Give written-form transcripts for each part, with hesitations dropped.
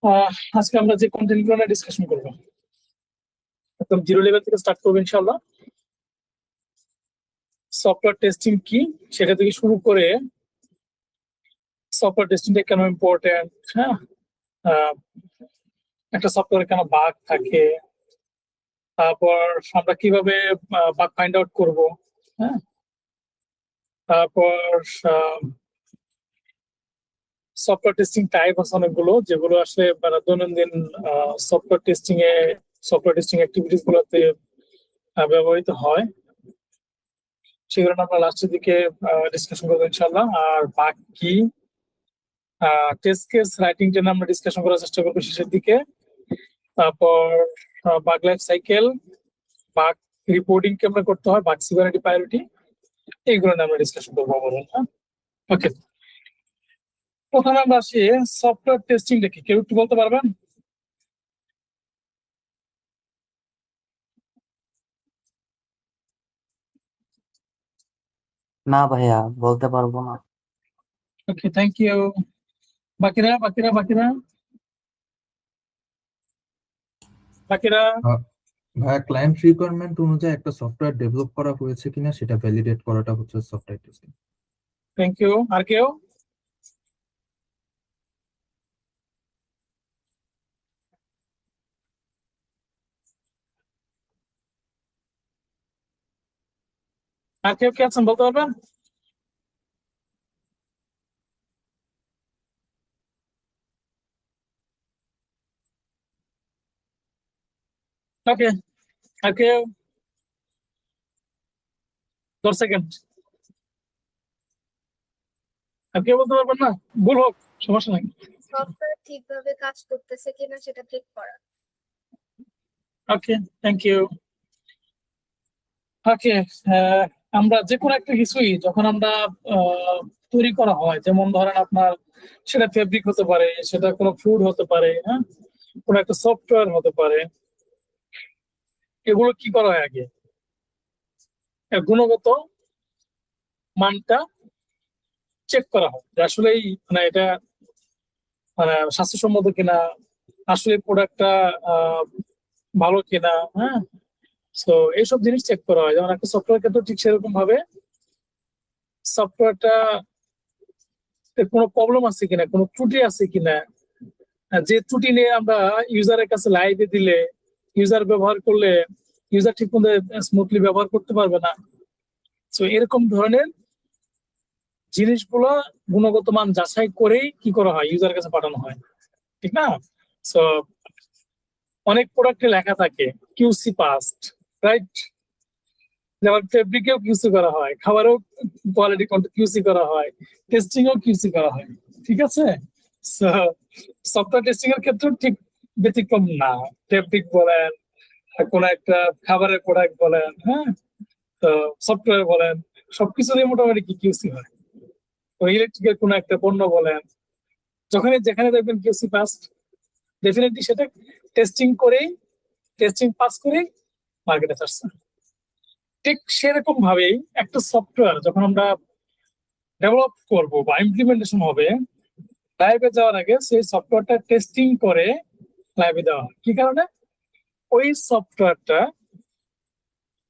আহ আজকে আমরা যে কন্টেন্ট গুলো ডিসকাশন করবো একদম জিরো লেভেল থেকে স্টার্ট করবো ইনশাল্লাহ। সফটওয়্যার টেস্টিং কি সেটা থেকে শুরু করে সফটওয়্যার টেস্টিংটা কেন ইম্পর্টেন্ট, হ্যাঁ, আহ, একটা সফটওয়্যারে কেন বাগ থাকে, তারপর আমরা কিভাবে বাগ ফাইন্ড আউট করবো, হ্যাঁ, তারপর সফটওয়্যার টেস্টিং টাইপ আছে অনেকগুলো, যেগুলো আসলে দৈনন্দিন সফটওয়্যার টেস্টিং অ্যাক্টিভিটিস গুলোতে ব্যবহৃত হয়। সেগুলো আমরা লাস্টের দিকে ডিসকাশন করবো ইনশাল্লাহ। আর বাকি টেস্ট কেস রাইটিংটা আমরা ডিসকাশন করার চেষ্টা করবো শেষের দিকে। তারপর bug life cycle, bug reporting কেমন করতে হয়, বাগ সিভিয়ারিটি প্রায়োরিটি, এইগুলো নিয়ে আমরা ডিসকাশন করবো বলুন। হ্যাঁ, ওকে। প্রথমে আমরা আসি সফটওয়্যার টেস্টিংটা কি, কেউ একটু বলতে পারবেন? না ভাইয়া, বলতে পারবো না। ওকে, থ্যাংক ইউ। বাকিরা বাকিরা বাকিরা বাকিরা ভাইয়া, ক্লায়েন্ট রিকোয়ারমেন্ট অনুযায়ী একটা সফটওয়্যার ডেভেলপ করা হয়েছে কিনা সেটা ভ্যালিডেট করাটা হচ্ছে সফটওয়্যার টেস্টিং। Thank you. আর কেউ? আর কেউ কি আছেন, বলতে পারবেন? ওকে, আর কেউ? 10 সেকেন্ড। আর কেউ বলতে পারবেন না? ভুল হোক, সমস্যা নাই। সফটওয়্যার ঠিকভাবে কাজ করতেছে কিনা সেটা চেক করা। ওকে, থ্যাংক ইউ। ওকে, আমরা যে কোনো একটা কিছুই যখন আমরা তৈরি করা হয়, যেমন ধরেন আপনার সেটা ফেব্রিক হতে পারে, সেটা কোনো ফুড হতে পারে, হ্যাঁ, কোনো একটা সফটওয়্যার হতে পারে, এগুলো কি করা হয় আগে? এর গুণগত মানটা চেক করা হয় যে আসলেই এটা স্বাস্থ্যসম্মত কিনা, আসলে প্রোডাক্টটা ভালো কিনা, হ্যাঁ। তো এইসব জিনিস চেক করা হয়। যেমন একটা সফটওয়্যার ক্ষেত্রে ঠিক সেরকম ভাবে সফটওয়্যারটা কোনো প্রবলেম আছে কিনা, কোনো ত্রুটি আছে কিনা, যে ত্রুটি নিয়ে আমরা ইউজারের কাছে লাইভে দিলে ইউজার ব্যবহার করলে ইউজার ঠিক মতো স্মুথলি ব্যবহার করতে পারবে না। তো এরকম ধরনের জিনিসগুলো গুণগত মান যাচাই করেই কি করা হয়, ইউজারের কাছে পাঠানো হয়, ঠিক না? তো অনেক প্রোডাক্টে লেখা থাকে কিউসি পাস্ট, রাইট? যেমন ফেব্রিকেও কিউসি করা হয়, খাবারেও কোয়ালিটি কন্ট্রোল কিউসি করা হয়, টেস্টিং এও কিউসি করা হয়, ঠিক আছে? সফটওয়্যার টেস্টিং এর ক্ষেত্রে ঠিক ব্যতিক্রম না। ফেব্রিক বলেন, কোন একটা খাবারের প্রোডাক্ট বলেন, হ্যাঁ, তো সফটওয়্যার বলেন, সবকিছুরই মোটামুটি কি কিউসি হয়। ইলেকট্রিকের কোন একটা পণ্য বলেন, যেখানে দেখবেন কিউসি পাস, ডেফিনেটলি সেটা টেস্টিং পাস করেই মার্কেটে আসছে। ঠিক সেরকম ভাবেই একটা সফটওয়্যার যখন আমরা ডেভেলপ করব বা ইমপ্লিমেন্টেশন হবে, লাইভে যাওয়ার আগে সেই সফটওয়্যারটা টেস্টিং করে লাইভে দেওয়া হয়। কি কারণে? ওই সফটওয়্যারটা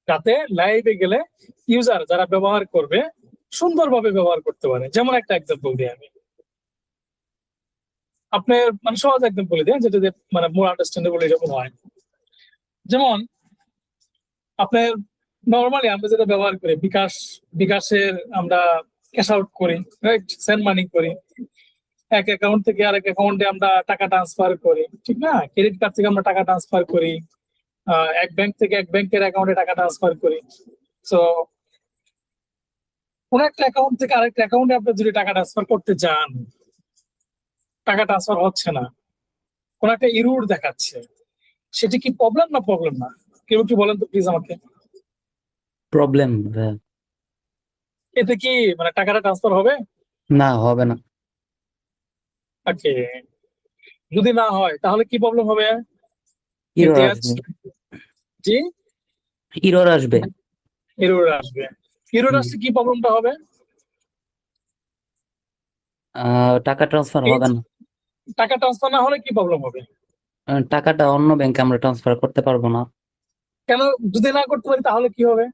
যাতে লাইভে গেলে ইউজার যারা ব্যবহার করবে সুন্দরভাবে ব্যবহার করতে পারে। যেমন একটা এক্সাম্পল দিই আমি, আপনার সহজ এক্সাম্পল দিই যেটা মোর আন্ডারস্ট্যান্ডেবল এরকম হয়। যেমন আপনার নর্মালি আমরা যেটা ব্যবহার করি, বিকাশের আমরা ক্যাশ আউট করি, রাইট, সেন্ড মানি করি, এক অ্যাকাউন্ট থেকে আরেক অ্যাকাউন্টে আমরা টাকা ট্রান্সফার করি, ঠিক না? ক্রেডিট কার্ড থেকে আমরা টাকা ট্রান্সফার করি, এক ব্যাংক থেকে এক ব্যাংকের অ্যাকাউন্টে টাকা ট্রান্সফার করি। তো কোন একটা অ্যাকাউন্ট থেকে আরেকটা অ্যাকাউন্টে আপনি যদি টাকা ট্রান্সফার করতে যান, টাকা ট্রান্সফার হচ্ছে না, কোন একটা ইরর দেখাচ্ছে, সেটা কি প্রবলেম না প্রবলেম না? কেউ কি বলেন তো প্লিজ আমাকে। প্রবলেম। এতে কি টাকাটা ট্রান্সফার হবে? না, হবে না। ওকে, যদি না হয় তাহলে কি প্রবলেম হবে? ইরর আসবে। জি, ইরর আসবে। এরর আসবে। এরর আসলে কি প্রবলেমটা হবে? টাকা ট্রান্সফার হবে না। টাকা ট্রান্সফার না হলে কি প্রবলেম হবে? টাকাটা অন্য ব্যাংকে আমরা ট্রান্সফার করতে পারবো না। কেন? যদি না করতে পারি তাহলে কি হবে?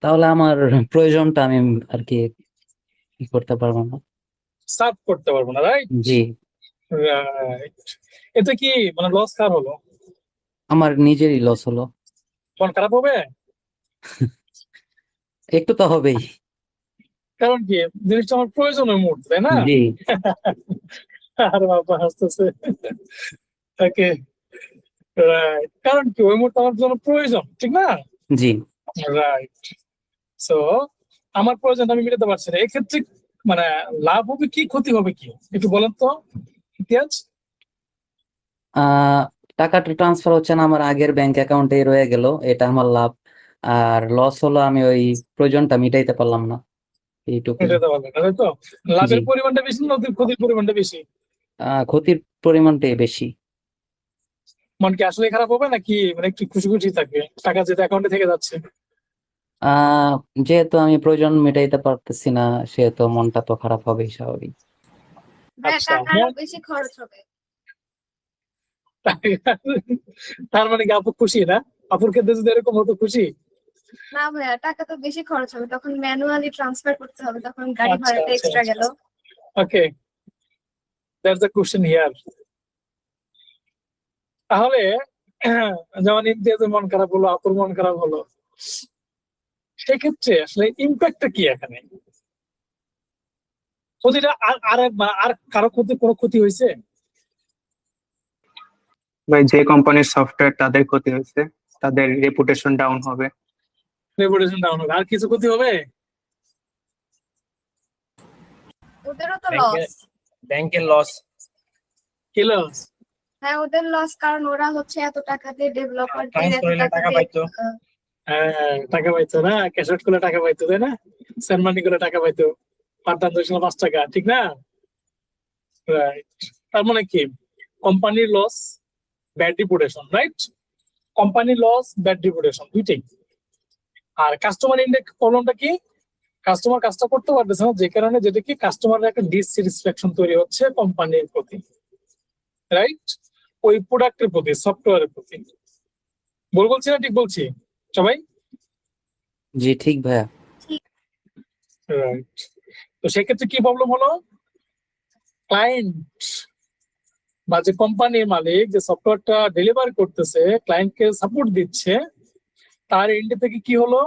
তাহলে আমার প্রয়োজনটা আমি আর কি করতে পারবো না। সার্ভ করতে পারবো না, রাইট? জি, রাইট। এতে কি মানে লস কার হলো? আমার নিজেরই লস হলো। মন খারাপ হবে? একটু তো হবেই। কারণ কি জিনিসটা আমার প্রয়োজনের মুহূর্তে, তাই না? জি, আর বাবা হাসতেছে। ওকে, রাইট। কারণ কি ওই মুহূর্তে আমার জন্য প্রয়োজন, ঠিক না? জি। রাইট। সো আমার প্রয়োজন আমি মেটাতে পারছি না, এক্ষেত্রে মানে লাভ হবে কি ক্ষতি হবে কি একটু বলেন তো ইতিহাস। টাকাটা ট্রান্সফার হচ্ছে না, আমার আগের ব্যাংক অ্যাকাউন্টে রয়ে গেল, এটা আমার লাভ। আর লস হলো আমি ওই প্রয়োজনটা মিটাইতে পারলাম না, এইটুকুই। মেটাতে পারবেন না, তাই তো? জি, লাভের পরিমাণটা বেশি না ক্ষতির পরিমাণটা বেশি? ক্ষতির পরিমাণটাই বেশি। মন কি আসলে খারাপ হবে নাকি মানে একটু খুশি খুশি থাকবে টাকা যেটা অ্যাকাউন্টে থেকে যাচ্ছে? আহ যেহেতু আমি প্রয়োজন মেটাইতে পারতেছি না, সেহেতু মনটা তো খারাপ হবেই, স্বাভাবিক। ভাইয়া আচ্ছা, টাকা আরো বেশি খরচ হবে। তার মানে কি আপু খুশি না? আপুর ক্ষেত্রে যদি এরকম হতো খুশি? না ভাইয়া টাকা তো বেশি খরচ হবে, তখন ম্যানুয়ালি ট্রান্সফার করতে হবে, তখন গাড়ি আচ্ছা, ভাড়াটা আচ্ছা, এক্সট্রা আচ্ছা। গেল। ওকে, দ্যাটস দ্য কোশ্চেন হিয়ার। তাহলে যেমন ইমতিয়াজের মন খারাপ হলো, আপুর মন খারাপ হলো, সেক্ষেত্রে আসলে ইম্প্যাক্টটা কি এখানে? ক্ষতিটা আর কারো কোনো ক্ষতি হয়েছে? ভাই যে কোম্পানির সফটওয়্যার তাদের ক্ষতি হয়েছে, তাদের রেপুটেশন ডাউন হবে। রেপুটেশন ডাউন হবে, আর কিছু ক্ষতি হবে? ওদেরও তো ব্যাংকের লস। ব্যাংকের লস। কি লস? হ্যাঁ ওদের লস, কারণ ওরা হচ্ছে এত টাকা দিয়ে ডেভেলপার দিয়ে ট্রান্সফার এত হইলে টাকা টাকা দিয়ে পাইতো। হ্যাঁ, টাকা পাইতো না, ক্যাশ আউট করলে টাকা পাইতো, তাই না? সেন্ড মানি করে টাকা পাইতো, পার ট্রানজাকশনে 5 টাকা, ঠিক না? রাইট। তার মানে কি কোম্পানির লস, ব্যাড রিপুটেশন, রাইট? কোম্পানির লস, ব্যাড রিপুটেশন দুইটাই। আর কাস্টমার ইন্ডেক্স প্রবলেমটা কি? কাস্টমার কাজটা করতে পারতেছে না, যে কারণে যেটা কি কাস্টমারের একটা ডিসস্যাটিসফ্যাকশন তৈরি হচ্ছে কোম্পানির প্রতি, রাইট? ওই প্রোডাক্টের প্রতি, সফটওয়্যারের প্রতি। বলছি না ঠিক বলছি সবাই? জি, ঠিক ভাইয়া। রাইট। তো সেক্ষেত্রে কি প্রবলেম হলো? ক্লায়েন্ট বা যে কোম্পানির মালিক যে সফটওয়্যারটা ডেলিভার করতেছে, ক্লায়েন্টকে সাপোর্ট দিচ্ছে, তার এন্ড থেকে কি হলো?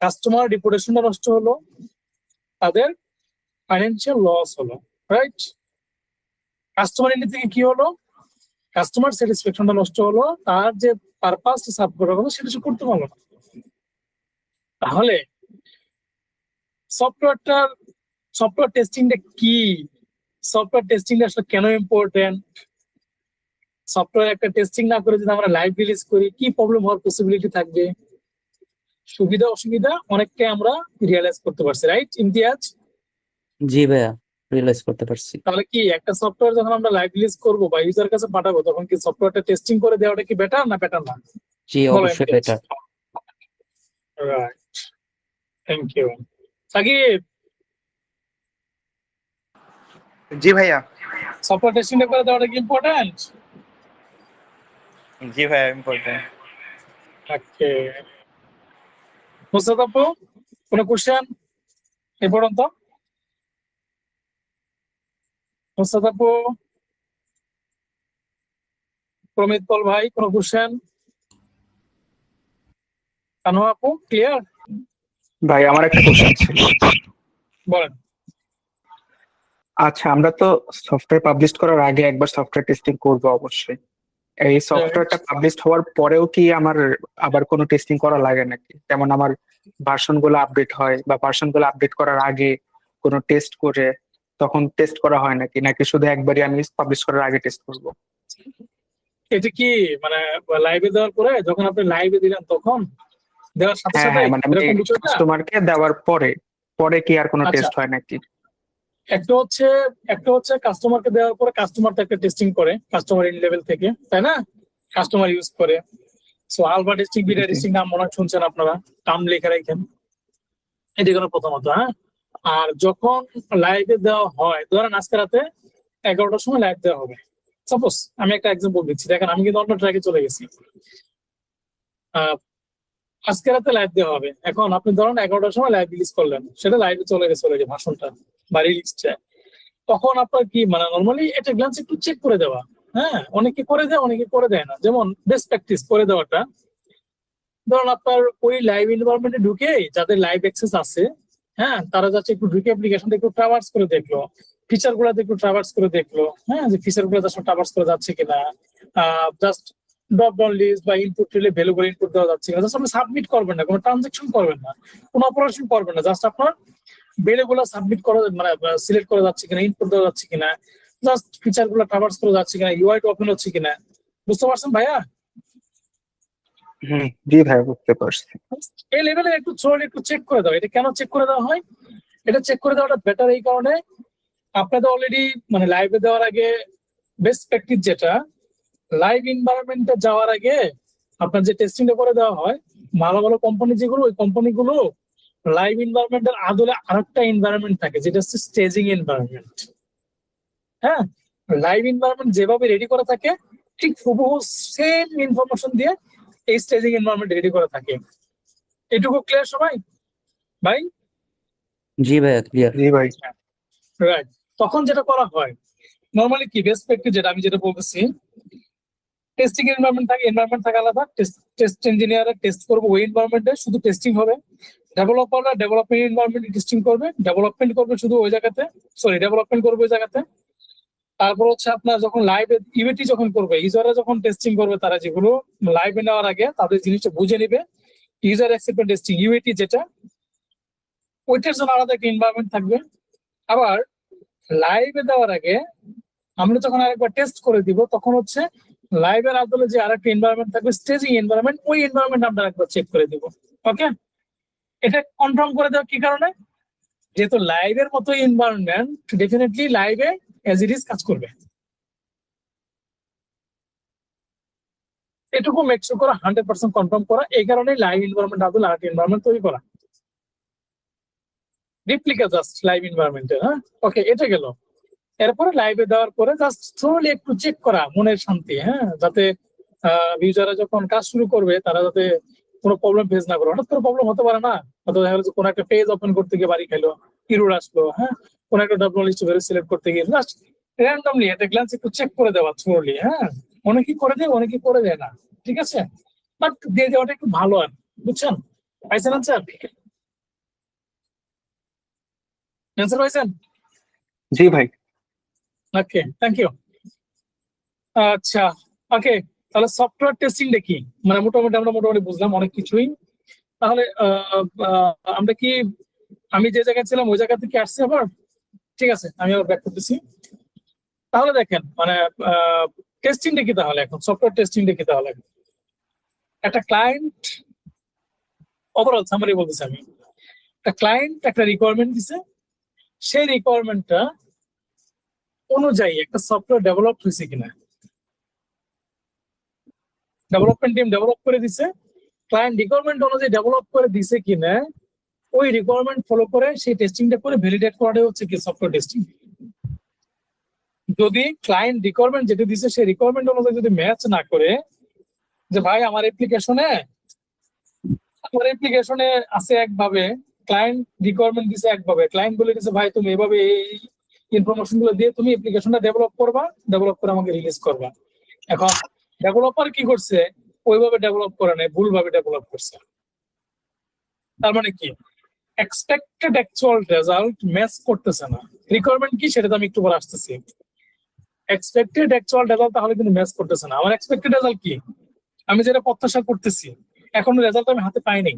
কাস্টমার রিপুটেশনটা নষ্ট হলো, তাদের ফাইন্যান্সিয়াল লস হলো, রাইট? কাস্টমার এন্ড থেকে কি হলো? কাস্টমার স্যাটিসফ্যাকশনটা নষ্ট হলো, তার যে পারপাস সার্ভ করার কথা সেটা সে করতে পারলো না। তাহলে সফটওয়্যার টেস্টিংটা কি? সফটওয়্যার টেস্টিংটা আসলে কেন ইম্পর্টেন্ট? সফটওয়্যার একটা টেস্টিং না করে যদি আমরা লাইভ রিলিজ করি কি প্রবলেম হওয়ার পসিবিলিটি থাকবে? সুবিধা অসুবিধা অনেকটাই আমরা রিয়েলাইজ করতে পারছি, রাইট ইমতিয়াজ? জি ভাইয়া, রিয়েলাইজ করতে পারছি। তাহলে কি একটা সফটওয়্যার যখন আমরা লাইভ রিলিজ করবো বা ইউজার কাছে পাঠাবো, তখন কি সফটওয়্যারটা টেস্টিং করে দেওয়াটা কি বেটার না বেটার না? জি, বলো অবশ্যই Imtiaz. Better. Right, thank you. Sakib, জি ভাইয়া। সফটওয়্যার টেস্টিং করে দেওয়াটা কি ইম্পর্টেন্ট? জি ভাইয়া, ইম্পর্টেন্ট। ওকে, মুস্তাদ আপু, কোনো কোশ্চেন এই পর্যন্ত? মুস্তাদ আপু, প্রমিত পল ভাই, কোনো কোশ্চেন? কানু আপু, ক্লিয়ার? ভাই আমার একটা কোশ্চেন ছিল। বলেন। আচ্ছা, আমরা তো সফটওয়্যার পাবলিশ করার আগে একবার সফটওয়্যার টেস্টিং করব অবশ্যই। এই সফটওয়্যারটা পাবলিশ হওয়ার পরেও কি আমার আবার কোনো টেস্টিং করা লাগে নাকি? যেমন আমার ভার্সন গুলো আপডেট হয় বা ভার্সন গুলো আপডেট করার আগে কোনো টেস্ট করে তখন টেস্ট করা হয় নাকি, নাকি শুধু একবারই আমি পাবলিশ করার আগে টেস্ট করব? এটা কি মানে লাইভে দেওয়ার পরে যখন আপনি লাইভে দিলেন তখন দেওয়ার সাথে হ্যাঁ সাথে হ্যাঁ, মানে আমি এরকম বিষয়টা? কাস্টমারকে দেওয়ার পরে পরে কি আর কোনো আচ্ছা, টেস্ট হয় নাকি? একটা হচ্ছে কাস্টমারকে দেওয়ার পরে কাস্টমার তো একটা টেস্টিং করে কাস্টমার ইন লেভেল থেকে, তাই না? কাস্টমার ইউজ করে। So alpha testing, beta testing নাম মনে হয় শুনছেন আপনারা, টার্ম লিখে রাখেন। এটি কোনো প্রথমত, হ্যাঁ। আর যখন লাইভে দেওয়া হয়, ধরেন আজকে রাতে 11টার সময় লাইভ দেওয়া হবে, সাপোজ আমি একটা এক্সাম্পল দিচ্ছি, দেখেন আমি কিন্তু অন্য ট্র্যাকে চলে গেছি। আজকে রাতে লাইভ দেওয়া হবে, এখন আপনি ধরেন 11টার সময় লাইভ রিলিজ করলেন, সেটা লাইভে চলে গেছে অলরেডি ভাষণটা বা রিলিজটা। তখন আপনার কি মানে নর্মালি এটা গ্ল্যান্স একটু চেক করে দেওয়া, হ্যাঁ অনেকে করে দেয় অনেকে করে দেয় না। যেমন বেস্ট প্র্যাকটিস করে দেওয়াটা, ধরুন আপনার ওই লাইভ এনভায়রনমেন্টে ঢুকে যাদের লাইভ অ্যাক্সেস আছে, হ্যাঁ তারা যাচ্ছে একটু ঢুকে অ্যাপ্লিকেশনটা একটু ট্রাভার্স করে দেখলো, ফিচার গুলাতে একটু ট্রাভার্স করে দেখলো, হ্যাঁ যে ফিচার গুলো যাচ্ছে ট্রাভার্স করে যাচ্ছে কিনা, জাস্ট ড্রপ ডাউন লিস্ট বা ইনপুট রিলে ভ্যালু করে ইনপুট দেওয়া যাচ্ছে কিনা, জাস্ট আপনি সাবমিট করবেন না, কোনো ট্রানজাকশন করবেন না, কোনো অপারেশন করবেন না, জাস্ট আপনার ভ্যালু গুলো সাবমিট করা মানে সিলেক্ট করা যাচ্ছে কিনা, ইনপুট দেওয়া যাচ্ছে কিনা, জাস্ট ফিচার গুলো ট্রাভার্স করে যাচ্ছে কিনা, ইউআই ওপেন হচ্ছে কিনা। বুঝতে পারছেন ভাইয়া? জি ভাই, বুঝতে পারছি। এই লেভেলে একটু থ্রোলি একটু চেক করে দাও। এটা কেন চেক করে দেওয়া হয়? এটা চেক করে দেওয়াটা বেটার এই কারণে, আপনাদের অলরেডি মানে লাইভে দেওয়ার আগে বেস্ট প্র্যাকটিস যেটা, লাইভ এনভায়রনমেন্টে যাওয়ার আগে আপনার যে টেস্টিংটা করে দেওয়া হয়, ভালো ভালো কোম্পানি যেগুলো, ওই কোম্পানিগুলো লাইভ এনভায়রনমেন্টের আদলে আরেকটা এনভায়রনমেন্ট থাকে যেটা হচ্ছে স্টেজিং এনভায়রনমেন্ট। হ্যাঁ, লাইভ এনভায়রনমেন্ট যেভাবে রেডি করা থাকে ঠিক হুবহু সেম ইনফরমেশন দিয়ে এই স্টেজিং এনভায়রনমেন্ট রেডি করা থাকে। এটুকু ক্লিয়ার সবাই ভাই? জি ভাইয়া, ক্লিয়ার। জি ভাই। রাইট। তখন যেটা করা হয় নরমালি কি বেস্ট প্র্যাকটিস যেটা আমি যেটা বলতেছি, টেস্টিং এনভায়রনমেন্ট থাকে আলাদা, টেস্ট ইঞ্জিনিয়াররা টেস্ট করবে ওই এনভায়রনমেন্টে, শুধু টেস্টিং হবে। ডেভেলপাররা ডেভেলপমেন্ট এনভায়রনমেন্টে টেস্টিং করবে, ডেভেলপমেন্ট করবে শুধু ওই জায়গাতে, ডেভেলপমেন্ট করবে ওই জায়গাতে। তারপর হচ্ছে আপনার যখন লাইভে ইউএটি যখন করবে, ইউজাররা যখন টেস্টিং করবে, তারা যেগুলো লাইভে নেওয়ার আগে তাদের জিনিসটা বুঝে নিবে, ইউজার অ্যাকসেপ্টেন্স টেস্টিং ইউএটি যেটা, ওইটার জন্য আলাদা একটা এনভায়রনমেন্ট থাকবে। আবার লাইভে দেওয়ার আগে আমরা যখন আরেকবার টেস্ট করে দিব, তখন হচ্ছে লাইভের আদলে যে আরেকটা এনভায়রনমেন্ট থাকবে স্টেজিং এনভায়রনমেন্ট, ওই এনভায়রনমেন্ট আমরা একবার চেক করে দিব। ওকে, এটা কনফার্ম করে দেওয়া কি কারণে? যেহেতু লাইভের মতো এনভায়রনমেন্ট ডেফিনেটলি লাইভে অ্যাজ ইট ইজ কাজ করবে। এটুকু মেকশিওর করা, 100% কনফার্ম করা, এই কারণে লাইভ এনভায়রনমেন্ট আদলে আরেকটা এনভায়রনমেন্ট তৈরি করা, রিপ্লিকা জাস্ট লাইভ এনভায়রনমেন্টের। হ্যাঁ, ওকে, এটা গেল। এরপরে লাইভে দেওয়ার পরে জাস্ট থ্রোলি একটু চেক করা, মনের শান্তি, হ্যাঁ যাতে ইউজাররা যখন কাজ শুরু করবে তারা যাতে কোনো প্রবলেম ফেস না করে। হঠাৎ করে প্রবলেম হতে পারে না, হয়তো দেখা গেলো কোনো একটা পেজ ওপেন করতে গিয়ে বাড়ি খাইলো, ইরোর আসলো, হ্যাঁ কোনো একটা ডবল লিস্ট সিলেক্ট করতে গিয়ে জাস্ট র্যান্ডমলি একটা গ্ল্যান্স একটু চেক করে দেওয়া থ্রোলি। হ্যাঁ, অনেকে করে দেয় অনেকে করে দেয় না, ঠিক আছে, বাট দিয়ে দেওয়াটা একটু ভালো। আর বুঝছেন? পাইছেন আনসার? অ্যান্সার পাইছেন? জি ভাই। ওকে, থ্যাংক ইউ। আচ্ছা, ওকে, তাহলে সফটওয়্যার টেস্টিং দেখি, মানে মোটামুটি আমরা বুঝলাম অনেক কিছুই। তাহলে আমরা কি, আমি যে জায়গায় ছিলাম ওই জায়গা থেকে আসছি আবার, ঠিক আছে আমি আবার ব্যাক করতেছি। তাহলে দেখেন মানে টেস্টিং দেখি, তাহলে এখন সফটওয়্যার টেস্টিং দেখি। তাহলে একটা ক্লায়েন্ট, ওভারঅল সামারি বলতেছি আমি, একটা ক্লায়েন্ট একটা রিকোয়ারমেন্ট দিছে, সেই রিকোয়ারমেন্টটা অনুযায়ী একটা সফটওয়্যার ডেভেলপ হয়েছে কিনা, ডেভেলপমেন্ট টিম ডেভেলপ করে দিছে, ক্লায়েন্ট রিকোয়ারমেন্ট অনুযায়ী ডেভেলপ করে দিছে কিনা, ওই রিকোয়ারমেন্ট ফলো করে সেই টেস্টিংটা করে ভ্যালিডেট করাটাই হচ্ছে কি সফটওয়্যার টেস্টিং। যদি ক্লায়েন্ট রিকোয়ারমেন্ট যেটা দিছে সেই রিকোয়ারমেন্ট অনুযায়ী যদি ম্যাচ না করে, যে ভাই আমার অ্যাপ্লিকেশনে আছে একভাবে, ক্লায়েন্ট রিকোয়ারমেন্ট দিছে একভাবে, ক্লায়েন্ট বলে দিছে ভাই তুমি এভাবে এই ইনফরমেশন গুলো দিয়ে তুমি অ্যাপ্লিকেশনটা ডেভেলপ করবা, ডেভেলপ করে আমাকে রিলিজ করবা। এখন ডেভেলপার কি করছে, ওইভাবে ডেভেলপ করে নাই, ভুলভাবে ডেভেলপ করছে। তার মানে কি, এক্সপেক্টেড অ্যাকচুয়াল রেজাল্ট ম্যাচ করতেছে না। রিকোয়ারমেন্ট কি সেটা তো আমি একটু পরে আসতেছি। এক্সপেক্টেড অ্যাকচুয়াল রেজাল্ট তাহলে কিন্তু ম্যাচ করতেছে না। আমার এক্সপেক্টেড রেজাল্ট কি, আমি যেটা প্রত্যাশা করতেছি, এখনো রেজাল্ট আমি হাতে পাইনি।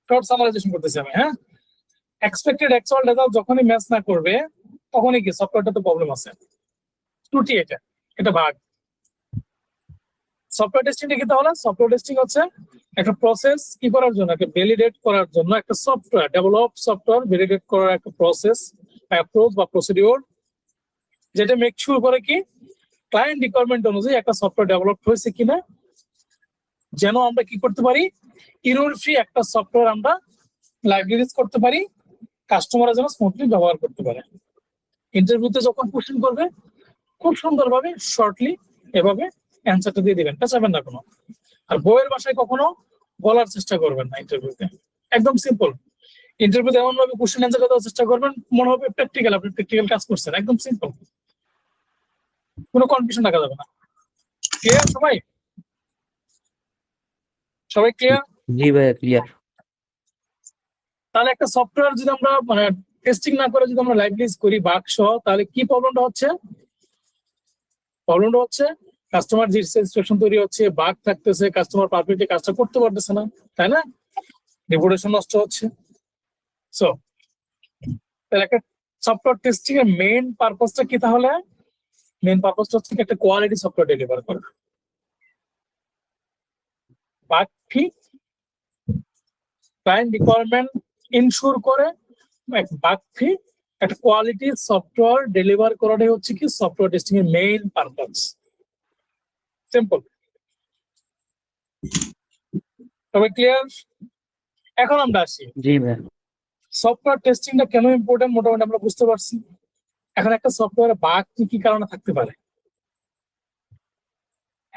শর্ট সামারাইজেশন করতেছি আমি। হ্যাঁ, এক্সপেক্টেড অ্যাকচুয়াল রেজাল্ট যখনই ম্যাচ না করবে, তখনই কি সফটওয়্যারটা তো প্রবলেম আছে, ত্রুটি। এটা ভাগ। সফটওয়্যার টেস্টিংটা কি তাহলে? সফটওয়্যার টেস্টিং হচ্ছে একটা প্রসেস কি করার জন্য, একটা ভ্যালিডেট করার জন্য, একটা সফটওয়্যার ডেভেলপ সফটওয়্যার ভ্যালিডেট করার একটা প্রসেস, অ্যাপ্রোচ বা প্রসিডিওর, যেটা মেক শিওর করে কি ক্লায়েন্ট রিকোয়ারমেন্ট অনুযায়ী একটা সফটওয়্যার ডেভেলপ হয়েছে কিনা, যেন আমরা কি করতে পারি, এরর ফ্রি একটা সফটওয়্যার আমরা লাইভ রিলিজ করতে পারি, কাস্টমাররা যেন স্মুথলি ব্যবহার করতে পারে। ইন্টারভিউতে যখন কোশ্চেন করবে খুব সুন্দরভাবে শর্টলি এভাবে অ্যান্সারটা দিয়ে দিবেন, পেঁচাবেন না কোনো। আর বইয়ের ভাষায় কখনো বলার চেষ্টা করবেন না ইন্টারভিউতে, একদম সিম্পল। ইন্টারভিউতে এমন ভাবে কোশ্চেন অ্যান্সার দেওয়ার চেষ্টা করবেন মনে হবে প্র্যাকটিক্যাল, আপনি প্র্যাকটিক্যাল কাজ করছেন, একদম সিম্পল, কোনো কনফিউশন রাখা যাবে না। ক্লিয়ার সবাই? সবাই ক্লিয়ার? জি ভাইয়া ক্লিয়ার। তাহলে একটা সফটওয়্যার যদি আমরা মানে টেস্টিং না করে যদি আমরা লাইভ লিস্ট করি বাক্স, তাহলে কি প্রবলেমটা হচ্ছে? প্রবলেমটা হচ্ছে কাস্টমার ডিসস্যাটিসফ্যাকশন তৈরি হচ্ছে, বাগ থাকতেছে, কাস্টমার পারফেক্টলি কাজটা করতে পারতেছে না, তাই না? রেপুটেশন নষ্ট হচ্ছে। সো তাহলে একটা সফটওয়্যার টেস্টিং এর মেইন পারপাসটা কি? তাহলে মেইন পারপাসটা হচ্ছে একটা কোয়ালিটি সফটওয়্যার ডেলিভার করা। Bug free client requirement ensure করে বাগ ফ্রি একটা কোয়ালিটি সফটওয়্যার ডেলিভার করাটাই হচ্ছে কি সফটওয়্যার টেস্টিং এর মেইন পারপাস। সিম্পল। তবে ক্লিয়ার? এখন আমরা আসি জি ভাইয়া। সফটওয়্যার টেস্টিংটা কেন ইম্পর্টেন্ট, মোটামুটি আমরা বুঝতে পারছি। এখন একটা সফটওয়্যারে বাগ কি কি কারণে থাকতে পারে,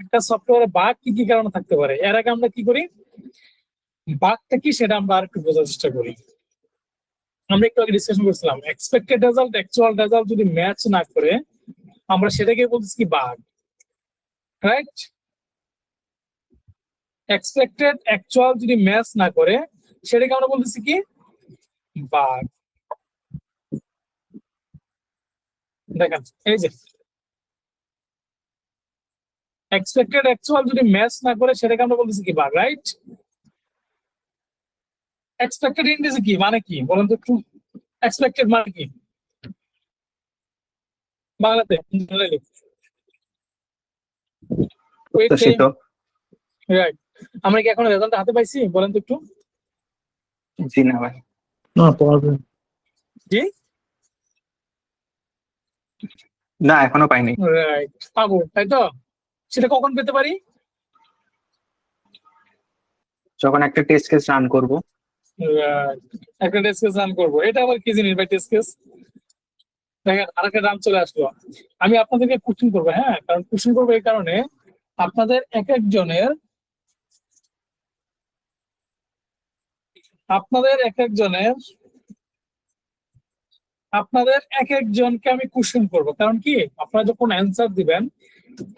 একটা সফটওয়্যারে বাগ কি কি কারণে থাকতে পারে, এর আগে আমরা কি করি, বাগটা কি সেটা আমরা আরেকটু বোঝার চেষ্টা করি। আমরা একটু আগে ডিসকাশন করছিলাম এক্সপেক্টেড রেজাল্ট অ্যাকচুয়াল রেজাল্ট যদি ম্যাচ না করে আমরা সেটাকে বলছি কি বাগ, রাইট? এক্সপেক্টেড অ্যাকচুয়াল যদি ম্যাচ না করে সেটাকে আমরা বলতেছি কি বাগ। দেখেন এই যে এক্সপেক্টেড অ্যাকচুয়াল যদি ম্যাচ না করে সেটাকে আমরা বলতেছি কি বাগ, রাইট? এক্সপেক্টেড ইংরেজি কি মানে কি বলেন তো একটু, এক্সপেক্টেড মানে কি বাংলাতে? প্রত্যাশিত। রাইট। আমরা কি এখন রেজাল্ট হাতে পাইছি বলেন তো একটু? জি না ভাই। জি না এখনো পাইনি। রাইট, পাবো তাই তো। সেটা কখন পেতে পারি? যখন একটা টেস্ট কেস রান করব। Right. একটা টেস্ট কেস রান করবো, এটা আবার কি জিনিস ভাই টেস্ট কেস? দেখেন আরেকটা নাম চলে আসলো। আমি আপনাদেরকে কোশ্চেন করবো, হ্যাঁ, কারণ কোশ্চেন করবো এই কারণে আপনাদের এক একজনের আপনাদের এক একজনকে আমি কোশ্চেন করবো, কারণ কি আপনারা যখন অ্যান্সার দিবেন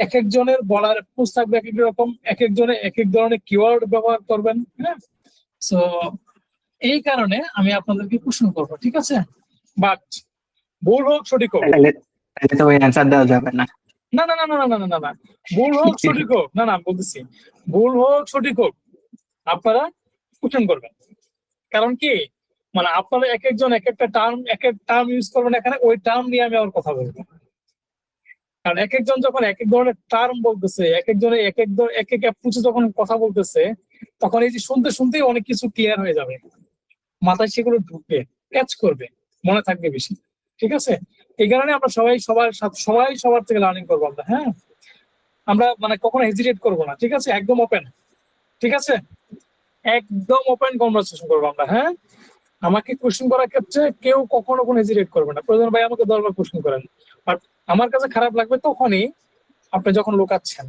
এক একজনের বলার অ্যাপ্রোচ থাকবে এক এক রকম, এক একজনে এক এক ধরনের কিওয়ার্ড ব্যবহার করবেন, হ্যাঁ। সো এই কারণে আমি আপনাদেরকে কোশ্চেন করবো, ঠিক আছে? বাট ভুল হোক সঠিক হোক, তাহলে তো ওই অ্যান্সার দেওয়া যাবে না। না না না না না না না না, ভুল হোক সঠিক হোক, না না বলতেছি ভুল হোক সঠিক হোক আপনারা কোশ্চেন করবেন। কারণ কি মানে আপনারা এক একজন এক একটা টার্ম ইউজ করবেন, এখানে ওই টার্ম নিয়ে আমি আবার কথা বলবো। কারণ এক একজন যখন এক এক ধরনের টার্ম বলতেছে, এক একজনের এক এক অ্যাপ্রোচে যখন কথা বলতেছে, তখন এই যে শুনতে শুনতেই অনেক কিছু ক্লিয়ার হয়ে যাবে, মাথায় সেগুলো ঢুকবে, ক্যাচ করবে, মনে থাকবে বেশি, ঠিক আছে? এই কারণে আমরা সবার থেকে লার্নিং করবো আমরা, হ্যাঁ। আমরা মানে কখনো হেজিটেট করবো না, ঠিক আছে? একদম ওপেন, ঠিক আছে? একদম ওপেন কনভারসেশন করবো আমরা, হ্যাঁ। আমাকে কোশ্চেন করার ক্ষেত্রে কেউ কখনো কোনো হেজিটেট করবে না। প্রয়োজন ভাই আমাকে 10 বার কোশ্চেন করেন, বাট আমার কাছে খারাপ লাগবে তখনই আপনি যখন লুকাচ্ছেন,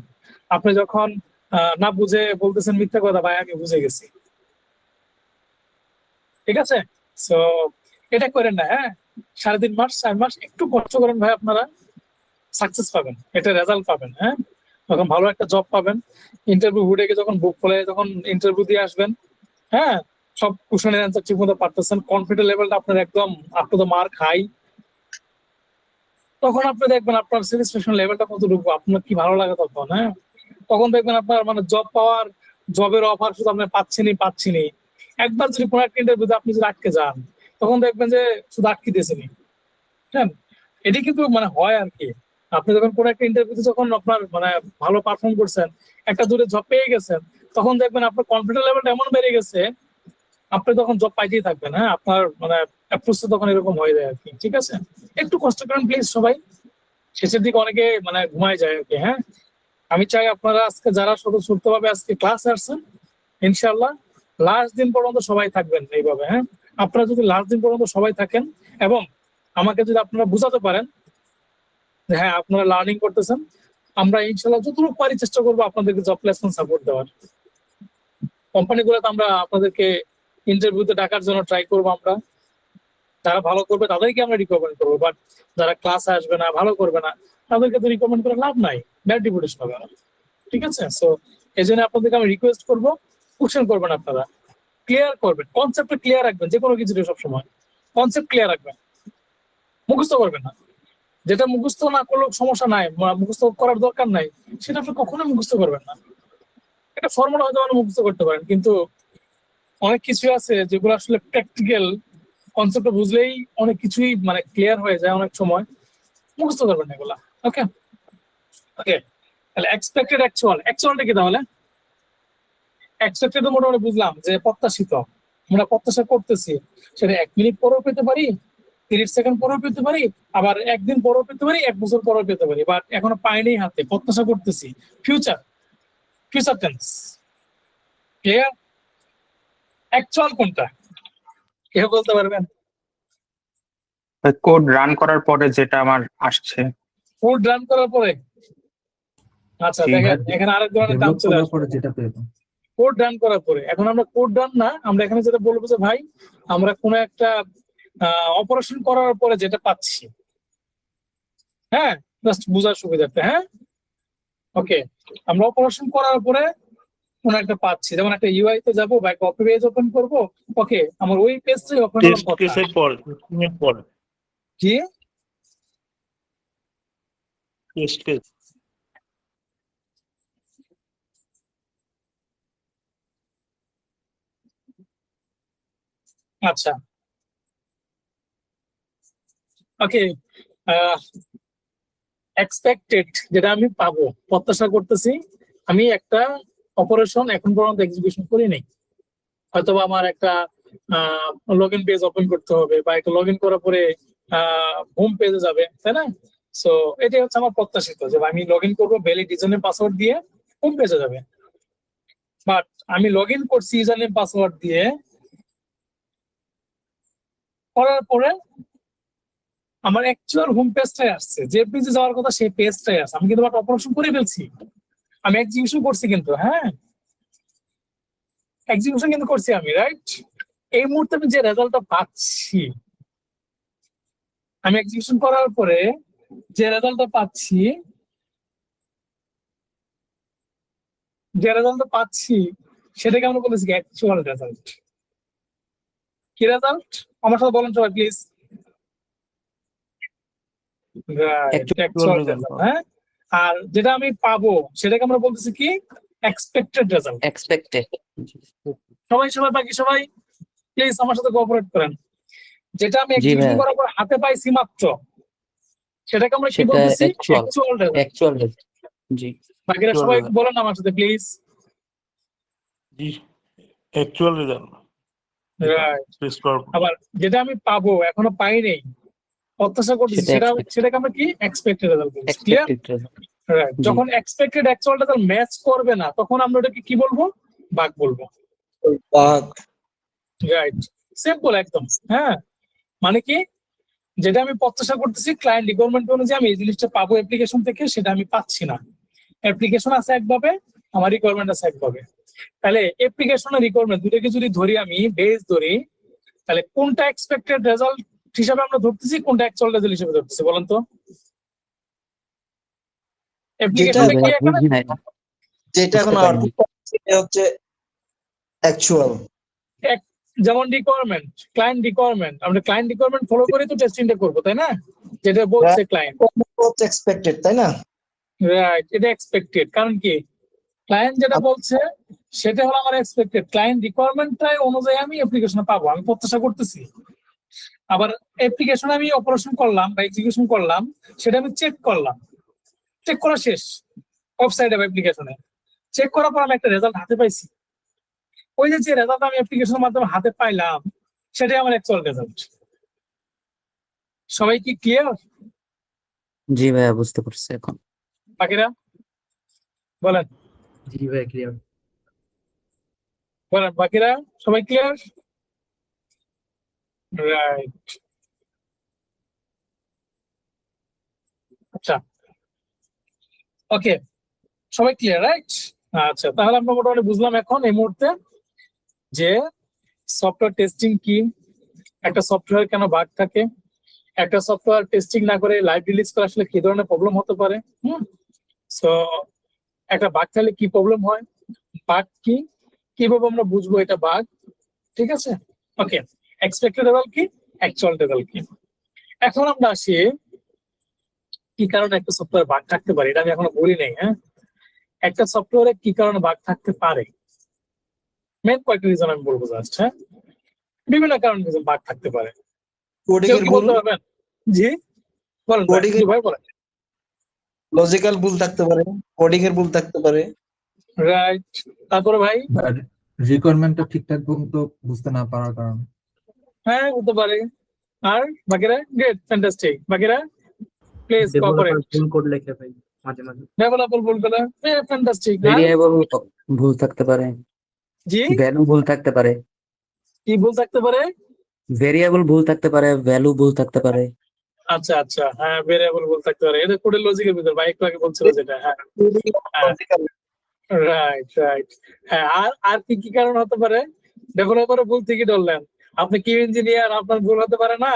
আপনি যখন না বুঝে বলতেছেন মিথ্যা কথা, ভাই আমি বুঝে গেছি, ঠিক আছে? সো এটা করেন না, হ্যাঁ। 3.5 মাস 4 মাস একটু কষ্ট করেন ভাই, আপনারা সাকসেস পাবেন, এটা রেজাল্ট পাবেন, হ্যাঁ। তখন ভালো একটা জব পাবেন। ইন্টারভিউ হুডে যখন বুক খুলে যখন ইন্টারভিউ দিয়ে আসবেন, হ্যাঁ, সব কোশ্চেনের অ্যান্সার ঠিক মতো পারতেছেন, কনফিডেন্স লেভেলটা আপনার একদম up to the mark high, তখন আপনি দেখবেন আপনার স্যাটিসফ্যাকশন লেভেলটা কত ঢুকবো, আপনার কি ভালো লাগে তখন, হ্যাঁ। তখন দেখবেন আপনার মানে জবের অফার শুধু আপনি পাচ্ছেনই। একবার যদি কোনো একটা ইন্টারভিউতে আপনি যদি আটকে যান, তখন দেখবেন যে শুধু আটকে দিয়েছেনি, হ্যাঁ। এটি কিন্তু মানে হয় আর কি, আপনি যখন কোনো একটা ইন্টারভিউতে যখন আপনার মানে ভালো পারফর্ম করছেন, একটা দূরে জব পেয়ে গেছেন, তখন দেখবেন আপনার কনফিডেন্স লেভেলটা এমন বেড়ে গেছে, আপনি তখন জব পাইতেই থাকবেন, হ্যাঁ। আপনার মানে অ্যাপ্রোচটা তখন এরকম হয়ে যায় আর কি, ঠিক আছে? একটু কষ্ট করেন প্লিজ সবাই, শেষের দিকে অনেকে মানে ঘুমায় যায় আর কি, হ্যাঁ। আমি চাই আপনারা আজকে যারা স্বতঃস্ফূর্তভাবে আজকে ক্লাসে আসছেন, ইনশাআল্লাহ লাস্ট দিন পর্যন্ত সবাই থাকবেন এইভাবে, হ্যাঁ। আপনারা যদি লাস্ট দিন পর্যন্ত সবাই থাকেন এবং আমাকে যদি আপনারা বুঝাতে পারেন যে হ্যাঁ আপনারা লার্নিং করতেছেন, আমরা ইনশাল্লাহ যতটুকু পারি চেষ্টা করবো আপনাদেরকে জব প্লেসমেন্ট সাপোর্ট দেওয়ার। কোম্পানিগুলোতে আমরা আপনাদেরকে ইন্টারভিউতে ডাকার জন্য ট্রাই করবো আমরা। যারা ভালো করবে তাদেরকে আমরা রিকমেন্ড করবো, বাট যারা ক্লাসে আসবে না, ভালো করবে না, তাদেরকে তো রিকমেন্ড করে লাভ নাই, ব্যাড রিপুটেশন হবে। ঠিক আছে? সো এই জন্য আপনাদেরকে আমি রিকোয়েস্ট করবো, কোশ্চেন করবেন আপনারা, ক্লিয়ার করবেন, কনসেপ্টটা ক্লিয়ার রাখবেন। যে কোনো কিছু সবসময় কনসেপ্ট ক্লিয়ার রাখবেন, মুখস্থ করবেন না। যেটা মুখস্থ না করলেও সমস্যা নাই, মুখস্থ করার দরকার নাই, সেটা আপনি কখনোই মুখস্থ করবেন না। এটা ফর্মুলা হয়তো আপনি মুখস্থ করতে পারেন, কিন্তু অনেক কিছু আছে যেগুলো আসলে প্র্যাকটিক্যাল কনসেপ্ট বুঝলেই অনেক কিছুই মানে ক্লিয়ার হয়ে যায়, অনেক সময় মুখস্থ করবেন না এগুলা। ওকে ওকে, তাহলে এক্সপেক্টেড অ্যাকচুয়ালটা কি? তাহলে এক্সপেক্টেড মোটামুটি বুঝলাম যে প্রত্যাশিত, আমরা প্রত্যাশা করতেছি, সেটা 1 মিনিট পরেও পেতে পারি, 30 সেকেন্ড পরেও পেতে পারি, আবার 1 দিন পরেও পেতে পারি, 1 বছর পরেও পেতে পারি, বাট এখনো পাইনি হাতে, প্রত্যাশা করতেছি। Future tense. ক্লিয়ার? অ্যাকচুয়াল কোনটা কেউ বলতে পারবেন? কোড রান করার পরে যেটা আমার আসছে। কোড রান করার পরে? আচ্ছা জি। দেখেন, এখানে আরেক ধরনের টার্ম ডেভেলপ চলে করার আসবে। পরে যেটা পেলাম। কোড রান করার পরে, এখন আমরা কোড রান না, আমরা এখানে যেটা বলবো যে ভাই আমরা কোনো একটা অপারেশন করার পরে যেটা পাচ্ছি। হ্যাঁ, জাস্ট বোঝার সুবিধার্থে। হ্যাঁ ওকে, আমরা অপারেশন করার পরে কোনো একটা পাচ্ছি, যেমন একটা ইউআই তে যাবো বা একটা পেজ ওপেন করবো, ওকে আমার ওই পেজটাই ওপেন হওয়ার টেস্ট কথা। কেসের পর মিনিট পর কি টেস্ট কেস আচ্ছা ওকে, এক্সপেক্টেড যেটা আমি পাবো, প্রত্যাশা করতেছি, আমি একটা অপারেশন এখন পর্যন্ত এক্সিকিউশন করি নাই, হয়তোবা আমার একটা লগ ইন পেজ ওপেন করতে হবে, বা একটা লগ ইন করার পরে হোম পেজে যাবে, তাই না? সো এটাই হচ্ছে আমার প্রত্যাশিত, যে আমি লগ ইন করবো ভ্যালিড ইউজারনেম পাসওয়ার্ড দিয়ে, হোম পেজে যাবে। বাট আমি লগ ইন করছি ইউজারনেম পাসওয়ার্ড দিয়ে, করার পরে আমার অ্যাকচুয়াল হোম পেজটাই আসছে, যে পেজে যাওয়ার কথা সেই পেজটাই আসছে, আমি কিন্তু অপারেশন করে ফেলছি, আমি এক্সিকিউশন করছি কিন্তু। হ্যাঁ, এক্সিকিউশন কিন্তু করছি আমি, রাইট? এই মুহূর্তে আমি যে রেজাল্টটা পাচ্ছি, আমি এক্সিকিউশন করার পরে যে রেজাল্টটা পাচ্ছি, সেটাকে আমরা বলেছি অ্যাকচুয়াল রেজাল্ট। কি রেজাল্ট? আমার সাথে বলেন সবাই প্লিজ। Actual result। হ্যাঁ, আর যেটা আমি পাবো সেটাকে আমরা বলতেছি কি? Expected result. এক্সপেক্টেড। সবাই বাকি সবাই প্লিজ আমার সাথে কোঅপারেট করেন। যেটা আমি জি এক্সিকিউশন ভাইয়া, করার পর হাতে পাইছি মাত্র, সেটাকে আমরা কি সেটা বলতেছি? Actual actual result. অ্যাকচুয়াল জি বাকিরা Actual সবাই result। বলেন আমার সাথে please. G, actual result. Right. Test করার পর। আবার যেটা আমি পাবো এখনো পাই নাই, প্রত্যাশা করতেছি, সেটা সেটাকে আমরা কি? এক্সপেক্টেড রেজাল্ট বলছি। ক্লিয়ার? Expected right. জি। যখন এক্সপেক্টেড অ্যাকচুয়াল রেজাল্ট ম্যাচ করবে না, তখন আমরা ওটাকে কি বলবো? বাগ বলবো। রাইট, সিম্পল একদম। হ্যাঁ, মানে কি? যেটা আমি প্রত্যাশা করতেছি ক্লায়েন্ট রিকোয়ারমেন্ট অনুযায়ী আমি এই জিনিসটা পাবো অ্যাপ্লিকেশন থেকে, সেটা আমি পাচ্ছি না। অ্যাপ্লিকেশন আছে একভাবে, আমার রিকোয়ারমেন্ট আছে একভাবে। তাহলে অ্যাপ্লিকেশন আর রিকোয়ারমেন্ট দুটোকে যদি ধরি, আমি বেস ধরি, তাহলে কোনটা এক্সপেক্টেড রেজাল্ট হিসাবে আমরা ধরতেছি, কোনটা অ্যাকচুয়াল রেজাল্ট হিসেবে ধরতেছি, বলেন তো? অ্যাপ্লিকেশনে কি এখানে যেটা এখন বুঝতে আউটপুট সেটা হচ্ছে অ্যাকচুয়াল। যেমন রিকোয়ারমেন্ট, ক্লায়েন্ট রিকোয়ারমেন্ট, আমরা ক্লায়েন্ট রিকোয়ারমেন্ট ফলো করে তো টেস্টিংটা করবো, তাই না? যেটা বলছে ক্লায়েন্ট, হচ্ছে এক্সপেক্টেড, তাই না? রাইট, এটা এক্সপেক্টেড। কারণ কি? ক্লায়েন্ট যেটা বলছে সেটা হলো আমার এক্সপেক্টেড, ক্লায়েন্ট রিকোয়ারমেন্টটাই অনুযায়ী আমি অ্যাপ্লিকেশনে পাবো, আমি প্রত্যাশা করতেছি। আবার অ্যাপ্লিকেশন আমি অপারেশন করলাম বা এক্সিকিউশন করলাম, সেটা আমি চেক করলাম, চেক করা শেষ, ওয়েবসাইটে বা অ্যাপ্লিকেশনে চেক করার পর আমি একটা রেজাল্ট হাতে পাইছি। ওই যে রেজাল্ট আমি অ্যাপ্লিকেশনের মাধ্যমে হাতে পাইলাম, সেটাই আমার অ্যাকচুয়াল রেজাল্ট। সবাই কি ক্লিয়ার? জি ভাইয়া, বুঝতে পারছি এখন। বাকিরা বলেন, জি ভাই, ক্লিয়ার। বাকিরা সবাই ক্লিয়ার? রাইট। আচ্ছা, ওকে, সবাই ক্লিয়ার, রাইট? আচ্ছা, তাহলে আমরা মোটামুটি বুঝলাম এখন এই মুহূর্তে যে সফটওয়্যার টেস্টিং কি, একটা সফটওয়্যার কেন বাগ থাকে, একটা সফটওয়্যার টেস্টিং না করে লাইভ রিলিজ করা আসলে কি ধরনের প্রবলেম হতে পারে। সো একটা বাগ থাকলে কি প্রবলেম হয়, বাগ কি, কিভাবে আমরা বুঝবো এটা বাগ, ঠিক আছে? ওকে, এক্সপেক্টেড রেজাল্ট কি, অ্যাকচুয়াল রেজাল্ট কি। এখন আমরা আসি কি কারণে একটা সফটওয়্যার বাগ থাকতে পারে, এটা আমি এখনো বলি নাই। হ্যাঁ, একটা সফটওয়্যারে কি কারণে বাগ থাকতে পারে, মেন কয়েকটা রিজন আমি বলবো জাস্ট। হ্যাঁ, বিভিন্ন কারণে বাগ থাকতে পারে। কোডিং কেউ এর কি ভুল, বলতে পারবেন? জি বলেন ভাই, Coding জি ভাই বলেন। লজিক্যাল ভুল থাকতে পারে, কোডিং এর ভুল থাকতে পারে। রাইট, তারপরে ভাই? রিকোয়ারমেন্টটা ঠিকঠাক মতো বুঝতে না পারার কারণে। হ্যাঁ, হতে পারে। আর বাকিরা? Great, fantastic. বাকিরা প্লিজ কোঅপারেট। ভুল কোড লেখে ভাই মাঝে মাঝে। ডেভেলপার বলবে না, ফ্যান্টাস্টিক। ভেরিয়েবল ভুল থাকতে পারে, জি, ভ্যালু ভুল থাকতে পারে, কি ভুল থাকতে পারে? ভেরিয়েবল ভুল থাকতে পারে, ভ্যালু ভুল থাকতে পারে। আচ্ছা আচ্ছা, হ্যাঁ, ভেরিয়েবল ভুল থাকতে পারে, এটা কোডের লজিকের ভিতর ভাই একটু আগে বলছিল যেটা। হ্যাঁ, রাইট রাইট। হ্যাঁ, আর আর কি কি কারণ হতে পারে? ডেভেলপারও ভুল থেকে ধরলেন, আপনি কি ইঞ্জিনিয়ার, আপনার ভুল হতে পারে না?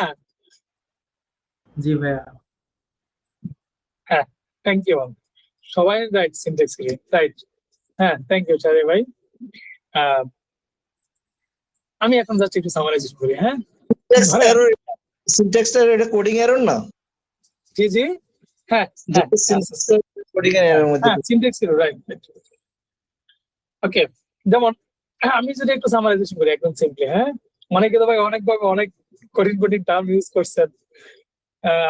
জি ভাইয়া। হ্যাঁ, থ্যাংক ইউ। সবাই রাইট, সিনট্যাক্স রাইট। হ্যাঁ, থ্যাংক ইউ চারি ভাই। আমি এখন জাস্ট একটু সামারাইজ করি। হ্যাঁ, সিনট্যাক্স এরর, এটা কোডিং এরর না? জি জি, হ্যাঁ হ্যাঁ, কোডিং এরর মধ্যে হ্যাঁ, সিনট্যাক্স এরর, রাইট। ওকে, যেমন আমি যদি একটু সামারাইজেশন করি একদম সিম্পলি। হ্যাঁ, অনেকে তো ভাই অনেকভাবে অনেক কঠিন কঠিন টার্ম ইউজ করছেন,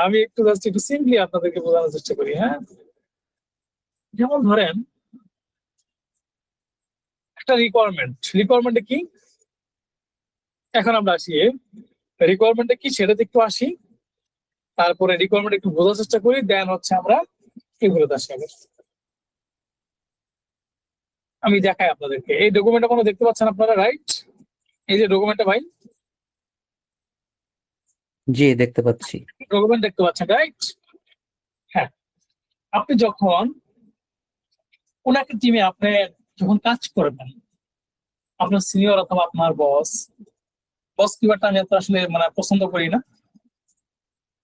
আমি একটু জাস্ট একটু সিম্পলি আপনাদেরকে বোঝানোর চেষ্টা করি। হ্যাঁ, যেমন ধরেন একটা রিকোয়ারমেন্টে কি, এখন আমরা আসি রিকোয়ারমেন্টে কি সেটাতে একটু আসি, তারপরে রিকোয়ারমেন্ট একটু বোঝার চেষ্টা করি, দেন হচ্ছে আমরা এগুলোতে আসি। আমি দেখাই আপনাদেরকে, এই ডকুমেন্টটা কোনো দেখতে পাচ্ছেন আপনারা, রাইট? এই যে ডকুমেন্টটা ভাই, জি দেখতে পাচ্ছি। ডকুমেন্ট দেখতে পাচ্ছেন, রাইট? হ্যাঁ, আপনি যখন কোন একটা টিমে আপনি যখন কাজ করবেন, আপনার সিনিয়র অথবা আপনার বস কিওয়ার্ডটা আমি এত আসলে মানে পছন্দ করি না,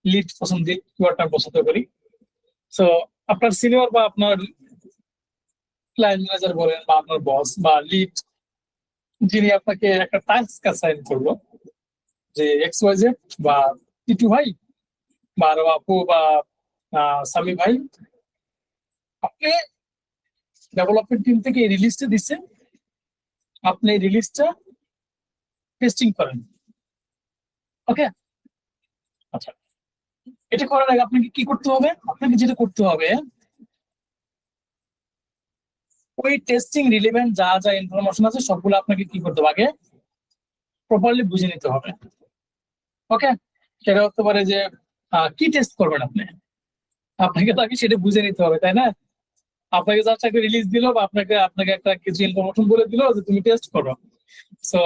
লিড কিওয়ার্ডটা পছন্দ করি। সো আপনার সিনিয়র বা আপনার ক্লায়েন্ট ম্যানেজার বলেন বা আপনার বস বা লিড, যিনি আপনাকে একটা টাস্ক অ্যাসাইন করলো যে XYZ বা টিটু ভাই বা আরো আপু বা সামি ভাই, আপনি ডেভেলপমেন্ট টিম থেকে এই রিলিজটা দিচ্ছে, আপনি এই রিলিজটা টেস্টিং করেন। ওকে, আচ্ছা, এটা করার আগে আপনাকে কি করতে হবে? আপনাকে যেটা করতে হবে, ওই টেস্টিং রিলেভেন্ট যা যা ইনফরমেশন আছে সবগুলো আপনাকে কি করতে হবে, আগে প্রপারলি বুঝে নিতে হবে। ওকে, সেটা হতে পারে যে কি টেস্ট করবেন আপনি, আপনাকে তো আগে সেটা বুঝে নিতে হবে, তাই না? আপনাকে জাস্ট একটা রিলিজ দিল বা আপনাকে একটা কিছু ইনফরমেশন বলে দিল যে তুমি টেস্ট করো। সো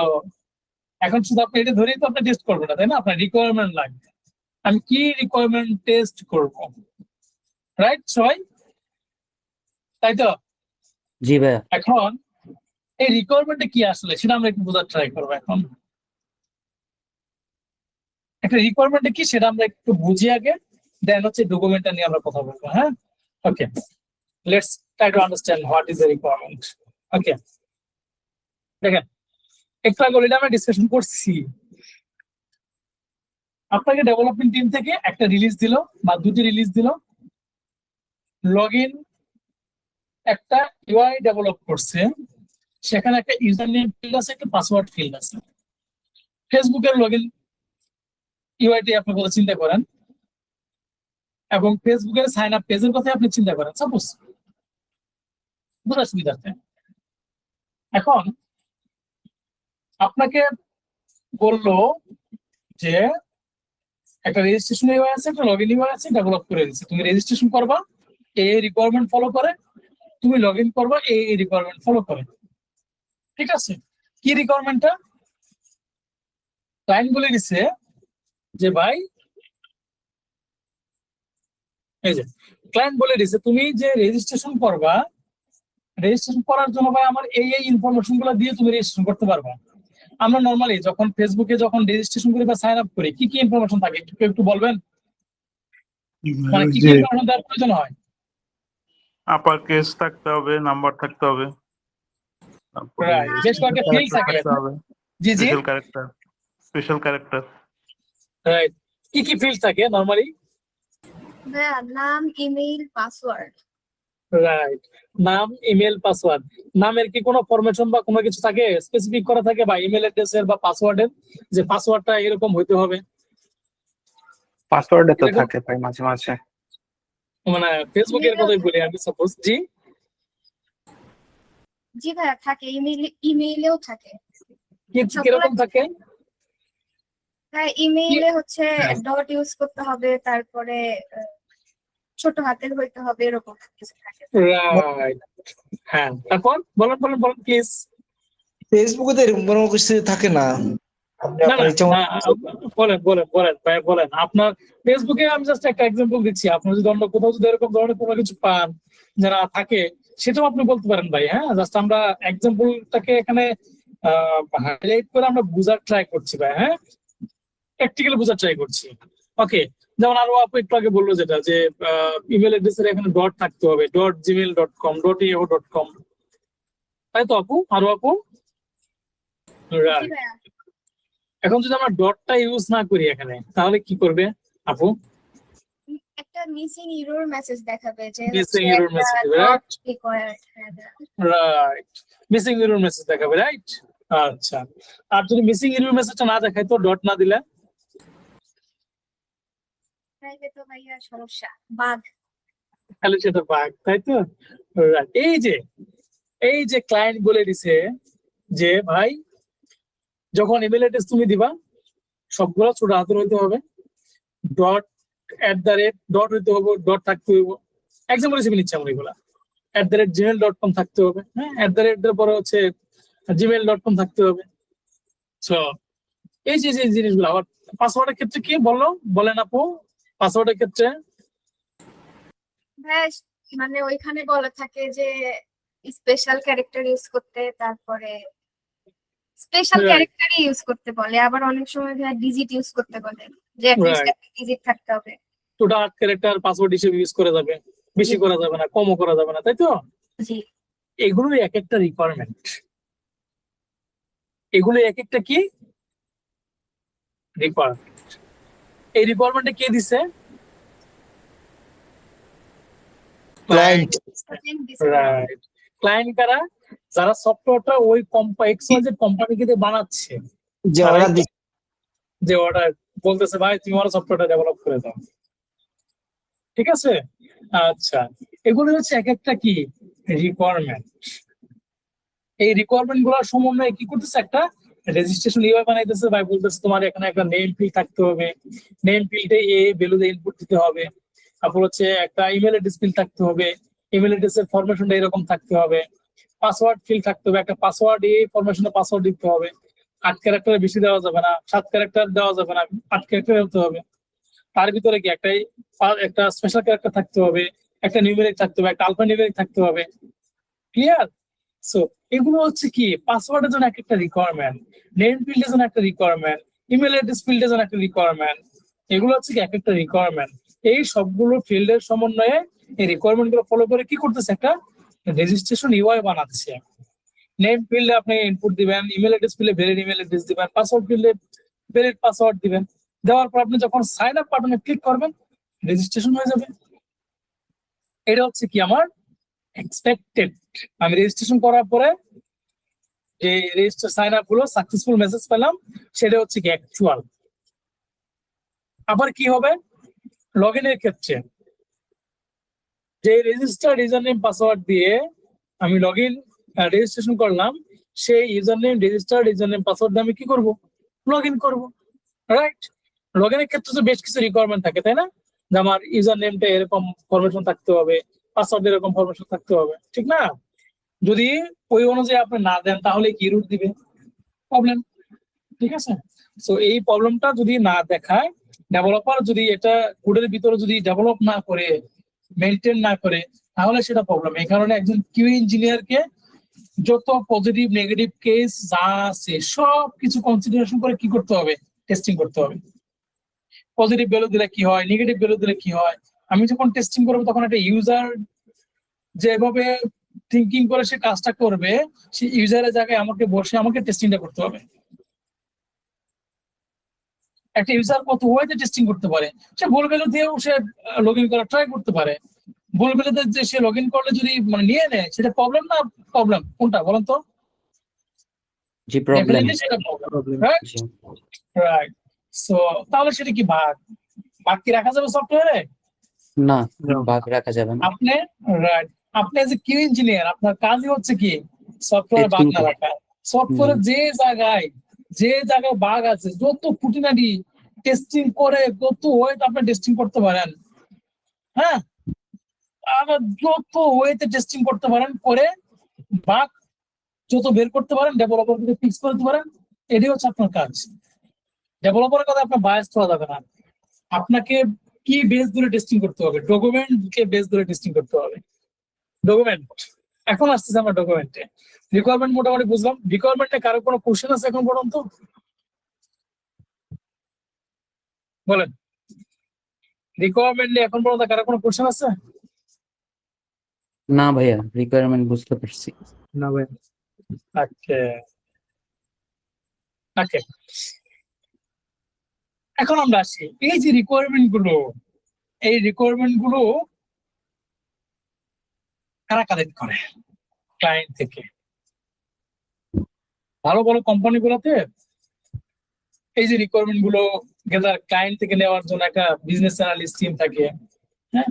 এখন শুধু আপনি এটা ধরেই তো আপনি টেস্ট করবেন না, তাই না? আপনার রিকোয়ারমেন্ট লাগবে, আমি কি রিকোয়ারমেন্ট টেস্ট করব, রাইট সবাই? তাই তো? জি ভাইয়া। এখন এই রিকোয়ারমেন্টটা কি আসলে সেটা আমরা একটু বোঝার ট্রাই করবো। এখন একটা রিকোয়ারমেন্টটা কি সেটা আমরা একটু বুঝি আগে, দেন হচ্ছে ডকুমেন্টটা নিয়ে আমরা কথা বলবো। হ্যাঁ, okay, let's try to understand what is a requirement. Okay, দেখেন, একটু আগে অলরেডি আমরা ডিসকাশন করছি, আপনাকে ডেভেলপমেন্ট টিম থেকে একটা রিলিজ দিল বা দুটি রিলিজ দিল, লগইন একটা ইউআই ডেভেলপ করছে, সেখানে একটা ইউজার নেম ফিল্ড আছে, একটা পাসওয়ার্ড ফিল্ড আছে। ফেসবুকের লগইন ইউআইটি আপনি কথা চিন্তা করেন এবং ফেসবুকের সাইন আপ পেজের কথা আপনি চিন্তা করেন, সাপোজ বোঝার সুবিধার্থে। এখন আপনাকে বললো যে একটা রেজিস্ট্রেশন ইউআই আছে, একটা লগইন ইউআই আছে, ডেভেলপ করে দিচ্ছে, তুমি রেজিস্ট্রেশন করবা এই রিকোয়ারমেন্ট ফলো করে, তুমি লগ ইন করবা এই রিকোয়ারমেন্ট ফলো করে। ঠিক আছে, কি রিকোয়ারমেন্টটা? ক্লায়েন্ট বলে দিচ্ছে যে ভাই এই যে ক্লায়েন্ট বলে দিছে তুমি যে রেজিস্ট্রেশন করবা, রেজিস্ট্রেশন করার জন্য ভাই আমার এই ইনফরমেশন গুলো দিয়ে তুমি রেজিস্ট্রেশন করতে পারবা। আমরা নর্মালি যখন ফেসবুকে যখন রেজিস্ট্রেশন করি বা সাইন আপ করি কি কি ইনফরমেশন থাকে একটু বলবেন, মানে কি কি জি, ইনফরমেশন দেওয়ার প্রয়োজন হয়? আপার কেস থাকতে হবে, নাম্বার থাকতে হবে, তারপরে Right. বেশ কয়েকটা field থাকে। থাকতে হবে, জি জি, স্পেশাল ক্যারেক্টার। রাইট। কি কি ফিল্ড থাকে নরমালি? ভাইয়া নাম, ইমেইল, পাসওয়ার্ড। রাইট, নাম, ইমেল, পাসওয়ার্ড। নামের কি কোনো ফরমেশন বা কোনো কিছু থাকে স্পেসিফিক করা থাকে, বা ইমেল অ্যাড্রেসের বা পাসওয়ার্ডের যে পাসওয়ার্ডটা এরকম হইতে হবে? পাসওয়ার্ডে তো এরকম? থাকে ভাই মাঝে মাঝে। মানে ফেসবুকের কথাই বলি আমি, সাপোজ। জি জি ভাইয়া থাকে, ইমেইলেও থাকে। কিরকম থাকে? হ্যাঁ, ইমেইলে হচ্ছে হ্যাঁ। ডট ইউজ করতে হবে, তারপরে ছোট হাতের হইতে হবে, এরকম কিছু থাকে। রাইট, হ্যাঁ। তারপর বলেন বলেন বলেন প্লিজ। ফেসবুকে তো এরকম কোনো কিছু থাকে না। আপনি না আপনার না ইচ্ছা মতো বলেন বলেন বলেন ভাই বলেন। আপনার ফেসবুকে আমি জাস্ট একটা এক্সাম্পল দিচ্ছি, আপনি যদি অন্য কোথাও যদি এরকম ধরনের কোনো কিছু পান যারা থাকে সেটাও আপনি বলতে পারেন ভাই। হ্যাঁ, জাস্ট আমরা এক্সাম্পলটাকে এখানে হাইলাইট করে আমরা বোঝার ট্রাই করছি ভাই। হ্যাঁ, প্র্যাকটিক্যালি বোঝার ট্রাই করছি। ওকে, যেমন আরো আপু একটু আগে বললো যেটা যে ইমেল অ্যাড্রেসের এখানে ডট থাকতে হবে, .gmail.com .yahoo.com, তাই তো আপু? আরো আপু? জি রাইট। ভাইয়া, এখন যদি আমরা ডটটা ইউজ না করি এখানে তাহলে কি করবে আপু? একটা মিসিং এরর মেসেজ দেখাবে যে Missing error message, right? Required. Right, missing error message দেখাবে, রাইট? আচ্ছা, আর যদি মিসিং এরর মেসেজটা না দেখায় তো ডট না দিলে তাইলে তো ভাইয়া সমস্যা, বাগ। তাহলে সেটা বাগ, তাই তো? Right. এই যে ক্লায়েন্ট বলে দিছে যে ভাই যখন ইমেল অ্যাড্রেস তুমি দিবা সবগুলো ছোট হাতের হইতে হবে, .@ ডট হইতে হবে, ডট থাকতে হইব। এক্সাম্পল হিসেবে নিচ্ছি আমরা এগুলা। @gmail.com থাকতে হবে। হ্যাঁ, @এর পরে হচ্ছে gmail.com থাকতে হবে। সো এই যে জিনিসগুলো। আবার পাসওয়ার্ডের ক্ষেত্রে কি বলেন আপু? পাসওয়ার্ডের ক্ষেত্রে ভাইয়া মানে ওইখানে বলা থাকে যে স্পেশাল ক্যারেক্টার ইউজ করতে, তারপরে স্পেশাল Right. ক্যারেক্টারই ইউজ করতে বলে, আবার অনেক সময় ভাইয়া ডিজিট ইউজ করতে বলে যে অ্যাটলিস্ট Right. একটা ডিজিট থাকতে হবে। টোটাল 8 ক্যারেক্টার পাসওয়ার্ড হিসেবে ইউজ করা যাবে, বেশি করা যাবে না, কমও করা যাবে না, তাই তো? জি এগুলোই এক একটা রিকোয়ারমেন্ট। এগুলো এক একটা কি রিকোয়ারমেন্ট। এই রিকোয়ারমেন্টে কে দিছে? Client right. ক্লায়েন্ট কারা? যারা সফটওয়্যারটা ওই এক্সওয়াইজেড কোম্পানিকে দিয়ে বানাচ্ছে, যে অর্ডার দিচ্ছে। যে অর্ডার বলতেছে ভাই তুমি আমার সফটওয়্যারটা ডেভেলপ করে দাও, ঠিক আছে? আচ্ছা, এগুলো হচ্ছে এক একটা কি রিকোয়ারমেন্ট। এই রিকোয়ারমেন্ট গুলোর সমন্বয়ে কি করতেছে? একটা রেজিস্ট্রেশন ইউআই বানাইতেছে ভাই, বলতেছে তোমার এখানে একটা নেম ফিল্ড থাকতে হবে, নেম ফিল্ডে ভ্যালু দিয়ে ইনপুট দিতে হবে। তারপর হচ্ছে একটা ইমেল অ্যাড্রেস ফিল্ড থাকতে হবে, ইমেল অ্যাড্রেসের ফরমেশনটা এরকম থাকতে হবে। পাসওয়ার্ড ফিল্ড থাকতে হবে, একটা পাসওয়ার্ড ফরমেশনে পাসওয়ার্ড দিতে হবে। 8 ক্যারেক্টারের বেশি দেওয়া যাবে না, 7 ক্যারেক্টার দেওয়া যাবে না, 8 ক্যারেক্টার হতে হবে। তার ভিতরে কি একটা স্পেশাল ক্যারেক্টার থাকতে হবে, একটা নিউমেরিক থাকতে হবে, একটা আলফা নিউমেরিক থাকতে হবে। ক্লিয়ার? সো এগুলো হচ্ছে কি পাসওয়ার্ডের জন্য একটা রিকোয়ারমেন্ট, নেম ফিল্ডের জন্য একটা রিকোয়ারমেন্ট, ইমেল অ্যাড্রেস ফিল্ডের জন্য একটা রিকোয়ারমেন্ট। এগুলো হচ্ছে কি এক একটা রিকোয়ারমেন্ট। এই সবগুলো ফিল্ডের সমন্বয়ে এই রিকোয়ারমেন্ট গুলো ফলো করে কি করতেছে? একটা রেজিস্ট্রেশন ইউআই বানাচ্ছে। নেম ফিল্ডে আপনি ইনপুট দিবেন, ইমেল অ্যাড্রেস ফিল্ডে ভ্যালিড ইমেল অ্যাড্রেস দিবেন, পাসওয়ার্ড ফিল্ডে ভ্যালিড পাসওয়ার্ড দিবেন। দেওয়ার পর আপনি যখন সাইন আপ বাটনে ক্লিক করবেন রেজিস্ট্রেশন হয়ে যাবে। এটা হচ্ছে কি আমার এক্সপেক্টেড। আমি রেজিস্ট্রেশন করার পরে যে রেজিস্টার সাইন আপ হলো, সাকসেসফুল মেসেজ পেলাম, সেটা হচ্ছে কি অ্যাকচুয়াল। আবার কি হবে লগ ইনের ক্ষেত্রে? যে রেজিস্টার্ড ইউজার নেম পাসওয়ার্ড দিয়ে আমি লগ ইন রেজিস্ট্রেশন করলাম, সেই user name registered user name password দিয়ে আমি কি করব? লগ ইন করবো, রাইট? লগ ইনের ক্ষেত্রে তো বেশ কিছু রিকোয়ারমেন্ট থাকে, তাই না? যে আমার ইউজার নেমটা এরকম ফরমেশন থাকতে হবে, পাসওয়ার্ড এরকম ফরমেশন থাকতে হবে, ঠিক না? যদি ওই অনুযায়ী আপনি না দেন তাহলে কি রুট দিবে? প্রবলেম, ঠিক আছে? সো এই প্রবলেমটা যদি না দেখায় ডেভেলপার যদি এটা কোডের ভিতরে যদি ডেভেলপ না করে, মেনটেন না করে, তাহলে সেটা প্রবলেম। এই কারণে একজন কিউ ইঞ্জিনিয়ারকে যত পজিটিভ নেগেটিভ কেস যা আছে সব কিছু কনসিডারেশন করে কি করতে হবে, টেস্টিং করতে হবে। পজিটিভ ভ্যালু দিলে কি হয়, নেগেটিভ ভ্যালু দিলে কি হয়। আমি যখন টেস্টিং করবো তখন একটা ইউজার যেভাবে থিঙ্কিং করে সে কাজটা করবে, সেই ইউজারের জায়গায় আমাকে বসে আমাকে টেস্টিংটা করতে হবে। একটা ইউজার কত ওয়েতে টেস্টিং করতে পারে, সে ভুল ভ্যালু দিয়েও সে লগ ইন করা ট্রাই করতে পারে। ভুল ভ্যালুতে যে সে লগ ইন করলে যদি মানে নিয়ে নেয়, সেটা প্রবলেম না প্রবলেম কোনটা বলেন তো? জি প্রবলেম। Definitely সেটা প্রবলেম, প্রবলেম। রাইট? জি রাইট। সো তাহলে সেটা কি বাগ কি রাখা যাবে সফটওয়্যারে? না, না। বাগ রাখা যাবে না। আপনি রাইট, আপনি এজ এ কিউ ইঞ্জিনিয়ার আপনার কাজই হচ্ছে কি সফটওয়্যার বাগ Testing না করা। রাখা। সফটওয়্যারে যে জায়গায় বাগ আছে যত খুঁটিনাটি টেস্টিং করে, যত ওয়েতে আপনি টেস্টিং করতে পারেন, হ্যাঁ, আবার যত ওয়েতে টেস্টিং করতে পারেন করে বাগ যত বের করতে পারেন, ডেভেলপার যদি ফিক্স করতে পারেন, এটাই হচ্ছে আপনার কাজ। ডেভেলপারের কথা আপনার বায়াস করা যাবে না। আপনাকে কি বেস ধরে টেস্টিং করতে হবে, ডকুমেন্ট কে বেস ধরে টেস্টিং করতে হবে। ডকুমেন্ট এখন আসতেছে আমরা ডকুমেন্টে। রিকোয়ারমেন্ট মোটামুটি বুঝলাম। রিকোয়ারমেন্টে কারো কোনো কোশ্চেন আছে এখন পর্যন্ত? বলেন, রিকোয়ারমেন্ট নিয়ে এখন পর্যন্ত কারো কোনো কোশ্চেন আছে? না ভাইয়া, রিকোয়ারমেন্ট বুঝতে পারছি। না ভাই। ওকে ওকে, এখন আমরা আসি এই যে রিকোয়ারমেন্ট গুলো, এই রিকোয়ারমেন্ট গুলো কারা কালেক্ট করে ক্লায়েন্ট থেকে? ভালো ভালো কোম্পানি গুলোতে এই যে রিকোয়ারমেন্ট গুলো গেদার ক্লায়েন্ট থেকে নেওয়ার জন্য একটা বিজনেস অ্যানালিস্ট টিম থাকে, হ্যাঁ,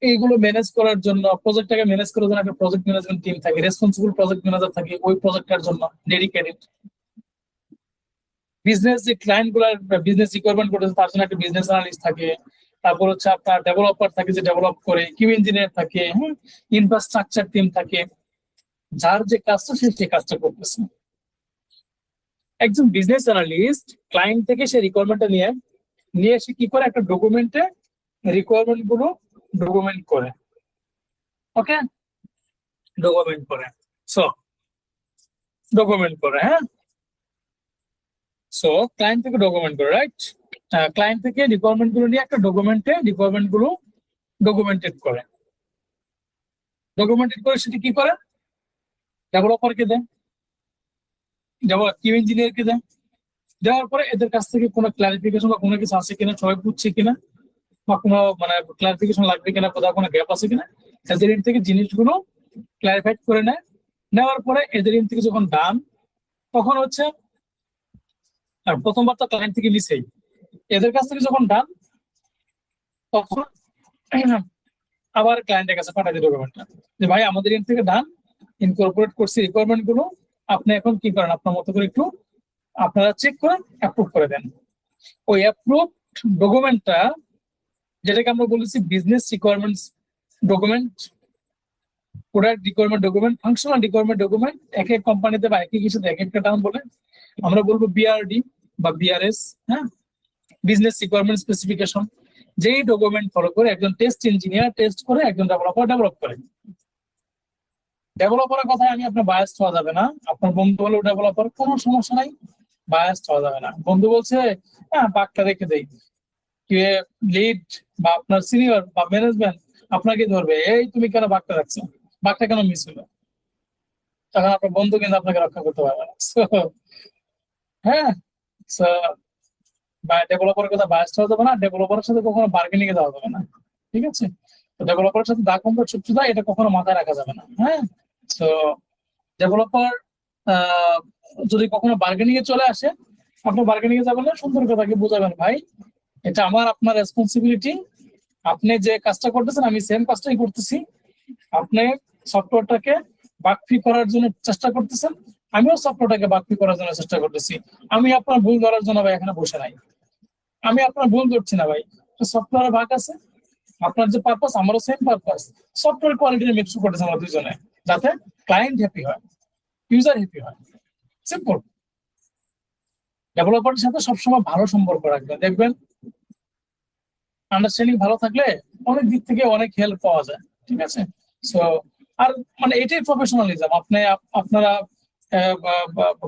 এইগুলো ম্যানেজ করার জন্য, প্রজেক্টটাকে ম্যানেজ করার জন্য একটা প্রজেক্ট ম্যানেজমেন্ট টিম থাকে, রেসপন্সিবল প্রজেক্ট ম্যানেজার থাকে ওই প্রজেক্টটার জন্য ডেডিকেটেড। বিজনেস যে ক্লায়েন্ট গুলার বিজনেস রিকোয়ারমেন্ট করতেছে তার জন্য একটা বিজনেস অ্যানালিস্ট থাকে। তারপর হচ্ছে আপনার ডেভেলপার থাকে যে ডেভেলপ করে, কিউ ইঞ্জিনিয়ার থাকে, ইনফ্রাস্ট্রাকচার টিম থাকে, যার যে কাজটা সে সেই কাজটা করতেছে। একজন বিজনেস অ্যানালিস্ট ক্লায়েন্ট থেকে সে রিকোয়ারমেন্টটা নিয়ে এসে কি করে, একটা ডকুমেন্টে রিকোয়ারমেন্ট গুলো ডকুমেন্ট করে। ওকে, ডকুমেন্ট করে। সো ডকুমেন্ট করে, হ্যাঁ, সো ক্লায়েন্ট থেকে ডকুমেন্ট করে, রাইট? ক্লায়েন্ট থেকে রিকোয়ারমেন্ট গুলো নিয়ে একটা ডকুমেন্টে রিকোয়ারমেন্ট গুলো ডকুমেন্টেড করে। ডকুমেন্টেড করে সেটা কি করে, ডেভেলপারকে দেয়, কিউ ইঞ্জিনিয়ারকে দেয়। দেওয়ার পরে এদের কাছ থেকে কোনো ক্লারিফিকেশন বা কোনো কিছু আছে কিনা, সবাই বুঝছে কিনা, বা কোনো মানে ক্লারিফিকেশন লাগবে কিনা, কোথাও কোনো গ্যাপ আছে কিনা, এদের এন্ড থেকে জিনিসগুলো ক্লারিফাইড করে নেয়। নেওয়ার পরে এদের এন্ড থেকে যখন ডান, তখন হচ্ছে আর প্রথমবার তো ক্লায়েন্ট থেকে নিছেই, এদের কাছ থেকে যখন ডান তখন আবার ক্লায়েন্টের কাছে পাঠাই দিই ডকুমেন্টটা, যে ভাই আমাদের এন্ড থেকে ডান, ইনকর্পোরেট করছি রিকোয়ারমেন্ট গুলো, আপনি এখন কি করেন আপনার মতো করে একটু আপনারা চেক করেন, অ্যাপ্রুভ করে দেন। ওই অ্যাপ্রুভ ডকুমেন্টটা, যেটাকে আমরা বলেছি business requirements document, product requirement document, functional requirement document, এক এক কোম্পানিতে বা একই কিছুতে এক একটা টার্ম বলে। আমরা বলবো বিআরডি বা বিআরএস, হ্যাঁ, বিজনেস রিকোয়ারমেন্ট স্পেসিফিকেশন। যেই ডকুমেন্ট ফলো করে একজন টেস্ট ইঞ্জিনিয়ার টেস্ট করে, একজন ডেভেলপার ডেভেলপ করে। ডেভেলপারের কথায় আমি আপনার বায়াস হওয়া যাবে না। আপনার বন্ধু হলেও ডেভেলপার, কোনো সমস্যা নাই, বায়াস হওয়া যাবে না। বন্ধু বলছে হ্যাঁ বাগটা রেখে দেই, লিড বা আপনার সিনিয়র বা ম্যানেজমেন্ট আপনাকে ধরবে, এই তুমি কেন বাগটা রাখছো, বাগটা কেন মিস হলো, তখন আপনার বন্ধু কিন্তু আপনাকে রক্ষা করতে পারবে না। হ্যাঁ, ডেভেলপারের কথা বায়াস হওয়া যাবে না, ডেভেলপারের সাথে কখনো বার্গেনিং এ যাওয়া যাবে না, ঠিক আছে? তো ডেভেলপারের সাথে দা কম্পা ছুটতে যায়, এটা কখনো মাথায় রাখা যাবে না। হ্যাঁ, তো ডেভেলপার যদি কখনো বার্গেনিং এ চলে আসে, আপনি বার্গেনিং এ যাবেন না, সুন্দর কথাকে বোঝাবেন, ভাই এটা আমার আপনার রেসপন্সিবিলিটি, আপনি যে কাজটা করতেছেন আমি সেম কাজটাই করতেছি, আপনি সফটওয়্যারটাকে বাগ ফ্রি করার জন্য চেষ্টা করতেছেন, আমিও সফটওয়্যারটাকে বাগ ফ্রি করার জন্য চেষ্টা করতেছি। আমি আপনার ভুল ধরার জন্য ভাই এখানে বসে নাই, আমি আপনার ভুল ধরছি না ভাই। সফটওয়্যারে ভাগ আছে, আপনার যে পারপাস আমারও same purpose, software quality make sure করতেছে আমরা দুজনে, যাতে ক্লায়েন্ট হ্যাপি হয়, ইউজার হ্যাপি হয়, সিম্পল। ডেভেলপারের সাথে সবসময় ভালো সম্পর্ক রাখবেন, দেখবেন আন্ডারস্ট্যান্ডিং ভালো থাকলে অনেক দিক থেকে অনেক হেল্প পাওয়া যায়। ঠিক আছে, সো আর মানে এটাই প্রফেশনালিজম। আপনারা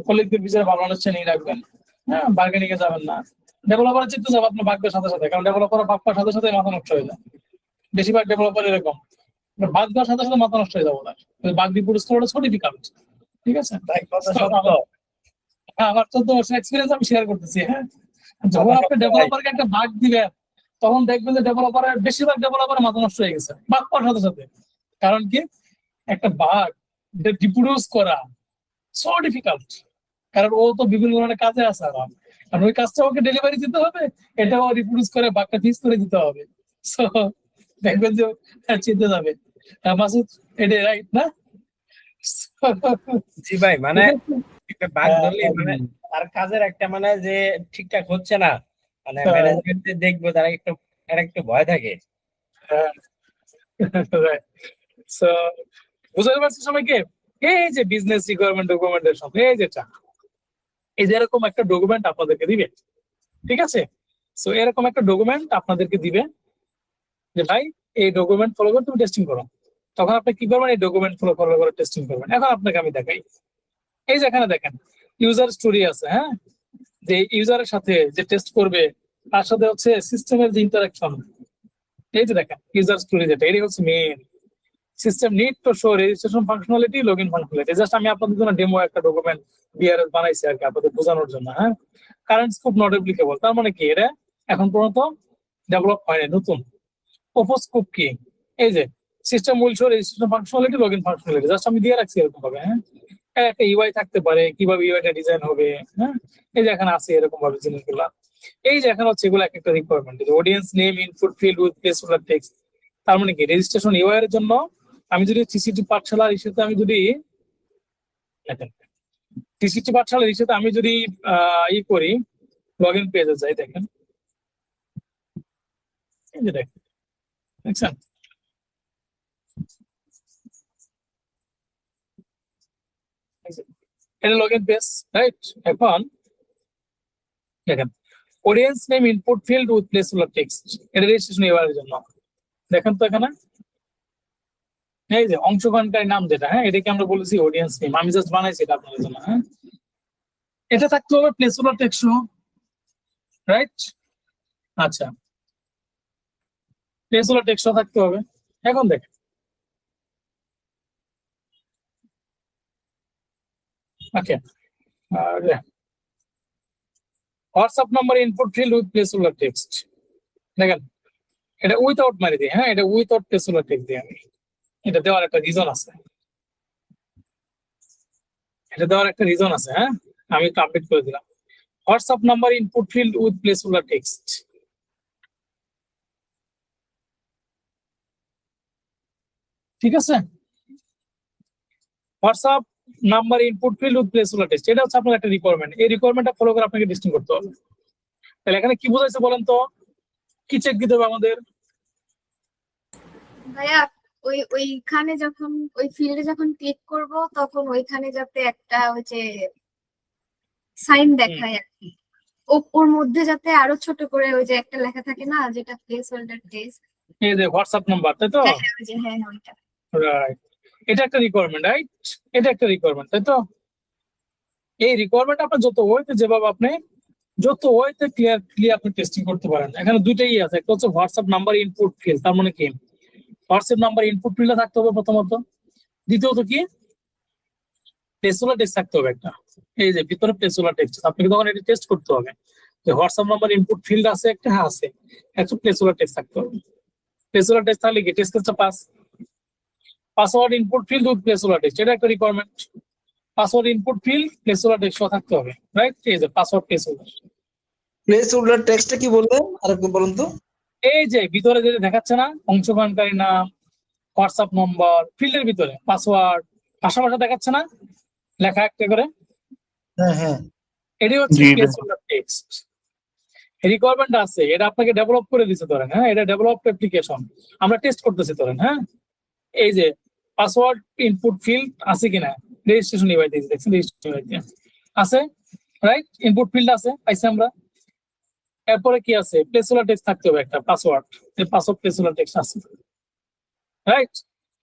কলিগদের বিষয়ে ভালো আন্ডারস্ট্যান্ডিং রাখবেন, হ্যাঁ, বার্গেনিং এ যাবেন না। ডেভেলপারের চিন্তা যাবে আপনার ভাগ্যের সাথে সাথে, কারণ ডেভেলপার ভাগ্যের সাথে সাথে মাথা নষ্ট হয়ে যায়। বেশিরভাগ ডেভেলপার এরকম ভাগ্যের সাথে সাথে মাথা নষ্ট হয়ে যাবো তার, বাগ রিপোর্ট করাটা ছোট ডিফিকাল্ট। ঠিক আছে, আমার 14 বছর এক্সপিরিয়েন্স আমি শেয়ার করতেছি। হ্যাঁ, যখন আপনি ডেভেলপারকে একটা ভাগ দিবেন তখন দেখবেন যে বেশিরভাগ ডেভেলপারের মাথা নষ্ট হয়ে গেছে বাগ পাওয়ার সাথে সাথে। কারণ কি, একটা বাগ রিপ্রোডিউস করা সো ডিফিকাল্ট, কারণ ও তো বিভিন্ন ধরনের কাজে আছে আর ওই কাজটা ওকে ডেলিভারি দিতে হবে, এটাও রিপ্রোডিউস করে বাগটা ফিক্স করে দিতে হবে। সো দেখবেন যে চিনতে যাবে। মাসুদ, এটাই রাইট না? জি ভাই, মানে একটা বাগ ধরলে মানে তার কাজের একটা মানে যে ঠিকঠাক হচ্ছে না, মানে ম্যানেজমেন্ট দেখবো তারা একটু ভয় থাকে। বুঝতে পারছি সবাইকে? এই যে বিজনেস রিকোয়ারমেন্ট ডকুমেন্টেশন, এই যেটা, এই যে এরকম একটা ডকুমেন্ট আপনাদেরকে দিবে। ঠিক আছে, সো এরকম একটা ডকুমেন্ট আপনাদেরকে দিবে যে ভাই এই ডকুমেন্ট ফলো করে তুমি টেস্টিং করো। তখন আপনি কি করবেন, এই ডকুমেন্ট ফলো করে টেস্টিং করবেন। এখন আপনাকে আমি দেখাই, এই যে এখানে দেখেন ইউজার স্টোরি আছে। হ্যাঁ, যে ইউজারের সাথে যে টেস্ট করবে তার সাথে হচ্ছে সিস্টেমের যে ইন্টারাকশন, এই যে দেখেন ইউজার স্টোরি, যেটা এটাই হচ্ছে main. System need to show registration functionality, login functionality. Just আমি আপনাদের জন্য ডেমো একটা ডকুমেন্ট বিআরএস বানাইছি আর কি, আপনাদের বোঝানোর জন্য। হ্যাঁ, কারেন্ট স্কোপ নট অ্যাপ্লিকেবল, তার মানে কি, এটা এখন পর্যন্ত ডেভেলপ হয়নি, নতুন। ওপোস স্কোপ কি, এই যে system will show registration functionality, login functionality, just আমি দিয়ে রাখছি এরকম ভাবে। হ্যাঁ, একটা ইউআই থাকতে পারে, কিভাবে ইউআইটা ডিজাইন হবে। হ্যাঁ, এই যে এখানে আছে এরকম ভাবে জিনিসগুলা। এই যে এখানে হচ্ছে এগুলো একটা requirement, audience name input field with placeholder text. তার মানে কি, রেজিস্ট্রেশন ইউআই এর জন্য আমি যদি টিসিটি পাঠশালার ইস্যুতে আমি যদি টিসিটি পাঠশালার ইস্যুতে আমি যদি ই করি, লগ ইন পেজে যাই, দেখেন এই যে দেখছেন, এটা লগ ইন পেজ, রাইট? এখন দেখেন audience name input field with placeholder text, এটা রেজিস্ট্রেশন ইউআই এর জন্য। দেখেন তো এখানে এই যে অংশগ্রহণকারী নাম যেটা, হ্যাঁ, এটাকে আমরা বলেছি অডিয়েন্স নেম, আমি জাস্ট বানাইছি এটা আপনাদের জন্য। হ্যাঁ, এটা থাকতে হবে প্লেসহোল্ডার টেক্সট, রাইট? আচ্ছা, প্লেসহোল্ডার টেক্সট থাকতে হবে। এখন দেখেন ওকে, আর WhatsApp number input field with placeholder text, দেখেন এটা উইথআউট মারি দিই। হ্যাঁ, এটা উইথআউট প্লেসহোল্ডার টেক্সট দিই আমি। এটা দেওয়ার একটা রিজন আছে, হ্যাঁ, আমি একটু আপডেট করে দিলাম। WhatsApp number input field with placeholder text, ঠিক আছে? WhatsApp number input field with placeholder text, এটা হচ্ছে আপনার একটা রিকোয়ারমেন্ট। এই রিকোয়ারমেন্টটা ফলো করে আপনাকে টেস্টিং করতে হবে। তাহলে এখানে কি বোঝাইছে বলেন তো, কি চেক দিতে হবে আমাদের? ভাইয়া ওইখানে যখন ওই ফিল্ডে যখন ক্লিক করব তখন ওইখানে যাতে একটা ওই যে সাইন দেখায় আর কি, ওর মধ্যে যাতে আরো ছোট করে ওই যে একটা লেখা থাকে না, যেটা প্লেস হোল্ডার টেক্সট, এই যে হোয়াটসঅ্যাপ নাম্বার, তাই তো? হ্যাঁ ওই যে, হ্যাঁ ওইটা, রাইট, এটা একটা রিকোয়ারমেন্ট, রাইট? এটা একটা রিকোয়ারমেন্ট, তাই তো? এই রিকোয়ারমেন্ট আপনার যত ওয়েতে যেভাবে আপনি যত ওয়েতে ক্লিয়ারলি আপনি টেস্টিং করতে পারেন। এখানে দুইটাই আছে, একটা হচ্ছে হোয়াটসঅ্যাপ নাম্বার ইনপুট ফিল্ড, তার মানে কি হোয়াটসঅ্যাপ নাম্বার ইনপুট ফিল্ডে থাকতে হবে প্রথমত। দ্বিতীয়ত কি, প্লেসহোল্ডার টেক্সট থাকতে হবে একটা, এই যে ভিতরে প্লেসহোল্ডার টেক্সট। আপনাকে তখন এটা টেস্ট করতে হবে যে হোয়াটসঅ্যাপ নাম্বার ইনপুট ফিল্ড আছে একটা, হ্যাঁ আছে, একটা প্লেসহোল্ডার টেক্সট থাকতে হবে। প্লেসহোল্ডার টেক্সট থাকলে কি টেস্ট কেসটা pass. Password input field with placeholder text, এটা একটা requirement. Password input field placeholder text থাকতে হবে, রাইট? এই যে পাসওয়ার্ড প্লেসহোল্ডার টেক্সটটা কি বললেন আরেকবার বলুন তো? এই যে ভিতরে যেটা দেখাচ্ছে না, অংশগ্রহণকারী নাম, হোয়াটসঅ্যাপ নম্বর, ফিল্ডের ভিতরে পাসওয়ার্ড পাশাপাশি দেখাচ্ছে না লেখা একটা করে, হ্যাঁ হ্যাঁ, এটাই হচ্ছে প্লেসহোল্ডার টেক্সট। রিকোয়ারমেন্ট আছে, এটা আপনাকে ডেভেলপ করে দিতে ধরেন। হ্যাঁ, এটা ডেভেলপড অ্যাপ্লিকেশন, আমরা টেস্ট করতেছি ধরেন। হ্যাঁ, এই যে পাসওয়ার্ড ইনপুট ফিল্ড আছে কিনা রেজিস্ট্রেশন ইউআই দেখছেন, রেজিস্ট্রেশন ইউআই আছে। রাইট? ইনপুট ফিল্ড আছে, পাইছি আমরা। এরপরে কি আছে? প্লেসহোল্ডার টেক্সট থাকতে হবে একটা, পাসওয়ার্ড। এই পাসওয়ার্ড প্লেসহোল্ডার টেক্সট আছে, রাইট?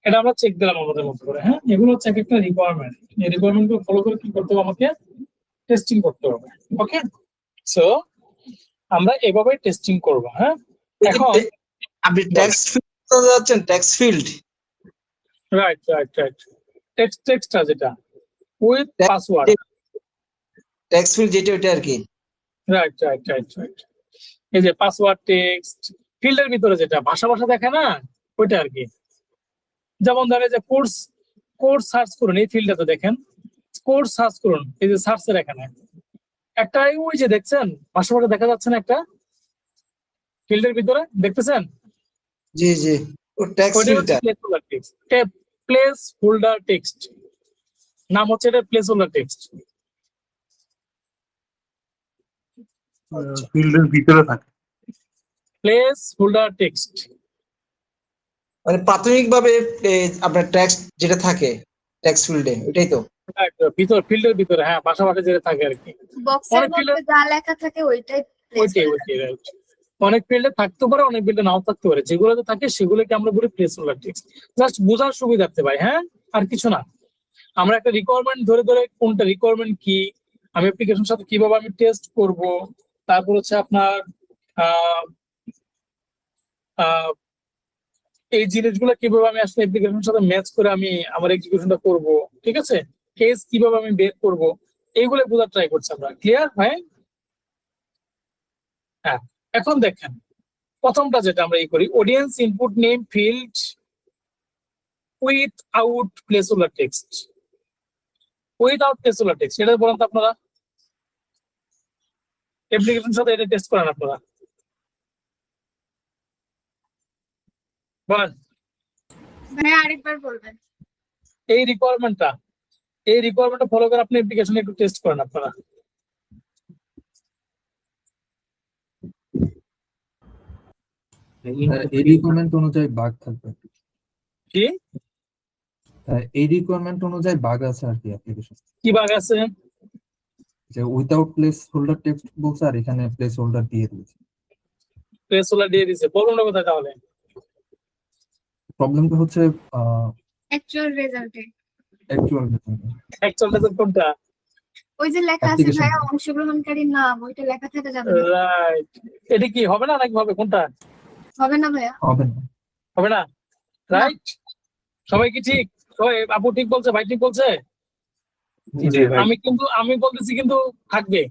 এটা আমরা চেক দিলাম আমাদের মতো করে। হ্যাঁ, এগুলো হচ্ছে এক একটা রিকোয়ারমেন্ট। এই রিকোয়ারমেন্ট গুলো ফলো করে কি করতে হবে? আমাকে টেস্টিং করতে হবে। ওকে, সো আমরা এভাবে টেস্টিং করব। হ্যাঁ, এখন আপনি ট্যাক্স ফিল্ড যাচ্ছেন, text field right right right, টেক্সটটা যেটা উইথ পাসওয়ার্ড, ট্যাক্স ফিল্ড যেটা ওটা আর কি। Right right right right. এই যে পাসওয়ার্ড টেক্সট ফিল্ডের ভিতরে যেটা ভাষা ভাষা দেখে না, ওইটা আর কি। যেমন ধরে যে কোর্স সার্চ করুন, এই ফিল্ডটাতে দেখেন কোর্স সার্চ করুন, এই যে সার্চের এখানে একটা ওই যে দেখছেন ভাষা ভাষা দেখা যাচ্ছে না একটা ফিল্ডের ভিতরে, দেখতেছেন? জি জি, ও ট্যাক্স ওইটা হচ্ছে ফিল্ডটা। Place holder text. Place holder text নাম হচ্ছে এটা, প্লেস হোল্ডার টেক্সট। ফিল্ডের ভিতরে থাকে। প্লেস হোল্ডার টেক্সট মানে প্রাথমিকভাবে আপনার ট্যাক্স যেটা থাকে ট্যাক্স ফিল্ডে, ওইটাই তো। ভিতর ফিল্ডের ভিতরে, হ্যাঁ ভাষা ভাষা যেটা থাকে আর কি। বক্সের অনেক মধ্যে যা লেখা থাকে ওইটাই ওইটাই রাইট। অনেক ফিল্ডে থাকতে পারে, অনেক ফিল্ডে নাও থাকতে পারে। যেগুলোতে থাকে সেগুলোকে আমরা বলি প্লেস হোল্ডার টেক্সট। জাস্ট বোঝার সুবিধার্থে ভাই, হ্যাঁ, আর কিছু না। আমরা একটা রিকোয়ারমেন্ট ধরে ধরে কোনটা রিকোয়ারমেন্ট কি, আমি অ্যাপ্লিকেশনের সাথে কিভাবে আমি টেস্ট করব, তারপর হচ্ছে আপনার এই জিনিসগুলো কিভাবে আমি আসলে অ্যাপ্লিকেশনের সাথে ম্যাচ করে আমি আমার এক্সিকিউশনটা করব, ঠিক আছে, কেস কিভাবে আমি বের করব, এইগুলো বোঝার ট্রাই করছি আমরা। ক্লিয়ার ভাই? হ্যাঁ, এখন দেখেন প্রথমটা যেটা আমরা এই করি, audience input name field without placeholder text. Without placeholder text এটা বলেন তো আপনারা, অ্যাপ্লিকেশনের সাথে এটা টেস্ট করেন আপনারা, বলেন। ভাই আরেকবার বলবেন। এই রিকোয়ারমেন্টটা ফলো করে আপনি অ্যাপ্লিকেশনে একটু টেস্ট করেন আপনারা। এই রিকোয়ারমেন্ট অনুযায়ী বাগ থাকবে। কি এই রিকোয়ারমেন্ট অনুযায়ী বাগ আছে আর কি অ্যাপ্লিকেশন। কি বাগ আছে? যে উইদাউট প্লেস হোল্ডার টেক্সট বলছে আর এখানে প্লেস হোল্ডার দিয়ে দিয়েছে। প্লেসহোল্ডার দিয়ে দিয়েছে, প্রবলেমটা কোথায় তাহলে? প্রবলেমটা হচ্ছে অ্যাকচুয়াল রেজাল্টে অ্যাকচুয়াল অ্যাকচুয়াল রেজাল্ট কোনটা? ওই যে লেখা আছে Application. ভাইয়া অংশগ্রহণকারীর নাম, ওইটা লেখা থাকা যাবে না। রাইট, এটা কি হবে না নাকি হবে? কোনটা হবে না ভাইয়া? হবে না। হবে না? রাইট, সবাই কি ঠিক? সবাই আপু ঠিক বলছে, ভাই ঠিক বলছে? জি ভাই। আমি বলতেছি কিন্তু থাকবে।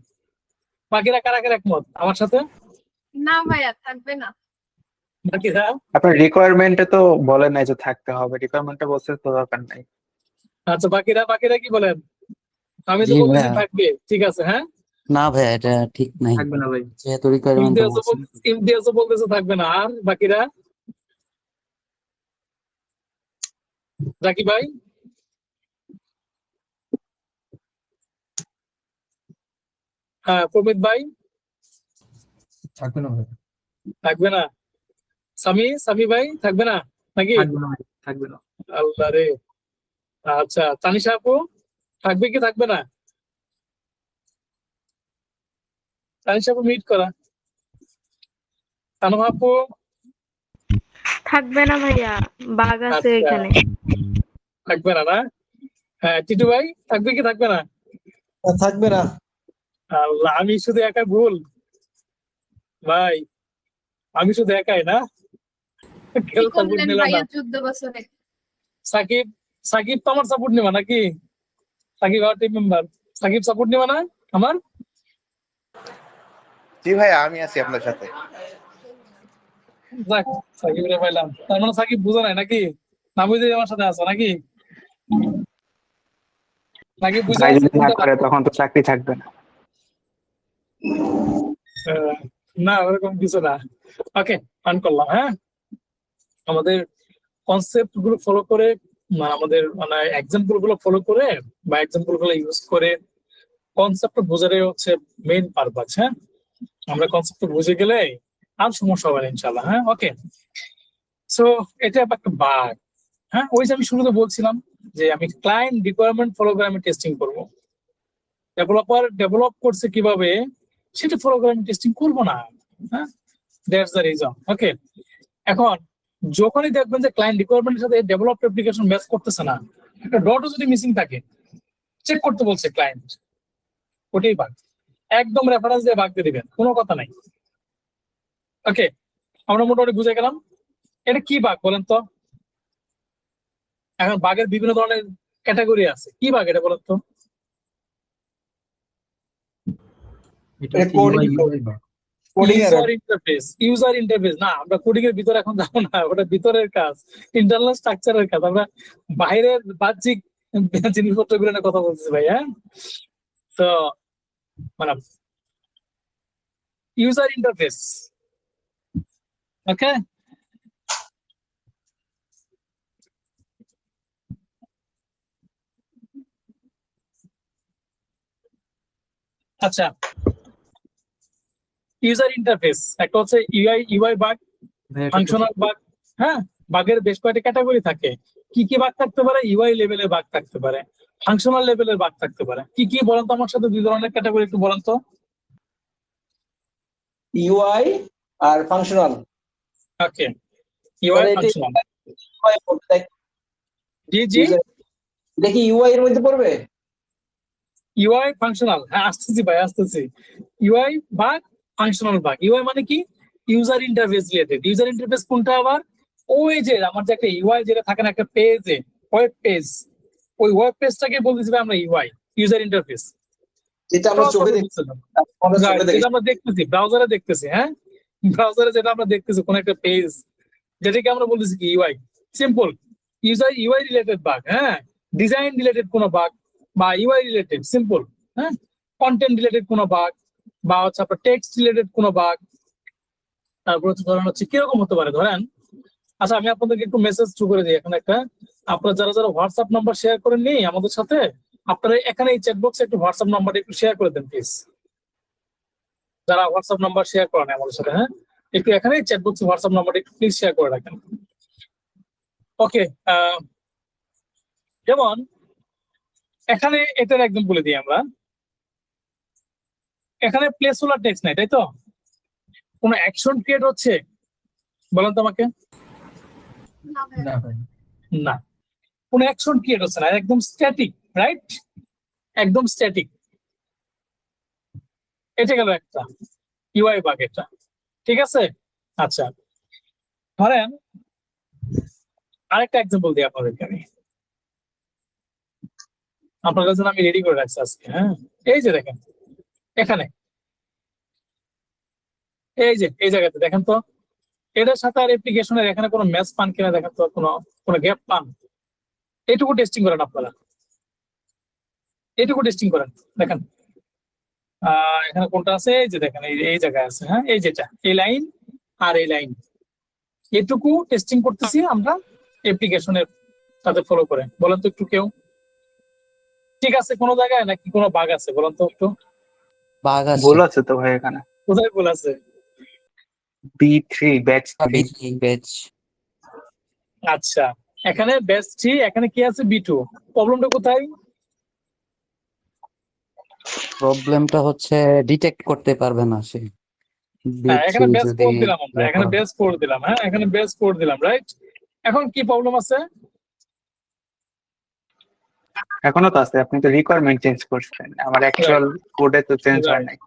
বাকিরা কারা কারা একমত আমার সাথে? না ভাইয়া থাকবে না। বাকিরা আপনার রিকোয়ারমেন্টে তো বলে নাই যে থাকতে হবে, রিকোয়ারমেন্টে বলছে তো দরকার নাই। আচ্ছা, বাকিরা কি বলেন? আমি তো জি বলতেছি ভাইয়া। থাকবে, ঠিক আছে। হ্যাঁ, না ভাইয়া, এটা ঠিক নাই, থাকবে না ভাই। যেহেতু রিকোয়ারমেন্ট ইমতিয়াজও বলতেছে থাকবে না। আর বাকিরা? জাকি ভাই? হ্যাঁ, প্রমিত ভাই? থাকবে না ভাই। থাকবে না। সামি ভাই থাকবে না নাকি? থাকবে না ভাই, থাকবে না। আল্লাহ রে। আচ্ছা, তানিশা আপু থাকবে কি থাকবে না? তানিশা আপু মিট করা। তানু আপু থাকবে না ভাইয়া, বাগ আছে আচ্ছা, এখানে। থাকবে না না? হ্যাঁ, টিটু ভাই থাকবে কি থাকবে না? থাকবে না। আল্লাহ, আমি শুধু একাই ভুল ভাই, আমি শুধু একাই না, কি কেউ সাপোর্ট করলেন নিল না। ভাইয়া 14 বছরে? সাকিব তো আমার সাপোর্ট নিবা নাকি? সাকিব আমার টিম মেম্বার, সাকিব সাপোর্ট নিবা না আমার? জি ভাইয়া, আমি আছি আপনার সাথে। যাক, সাকিব রে পাইলাম। তার মানে সাকিব বুঝো নাই নাকি? না বুঝে আমার সাথে আছো নাকি? সাকিব বুঝে ভাই যদি না আছে? করে তখন তো চাকরি থাকবে না। না, ওরকম কিছু না। ওকে, ফান করলাম। হ্যাঁ, আমাদের কনসেপ্ট গুলো ফলো করে, আমাদের মানে এক্সাম্পল গুলো ফলো করে বা এক্সাম্পল গুলো ইউজ করে কনসেপ্ট বোঝারে হচ্ছে মেইন পারপাস। হ্যাঁ, আমরা কনসেপ্ট বুঝে গেলে আর সমস্যা হবে না ইনশাল্লাহ। হ্যাঁ, ওকে। সো এটা একটা বাগ। হ্যাঁ, ওই যে আমি শুরুতে বলছিলাম যে আমি ক্লায়েন্ট রিকোয়ারমেন্ট ফলো করে আমি টেস্টিং করব। ডেভেলপার ডেভেলপ করছে কিভাবে সেটা প্রোগ্রামিং টেস্টিং করবো না। হ্যাঁ, দ্যাটস দ্য রিজন। ওকে, এখন যখনই দেখবেন যে ক্লায়েন্ট রিকোয়ারমেন্টের সাথে ডেভেলপড অ্যাপ্লিকেশন ম্যাচ করতেছে না, একটা ডটও যদি মিসিং থাকে, চেক করতে বলছে ক্লায়েন্ট, ওটাই বাগ। একদম রেফারেন্স দিয়ে বাগ দিয়ে দিবেন, কোনো কথা নাই। ওকে, আমরা মোটামুটি বুঝে গেলাম এটা কি বাগ বলেন তো। এখন বাগের বিভিন্ন ধরনের ক্যাটাগরি আছে, কি বাগ এটা বলেন তো? এটা হচ্ছে UI UI bug. User interface না, আমরা কোডিং এর ভিতরে এখন যাবো না, ওটা ভিতরের কাজ, ইন্টারনাল স্ট্রাকচারের কাজ। আমরা বাইরের বাহ্যিক জিনিসপত্র গুলো নিয়ে কথা বলতেছি ভাই। হ্যাঁ, তো মানে ইউজার ইন্টারফেস। ওকে, আচ্ছা, ইউজার ইন্টারফেস একটা হচ্ছে ইউআই বাগ, ফাংশনাল বাগ। হ্যাঁ, বাগের বেশ কয়েকটা ক্যাটাগরি থাকে। কি কি বাগ থাকতে পারে? ইউআই লেভেলের বাগ থাকতে পারে, ফাংশনাল লেভেলের বাগ থাকতে পারে। কি কি বলেন তো আমার সাথে, দুই ধরনের ক্যাটাগরি একটু বলেন তো। ইউআই আর ফাংশনাল। ওকে, ইউআই ফাংশনাল। জি জি, দেখি ইউআই এর মধ্যে পড়বে। ইউআই ফাংশনাল, হ্যাঁ আসতেছি ভাই আসতেছি। UI bug, functional bug. UI মানে কি? User interface related. User interface কোনটা আবার? ওই যে আমার যে একটা ইউআই যেটা থাকে না একটা পেজে, ওয়েব পেজ, ওই ওয়েব পেজটাকে বলতেছি আমরা ইউআই, ইউজার ইন্টারফেস। যেটা আমরা চোখে দেখছি, যেটা আমরা দেখতেছি, ব্রাউজারে দেখতেছি। হ্যাঁ, ব্রাউজারে যেটা আমরা দেখতেছি কোন একটা পেজ, যেটাকে আমরা বলতেছি কি UI. Simple, UI related bug. হ্যাঁ, ডিজাইন রিলেটেড কোনো বাগ বা ইউআই রিলেটেড সিম্পল। হ্যাঁ, কন্টেন্ট রিলেটেড কোনো বাগ বা হচ্ছে আপনার টেক্সট রিলেটেড কোনো বাগ। তারপর হচ্ছে ধরেন হচ্ছে কিরকম হতে পারে, ধরেন আচ্ছা আমি আপনাদেরকে একটু মেসেজ থ্রু করে দিই এখন একটা। আপনারা যারা যারা হোয়াটসঅ্যাপ নাম্বার শেয়ার করেন নি আমাদের সাথে, আপনারা এখানে এই চ্যাট বক্সে একটু হোয়াটসঅ্যাপ নাম্বারটা একটু শেয়ার করে দেন প্লিজ। যারা হোয়াটসঅ্যাপ নাম্বার শেয়ার করেন আমাদের সাথে, হ্যাঁ একটু এখানে চ্যাট বক্সে হোয়াটসঅ্যাপ নাম্বারটা একটু প্লিজ শেয়ার করে রাখেন। ওকে, যেমন এখানে এটার একদম বলে দিই আমরা, এখানে প্লেস হোল্ডার টেক্সট নাই, তাই তো? কোনো অ্যাকশন ক্রিয়েট হচ্ছে বলেন তো আমাকে? না ভাই, না, কোনো অ্যাকশন ক্রিয়েট হচ্ছে না, একদম স্ট্যাটিক, রাইট? একদম স্ট্যাটিক। এটা গেল একটা ইউআই বাগ, এটা ঠিক আছে। আচ্ছা, ধরেন আরেকটা এক্সাম্পল দিই আপনাদেরকে আমি, আপনার কাছে আমি রেডি করে রাখছি আজকে। হ্যাঁ, এই যে দেখেন এখানে, এই যে এই জায়গাতে দেখেন তো, এটার সাথে আর অ্যাপ্লিকেশনের এখানে কোনো ম্যাচ পান কিনা দেখেন তো, কোনো গ্যাপ পান? এইটুকু টেস্টিং করেন আপনারা, এইটুকু টেস্টিং করেন। দেখেন এখানে কোনটা আছে, এই যে দেখেন এই জায়গায় আছে। হ্যাঁ, এই যেটা এই লাইন আর এই লাইন, এটুকু টেস্টিং করতেছি আমরা অ্যাপ্লিকেশনের সাথে ফলো করে। বলেন তো একটু কেউ, ঠিক আছে কোন জায়গায় নাকি কোনো বাগ আছে বলেন তো একটু? বাগ আছে, ভুল আছে তো ভাই এখানে। কোথায় ভুল আছে? B3 batch 3। ব্যাচ। আচ্ছা, এখানে ব্যাচ 3, এখানে কি আছে B2। প্রবলেমটা কোথায়? প্রবলেমটা হচ্ছে ডিটেক্ট করতে পারবে না সে। হ্যাঁ, এখানে B3 ব্যাচ যদি 4 দিলাম আমরা, এখানে ব্যাচ 4 দিলাম। হ্যাঁ, এখানে ব্যাচ 4 দিলাম, রাইট? এখন কি প্রবলেম আছে? এখনো তো আছে, আপনি তো রিকোয়ারমেন্ট চেঞ্জ করছেন, আমার অ্যাকচুয়াল কোডে তো চেঞ্জ হয় নাই।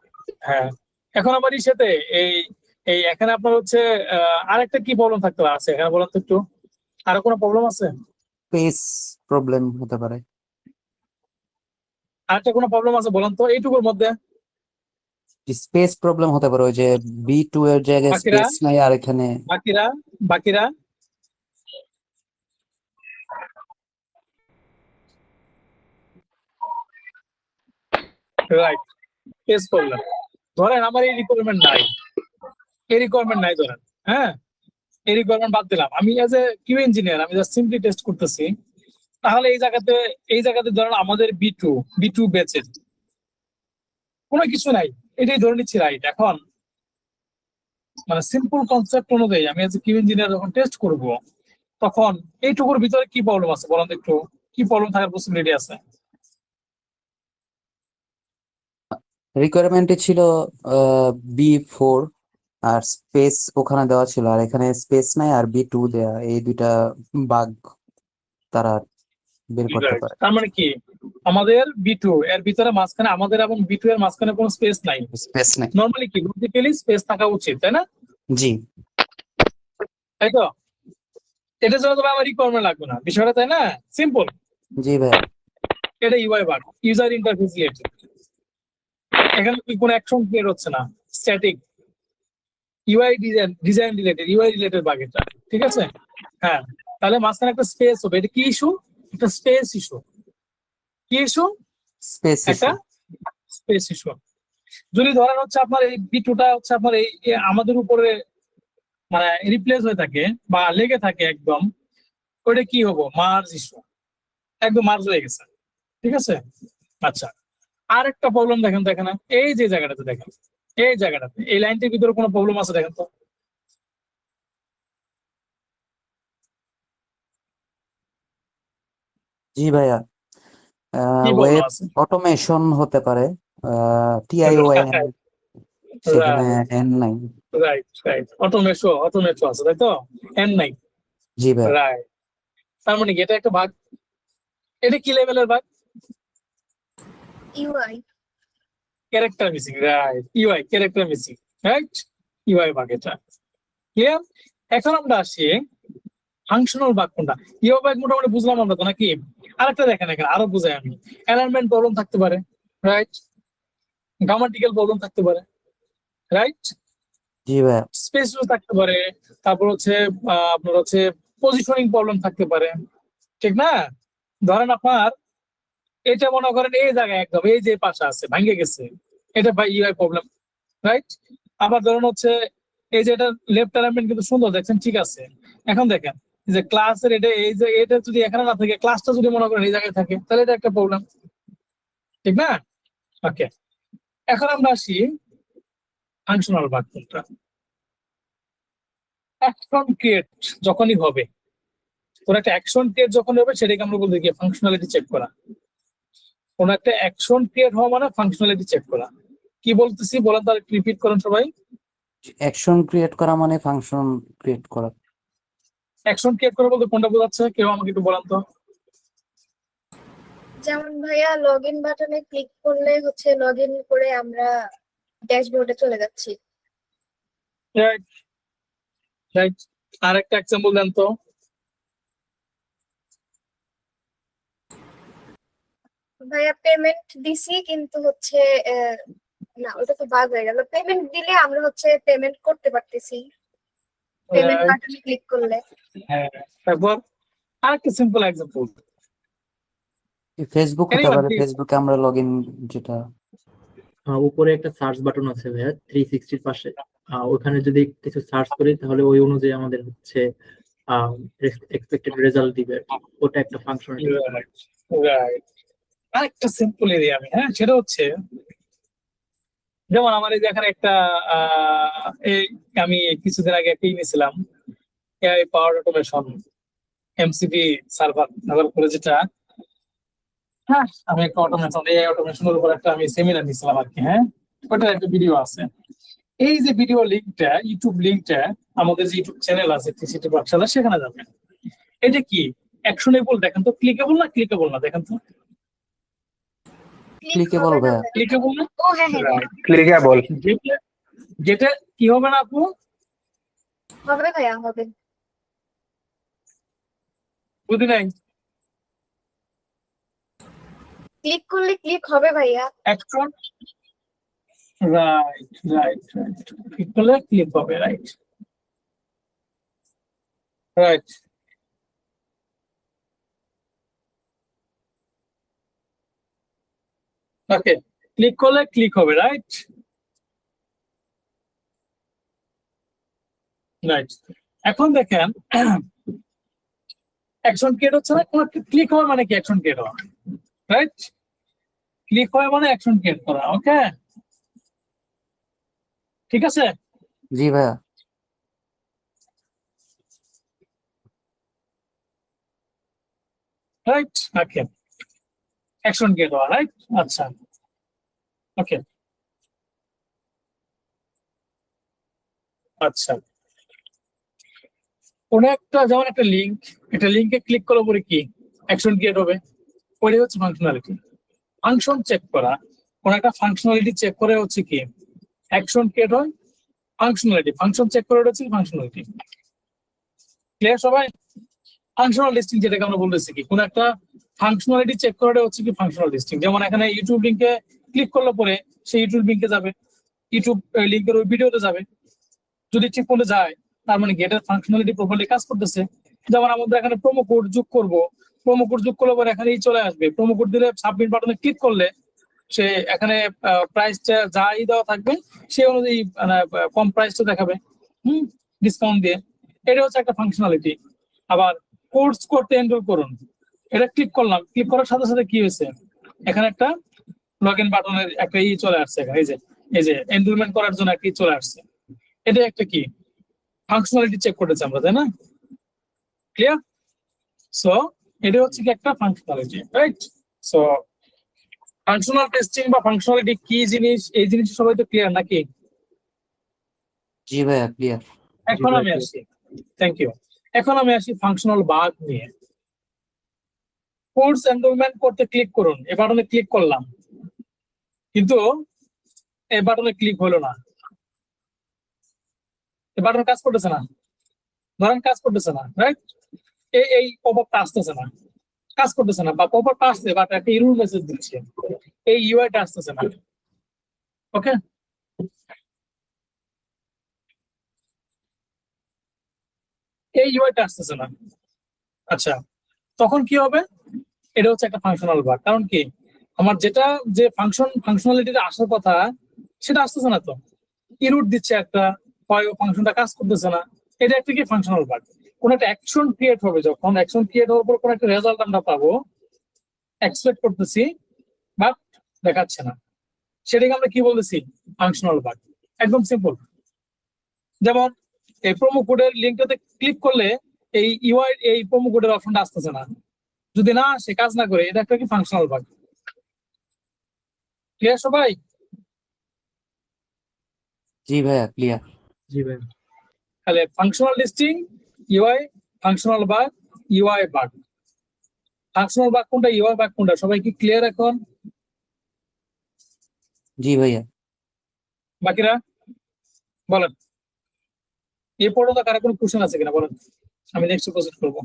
হ্যাঁ, এখন আমার সাথে এই এই এখানে আপনার হচ্ছে আরেকটা কি প্রবলেম থাকতে আছে এখানে বলেন তো একটু? আরো কোনো প্রবলেম আছে? স্পেস প্রবলেম হতে পারে। আরেকটা কোনো প্রবলেম আছে বলেন তো এইটুকুর মধ্যে? স্পেস প্রবলেম হতে পারে, ওই যে B2 এর জায়গায় বাকিরা? স্পেস নাই আর এখানে। বাকিরা রাইট, স্পেস প্রবলেম। ধরেন আমার এই রিকোয়ারমেন্ট নাই, ধরেন। হ্যাঁ, এই রিকোয়ারমেন্ট বাদ দিলাম, আমি এজ এ কিউ ইঞ্জিনিয়ার আমি জাস্ট সিম্পলি টেস্ট করতেছি। তাহলে এই জায়গাতে ধরেন আমাদের B2 ব্যাচের কোনো কিছু নাই, এটাই ধরে নিচ্ছি রাইট। এখন মানে সিম্পল কনসেপ্ট অনুযায়ী আমি এজ এ কিউ ইঞ্জিনিয়ার যখন টেস্ট করব, তখন এইটুকুর ভিতরে কি প্রবলেম আছে বলেন একটু? কি প্রবলেম থাকার পসিবিলিটি আছে? রিকোয়ারমেন্টে ছিল B4 আর স্পেস ওখানে দেওয়া ছিল, আর এখানে স্পেস নাই আর B2 দেয়া, এই দুইটা বাগ তারা বের করতে Right. পারে। তার মানে কি আমাদের B2 এর ভিতরে মাঝখানে আমাদের এবং B2 এর মাঝখানে কোনো স্পেস নাই। স্পেস নাই। নরমালি কি লজিক্যালি স্পেস থাকা উচিত, তাই না? জি তাই তো? এটার জন্য তবে আমার রিকোয়ারমেন্ট লাগবে না, বিষয়টা তাই না? সিম্পল। জি ভাইয়া। এটা UI bug, user interface related. এখানে কি কোনো অ্যাকশন ক্রিয়েট হচ্ছে না, static. UI design related, UI related bug এটা, ঠিক আছে? হ্যাঁ, তাহলে মাঝখানে একটা স্পেস হবে। এটা কি ইস্যু? একটা স্পেস ইস্যু। কি ইস্যু? স্পেস একটা স্পেস ইস্যু। যদি ধরেন হচ্ছে আপনার এই B2টা হচ্ছে আপনার এই আমাদের উপরে মানে রিপ্লেস হয়ে থাকে বা লেগে থাকে একদম, ওইটা কি হবো? মার্জ ইস্যু, একদম মার্জ হয়ে গেছে, ঠিক আছে? আচ্ছা, আর একটা প্রবলেম দেখেন তো এখানে, এই যে জায়গাটাতে দেখেন, এই জায়গাটাতে এই লাইনটির ভিতরে কোনো প্রবলেম আছে দেখেন তো। জি ভাইয়া। কি প্রবলেম ওয়েব আছে? অটোমেশন হতে পারে, TION, সেখানে এন নাই। রাইট রাইট, অটোমেশো আছে তাই তো, এন নাই। জি ভাইয়া। রাইট, তার মানে কি এটা একটা ভাগ? এটা কি লেভেলের bug? UI. Character missing. Right, UI character missing. Right, UI bug এটা। ক্লিয়ার? এখন আমরা আসি ফাংশনাল ভাগ কোনটা। ইউআই ভাগ মোটামুটি বুঝলাম আমরা তো নাকি? আরেকটা দেখেন এখানে, আরো বুঝাই আমি। অ্যালাইনমেন্ট প্রবলেম থাকতে পারে, রাইট? গ্রামাটিক্যাল প্রবলেম থাকতে পারে, রাইট? জি ভাইয়া। স্পেস থাকতে পারে, তারপর হচ্ছে আপনার হচ্ছে পজিশনিং প্রবলেম থাকতে পারে, ঠিক না? ধরেন আপনার এটা মনে করেন এই জায়গায় একদম এই যে পাশে আছে ভাঙে গেছে, এটা ভাই ইউআই প্রবলেম, রাইট? আবার ধরেন হচ্ছে এই যে এটা লেফট অ্যালাইনমেন্ট কিন্তু সুন্দর দেখছেন, ঠিক আছে। এখন দেখেন যে ক্লাসের এটা এই যে এটা যদি এখানে না থাকে, ক্লাসটা যদি মনে করেন এই জায়গায় থাকে, তাহলে এটা একটা প্রবলেম, ঠিক না? ওকে, এখন আমরা আসি ফাংশনাল ভাগ কোনটা। অ্যাকশন ক্রিয়েট যখনই হবে, কোন একটা অ্যাকশন ক্রিয়েট যখন হবে সেটাকে আমরা বলতে গিয়ে ফাংশনালিটি চেক করা। কোন একটা অ্যাকশন ক্রিয়েট হওয়া মানে ফাংশনালিটি চেক করা। কি বলতেছি বলেন, তার রিপিট করেন সবাই। অ্যাকশন ক্রিয়েট করা মানে ফাংশন ক্রিয়েট করা। অ্যাকশন ক্রিয়েট করা বলতে কোনটা বোঝাচ্ছে কেউ আমাকে একটু বলেন তো। যেমন ভাইয়া লগ ইন বাটনে ক্লিক করলে হচ্ছে লগ ইন করে আমরা ড্যাশবোর্ডে চলে যাচ্ছি। রাইট রাইট, আর একটা এক্সাম্পল দেন তো। ভাইয়া পেমেন্ট দিছি কিন্তু হচ্ছে না, ওটা তো বাগ হয়ে গেল। পেমেন্ট দিলে আমরা হচ্ছে পেমেন্ট করতে পারতেছি পেমেন্ট Right. বাটনে ক্লিক করলে। হ্যাঁ, তারপর আরেকটা সিম্পল এক্সাম্পল। ফেসবুক হতে পারে, ফেসবুকে আমরা লগ ইন যেটা উপরে একটা সার্চ বাটন আছে ভাইয়া 360 পাশে, ওখানে যদি কিছু সার্চ করি তাহলে ওই অনুযায়ী আমাদের হচ্ছে এক্সপেক্টেড রেজাল্ট দিবে। ওটা একটা ফাংশনালিটি। রাইট, আরেকটা সিম্পল এরিয়া আমি, হ্যাঁ, সেটা হচ্ছে যেমন আমার এই যে এখানে একটা এই আমি কিছুদিন আগে একটা নিয়েছিলাম, এআই পাওয়ার অটোমেশন এমসিপি সার্ভার ব্যবহার করে, যেটা হ্যাঁ আমি একটা অটোমেশন এআই অটোমেশনের উপর একটা আমি সেমিনার নিয়েছিলাম আর কি। হ্যাঁ, ওটার একটা ভিডিও আছে। এই যে ভিডিও লিঙ্কটা, ইউটিউব লিঙ্কটা, আমাদের যে ইউটিউব চ্যানেল আছে টিসিটি পাঠশালা, সেখানে যাবেন। এটা কি অ্যাকশনেবল দেখেন তো, ক্লিকেবল না ক্লিকেবল না দেখেন তো। ক্লিকেবল ভাইয়া। ক্লিকেবল না? ও হ্যাঁ হ্যাঁ ক্লিকেবল। যেটা কি হবে না আপু? হবে ভাইয়া, হবে। বুঝি নাই। ক্লিক করলে ক্লিক হবে ভাইয়া। Action, right right right, click করলে ক্লিক হবে, রাইট রাইট। ওকে, ক্লিক করলে ক্লিক হবে, রাইট রাইট। এখন দেখেন অ্যাকশন ক্রিয়েট হচ্ছে না, ক্লিক হওয়া মানে কি অ্যাকশন ক্রিয়েট হওয়া, রাইট? ক্লিক হয় মানে অ্যাকশন ক্রিয়েট করা। ওকে, ঠিক আছে। জি ভাইয়া। রাইট, ওকে, অ্যাকশন ক্রিয়েট হওয়া, রাইট। আচ্ছা, ওকে, আচ্ছা, কোন একটা যেমন একটা লিঙ্কে ক্লিক করার পরে কি অ্যাকশন ক্রিয়েট হবে, ওইটাই হচ্ছে ফাংশনালিটি। ফাংশন চেক করা, কোন একটা ফাংশনালিটি চেক করে হচ্ছে কি অ্যাকশন ক্রিয়েট হয়, ফাংশনালিটি ফাংশন চেক করে হচ্ছে ফাংশনালিটি। ক্লিয়ার সবাই? ফাংশনাল লিস্টিং যেটাকে আমরা বলতেছি কি কোন একটা ফাংশনালিটি চেক করাটা হচ্ছে কি ফাংশনাল লিস্টিং। যেমন এখানে ইউটিউব লিঙ্কে ক্লিক করলে পরে সেই ইউটিউব লিঙ্কে যাবে, ইউটিউব লিঙ্কের ওই ভিডিওতে যাবে, যদি ঠিক মতো যায় তার মানে গেটের ফাংশনালিটি প্রপারলি কাজ করতেছে। যেমন আমাদের এখানে প্রোমো কোড যোগ করব, প্রোমো কোড যোগ করলে পরে এখানেই চলে আসবে, প্রোমো কোড দিলে সাবমিট বাটনে ক্লিক করলে সে এখানে প্রাইসটা যাই দেওয়া থাকবে সেই অনুযায়ী কম প্রাইসটা দেখাবে ডিসকাউন্ট দিয়ে। এটা হচ্ছে একটা ফাংশনালিটি। আবার কোর্স করতে এনরোল করুন, এটা ক্লিক করলাম, ক্লিক করার সাথে সাথে কি হয়েছে এখানে একটা লগ ইন বাটনের একটা চলে আসছে, এখানে এই যে এনরোলমেন্ট করার জন্য একটা চলে আসছে। এটা একটা কি ফাংশনালিটি চেক করতেছি আমরা, তাই না? ক্লিয়ার? সো এটা হচ্ছে কি একটা functionality, right? So functional testing বা ফাংশনালিটি কি জিনিস, এই জিনিস সবাই তো ক্লিয়ার নাকি? জি ভাইয়া ক্লিয়ার। এখন আমি আসি, থ্যাংক ইউ। এখন আমি আসি ফাংশনাল বাগ নিয়ে। কোর্স এনরোলমেন্ট করতে ক্লিক করুন, এই বাটনে ক্লিক করলাম, কিন্তু এই বাটনে ক্লিক হলো না, এই বাটন কাজ করতেছে না, ধরেন কাজ করতেছে না, রাইট? এই পপআপটা আসতেছে না, কাজ করতেছে না, বা পপআপটা আসছে বাট একটা এরর মেসেজ দিচ্ছে, এই ইউআইটা আসতেছে না। ওকে, এই ইউআইটা আসতেছে না। আচ্ছা, তখন কি হবে? এটা হচ্ছে একটা ফাংশনাল বাগ। কারণ কি আমার যেটা যে ফাংশনালিটিতে আসার কথা সেটা আসতেছে না, তো এরর দিচ্ছে একটা, হয় ফাংশনটা কাজ করতেছে না। এটা একটা কি ফাংশনাল বাগ। কোন একটা অ্যাকশন ক্রিয়েট হবে, যখন অ্যাকশন ক্রিয়েট হওয়ার পর কোন একটা রেজাল্ট আমরা পাবো, এক্সপেক্ট করতেছি বাট দেখাচ্ছে না, সেটাকে আমরা কি বলতেছি? Functional bug. একদম সিম্পল। যেমন এই প্রোমো কোডের লিঙ্কটাতে ক্লিক করলে এই প্রোমো কোডের অপশনটা আসতেছে না, যদি না আসে কাজ না করে, এটা একটা কি ফাংশনাল বাগ। ক্লিয়ার সবাই? জি ভাইয়া ক্লিয়ার। জি ভাই। তাহলে functional listing, UI, functional bug, UI bug. Functional bug কোনটা, ইউআই বাগ কোনটা, সবাই কি ক্লিয়ার এখন? জি ভাইয়া। বাকিরা বলেন, এই পর্যন্ত কারো কোনো কোশ্চেন আছে কিনা বলেন, আমি নেক্সট প্রসিড করবো।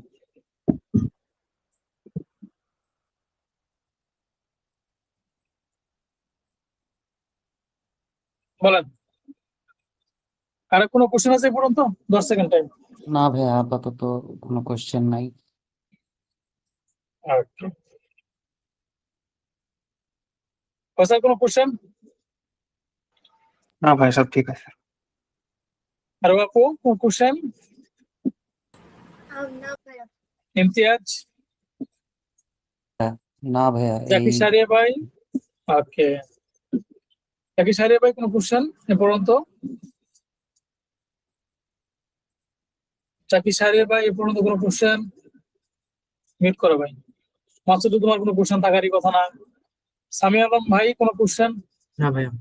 বলেন, কারো কোনো কোশ্চেন আছে এই পর্যন্ত? 10 সেকেন্ড টাইম। না ভাইয়া আপাতত কোনো কোশ্চেন নাই। স্যার কোনো কোশ্চেন? না ভাই সব ঠিক আছে। আর আপু কোনো কোশ্চেন? না ভাইয়া। ইমতিয়াজ? না ভাইয়া জাকি এই সারিয়া ভাই? ওকে, জাকি সারিয়া ভাই কোনো কোশ্চেন এ পর্যন্ত? জাকি সারিয়া ভাই এ পর্যন্ত কোনো কোশ্চেন? মিট করো ভাই। মাসুদ, তোমার কোনো কোশ্চেন থাকারই কথা না। সামি আলম ভাই কোনো কোশ্চেন? না ভাইয়া।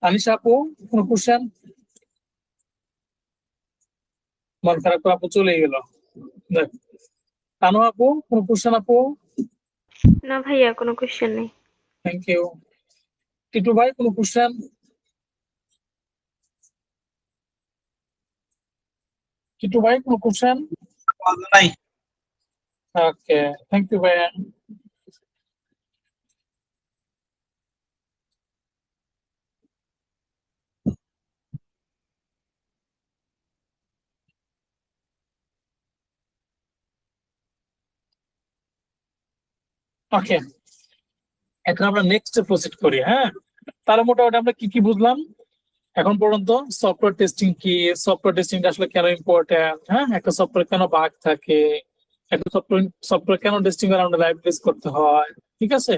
আনিশা আপু কোনো কোশ্চেন? মন খারাপ করে আপু চলে গেল। দেখ, তানু আপু কোনো কোশ্চেন? আপু না ভাইয়া, কোনো কোশ্চেন নেই। Thank you. টিটু ভাই কোনো কোশ্চেন? টিটু ভাই কোনো কোশ্চেন? নাই। ওকে, থ্যাংক ইউ ভাইয়া। ওকে, এখন আমরা নেক্সট প্রসিড করি। হ্যাঁ, তাহলে মোটামুটি আমরা কি কি বুঝলাম এখন পর্যন্ত? সফটওয়্যার টেস্টিং কি, সফটওয়্যার টেস্টিং আসলে কেন ইম্পর্টেন্ট, হ্যাঁ, একটা সফটওয়্যার কেন বাগ থাকে, একটা সফটওয়্যার কেন টেস্টিং করে আমরা লাইভ টেস্ট করতে হয়, ঠিক আছে,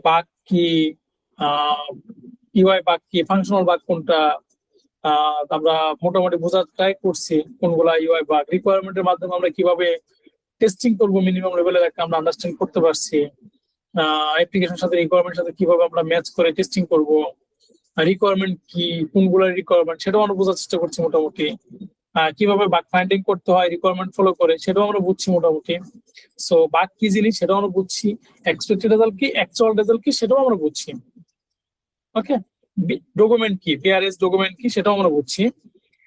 বাগ কি, ইউআই বাগ কি, ফাংশনাল বাগ কোনটা, আমরা মোটামুটি বোঝার ট্রাই করছি কোনগুলা ইউআই বাগ। রিকোয়ারমেন্টের মাধ্যমে আমরা কিভাবে টেস্টিং করবো মিনিমাম লেভেলের একটা আমরা আন্ডারস্ট্যান্ড করতে পারছি। অ্যাপ্লিকেশনের সাথে রিকোয়ারমেন্টের সাথে কিভাবে আমরা ম্যাচ করে টেস্টিং করব, রিকোয়ারমেন্ট কি, কোনগুলো রিকোয়ারমেন্ট সেটাও আমরা বোঝার চেষ্টা করছি মোটামুটি। কিভাবে বাগ ফাইন্ডিং করতে হয় রিকোয়ারমেন্ট ফলো করে সেটাও আমরা বুঝছি মোটামুটি। সো বাগ কি জিনিস সেটাও আমরা বুঝছি, এক্সপেক্টেড রেজাল্ট কি, অ্যাকচুয়াল রেজাল্ট কি সেটাও আমরা বুঝছি। ওকে, ডকুমেন্ট কি, বিআরএস ডকুমেন্ট কি সেটাও আমরা বুঝছি।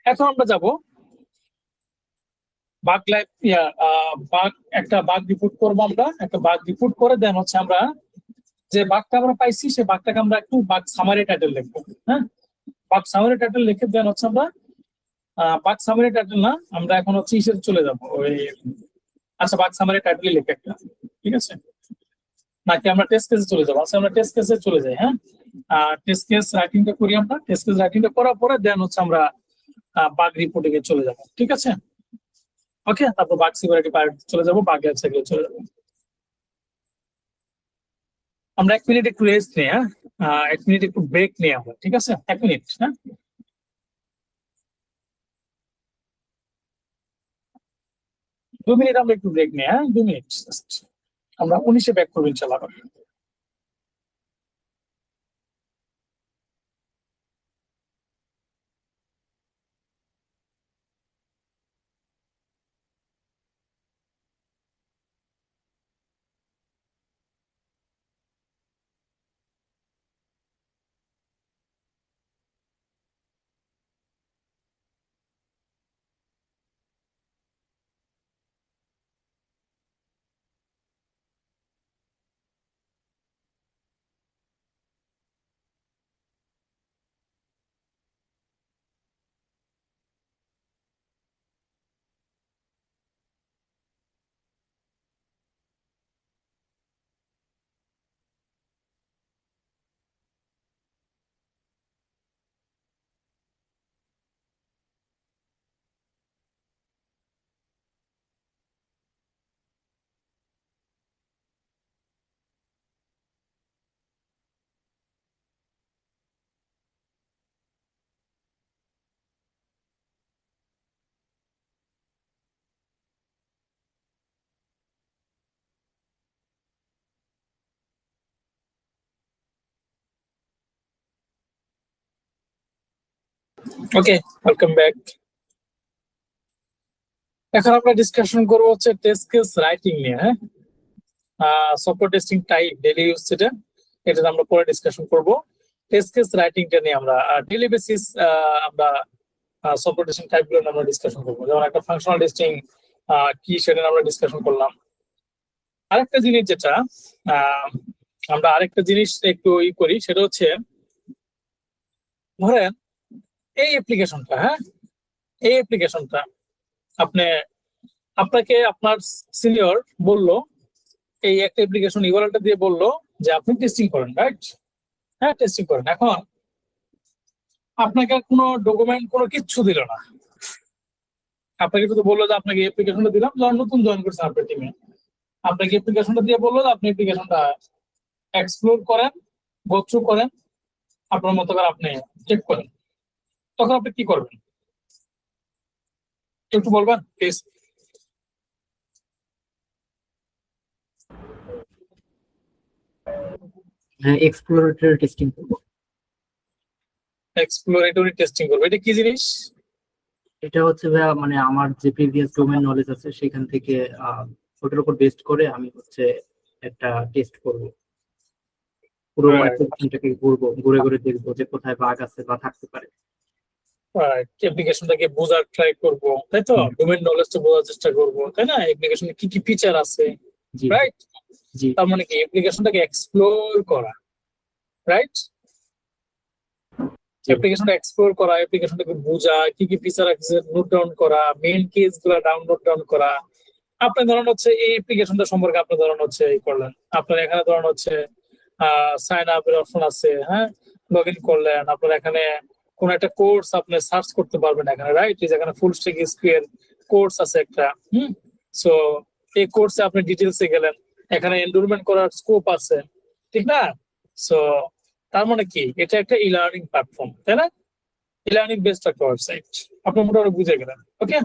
এখন আমরা যাব বাগ লাইফ, বাগ একটা বাগ রিপোর্ট করবো আমরা, একটা বাগ রিপোর্ট করে দেন হচ্ছে আমরা যে বাগটা আমরা পাইছি সেই বাগটাকে আমরা একটু বাগ সামারি টাইটেল লিখবো। হ্যাঁ, বাগ সামারি টাইটেল লিখে দেন হচ্ছে আমরা বাগ সামারি টাইটেল না, আমরা এখন হচ্ছে ইসে চলে যাবো ওই, আচ্ছা বাগ সামারি টাইটেল লিখে একটা, ঠিক আছে, নাকি আমরা টেস্ট কেসে চলে যাবো? আচ্ছা আমরা টেস্ট কেসে চলে যাই। হ্যাঁ, টেস্ট কেস রাইটিংটা করি আমরা, টেস্ট কেস রাইটিংটা করার পরে দেন হচ্ছে আমরা বাগ রিপোর্টিং এ চলে যাবো, ঠিক আছে। ওকে, তারপর বাগ সিকিউরিটি পার্ট চলে যাবো, বাগ লাইফ সাইকেলে চলে যাবো। আমরা 1 মিনিট একটু রেস্ট নিই। হ্যাঁ, 1 মিনিট একটু ব্রেক নিই আমরা, ঠিক আছে, 1 মিনিট। হ্যাঁ, 2 মিনিট আমরা একটু ব্রেক নিই। হ্যাঁ, 2 মিনিট, আমরা 19-এ ব্যাক করবো ইনশাআল্লাহ। ওকে, ওয়েলকাম ব্যাক। এখন আমরা ডিসকাশন করবো হচ্ছে টেস্ট কেস রাইটিং নিয়ে। হ্যাঁ, software testing type daily use এটা আমরা পরে ডিসকাশন করব। টেস্ট কেস রাইটিংটা নিয়ে আমরা ডেইলি বেসিস আমরা সফটওয়্যার টেস্টিং টাইপগুলো নিয়ে আমরা ডিসকাশন করবো। যেমন একটা ফাংশনাল টেস্টিং কি সেটা নিয়ে আমরা ডিসকাশন করলাম। আরেকটা জিনিস যেটা আমরা আরেকটা জিনিস একটু করি সেটা হচ্ছে ধরেন এই অ্যাপ্লিকেশনটা, হ্যাঁ এই অ্যাপ্লিকেশনটা আপনাকে আপনার সিনিয়র বললো, এই একটা অ্যাপ্লিকেশন ইউআরএলটা দিয়ে বললো যে আপনি টেস্টিং করেন, রাইট? হ্যাঁ, টেস্টিং করেন। এখন আপনাকে কোনো ডকুমেন্ট কোনো কিচ্ছু দিল না, আপনাকে শুধু বললো যে আপনাকে অ্যাপ্লিকেশনটা দিলাম, যখন নতুন জয়েন করছেন আপনার টিমে, আপনাকে অ্যাপ্লিকেশনটা দিয়ে বললো যে আপনি অ্যাপ্লিকেশনটা এক্সপ্লোর করেন, গো থ্রু করেন, আপনার মতো করে আপনি চেক করেন, তখন আপনি কি করবেন একটু বলবেন প্লিজ? হ্যাঁ, এক্সপ্লোরেটরি টেস্টিং করব। এক্সপ্লোরেটরি টেস্টিং করবো, এটা কি জিনিস? এটা হচ্ছে ভাইয়া মানে আমার যে প্রিভিয়াস ডোমেন নলেজ আছে সেখান থেকে ওটার উপর বেস্ট করে আমি হচ্ছে একটা টেস্ট করব, পুরো অ্যাপ্লিকেশনটাকে ঘুরে ঘুরে দেখবো যে কোথায় বাগ আছে বা থাকতে পারে। অ্যাপ্লিকেশনটাকে বোঝার ট্রাই করবো, তাই তো? ডোমেন নলেজটা বোঝার চেষ্টা করবো, তাই না? অ্যাপ্লিকেশনে কি কি ফিচার আছে, রাইট? তার মানে কি অ্যাপ্লিকেশনটাকে এক্সপ্লোর করা, রাইট? অ্যাপ্লিকেশনটা এক্সপ্লোর করা, অ্যাপ্লিকেশনটাকে বোঝা, কি কি ফিচার আছে নোট ডাউন করা, মেইন কেস গুলা ডাউন করা। আপনার ধরুন হচ্ছে এই অ্যাপ্লিকেশনটা সম্পর্কে আপনি ধরুন হচ্ছে এই করলেন, আপনার এখানে ধরুন হচ্ছে সাইন আপ এর অপশন আছে, হ্যাঁ লগ ইন করলেন, আপনার এখানে কোন একটা কোর্স আপনি সার্চ করতে পারবেন এখানে, রাইট? এখানে ফুল স্ট্যাক এসকিউএল কোর্স আছে একটা, সো এই কোর্সে আপনি ডিটেইলসে গেলেন, এখানে এনরোলমেন্ট করার স্কোপ আছে, ঠিক না? সো তার মানে কি এটা একটা ই লার্নিং প্ল্যাটফর্ম, তাই না? ই লার্নিং বেসড একটা ওয়েবসাইট, আপনি মোটামুটি বুঝে গেলেন। ওকে,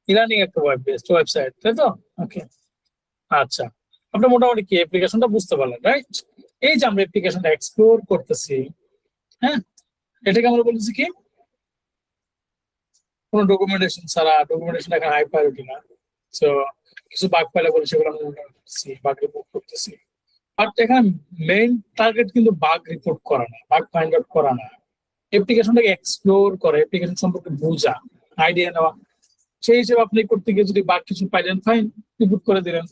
ই লার্নিং একটা ওয়েব বেসড ওয়েবসাইট, তাই তো? ওকে, আচ্ছা, আপনি মোটামুটি কি অ্যাপ্লিকেশনটা বুঝতে পারলেন, রাইট? এই যে আমরা অ্যাপ্লিকেশনটা এক্সপ্লোর করতেছি, হ্যাঁ, এটাকে আমরা বলতেছি কি কোনো ডকুমেন্টেশন ছাড়া, ডকুমেন্টেশন এখানে হাই প্রায়োরিটি না। সো কিছু বাগ পাইলে বলে সেগুলো আমরা করতেছি, বাগ রিপোর্ট করতেছি। বাট এখানে মেইন টার্গেট কিন্তু বাগ রিপোর্ট করা না, বাগ ফাইন্ড আউট করা না, অ্যাপ্লিকেশনটাকে এক্সপ্লোর করা, অ্যাপ্লিকেশন সম্পর্কে বোঝা, আইডিয়া নেওয়া। সেই হিসেবে আপনি করতে গিয়ে যদি বাগ কিছু পাইলেন, ফাইন, রিপোর্ট করে দিলেন।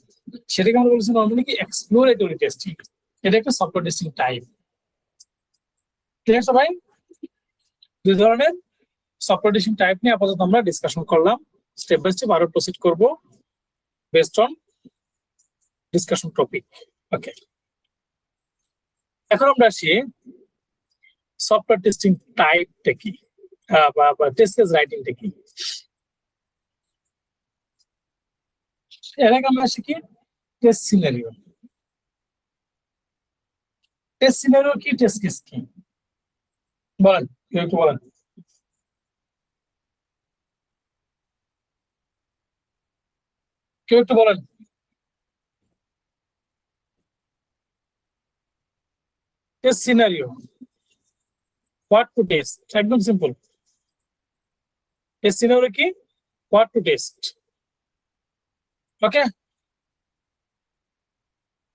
সেটাকে আমরা বলছি নর্মালি কি এক্সপ্লোরেটরি টেস্টিং। এটা একটা সফটওয়্যার টেস্টিং টাইপ। ঠিক আছে ভাই, দুই ধরনের সফটওয়্যার টেস্টিং টাইপ নিয়ে আপাতত আমরা ডিসকাশন করলাম। স্টেপ বাই স্টেপ আরো প্রসিড করব বেসড অন ডিসকাশন টপিক। ওকে, এখন আমরা আসি সফটওয়্যার টেস্টিং টাইপটা কি, বা টেস্ট কেস রাইটিংটা কি। এর আগে আমরা শিখি টেস্ট সিনারিও। টেস্ট সিনারিও কি, টেস্ট কেস কি, বলেন, কেউ একটু বলেন। কেউ একটু বলেন। Test scenario, what to test, একদম সিম্পল। টেস্ট সিনারিও কি, হোয়াট টু টেস্ট। ওকে,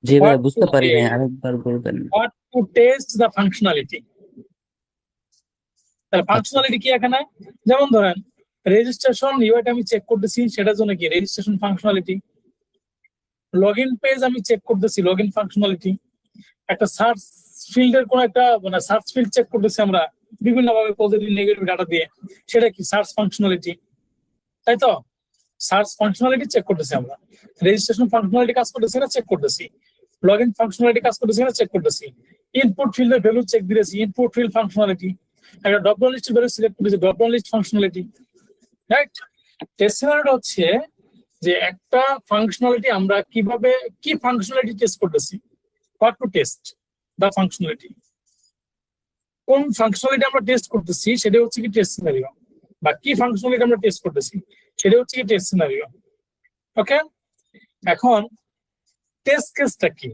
জি ভাই, What বুঝতে to পারি নাই, test? আরেকবার বলবেন। What to test the functionality. তাহলে ফাংশনালিটি কি এখানে? যেমন ধরেন রেজিস্ট্রেশন ইউআইটা আমি চেক করতেছি, সেটার জন্য কি রেজিস্ট্রেশন ফাংশনালিটি। লগইন পেজ আমি চেক করতেছি, লগইন ফাংশনালিটি। একটা সার্চ ফিল্ডের কোন একটা মানে সার্চ ফিল্ড চেক করতেছি আমরা বিভিন্ন ভাবে পজিটিভ নেগেটিভ ডাটা দিয়ে, সেটা কি সার্চ ফাংশনালিটি, তাই তো? সার্চ ফাংশনালিটি চেক করতেছি আমরা, রেজিস্ট্রেশন ফাংশনালিটি কাজ করতেছি না, চেক করতেছি। লগইন ফাংশনালিটি কাজ করতেছি না, চেক করতেছি। ইনপুট ফিল্ডের ভ্যালু চেক দিতেছি, ইনপুট ফিল্ড ফাংশনালিটি। একটা ড্রপ ডাউন লিস্টের ভ্যালু সিলেক্ট করেছি, drop down list functionality, right? Test সিনারিওটা হচ্ছে যে একটা ফাংশনালিটি আমরা কিভাবে কি ফাংশনালিটি টেস্ট করতেছি, what to test the functionality. কোন ফাংশনালিটি আমরা টেস্ট করতেছি সেটা হচ্ছে কি টেস্ট সিনারিও, বা কি ফাংশনালিটি আমরা টেস্ট করতেছি সেটা হচ্ছে কি টেস্ট সিনারিও। ওকে, এখন টেস্ট কেসটা কি,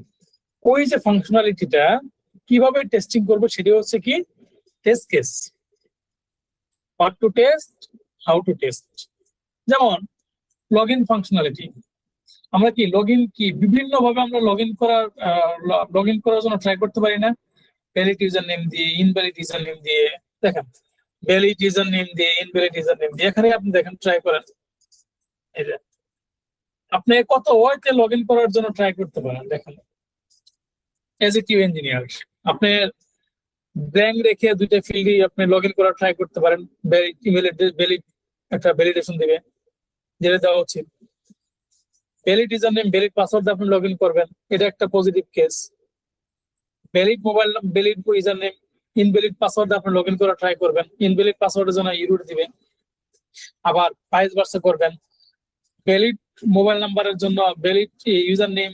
ওই যে ফাংশনালিটিটা কিভাবে টেস্টিং করবো সেটা হচ্ছে কি test case. What to test, how to test. যেমন লগইন ফাংশনালিটি, আমরা কি লগইন কি বিভিন্ন ভাবে আমরা লগইন করার জন্য ট্রাই করতে পারি না? ভ্যালিড ইউজার নেম দিয়ে, ইনভ্যালিড ইউজার নেম দিয়ে। দেখেন ভ্যালিড ইউজার নেম দিয়ে, ইনভ্যালিড ইউজার নেম দিয়ে, এখানে আপনি দেখেন ট্রাই করেন। এই যে আপনি কত ওয়েতে লগইন করার জন্য ট্রাই করতে পারেন। দেখেন এজ এ কিউ ইঞ্জিনিয়ার আপনি ব্ল্যাঙ্ক রেখে দুইটা ফিল্ডই আপনি লগইন করার ট্রাই করতে পারেন। ভ্যালিড একটা ভ্যালিডেশন দিবে, যেটা দেওয়া উচিত। Valid user name, valid password দিয়ে আপনি লগইন করবেন, এটা একটা পজিটিভ কেস। ভ্যালিড মোবাইল নাম, valid user name, invalid password দিয়ে আপনি লগইন করার ট্রাই করবেন, ইনভ্যালিড পাসওয়ার্ডের জন্য ইরর দিবে। আবার ভাইস ভার্সা করবেন, ভ্যালিড মোবাইল নাম্বারের জন্য valid user name,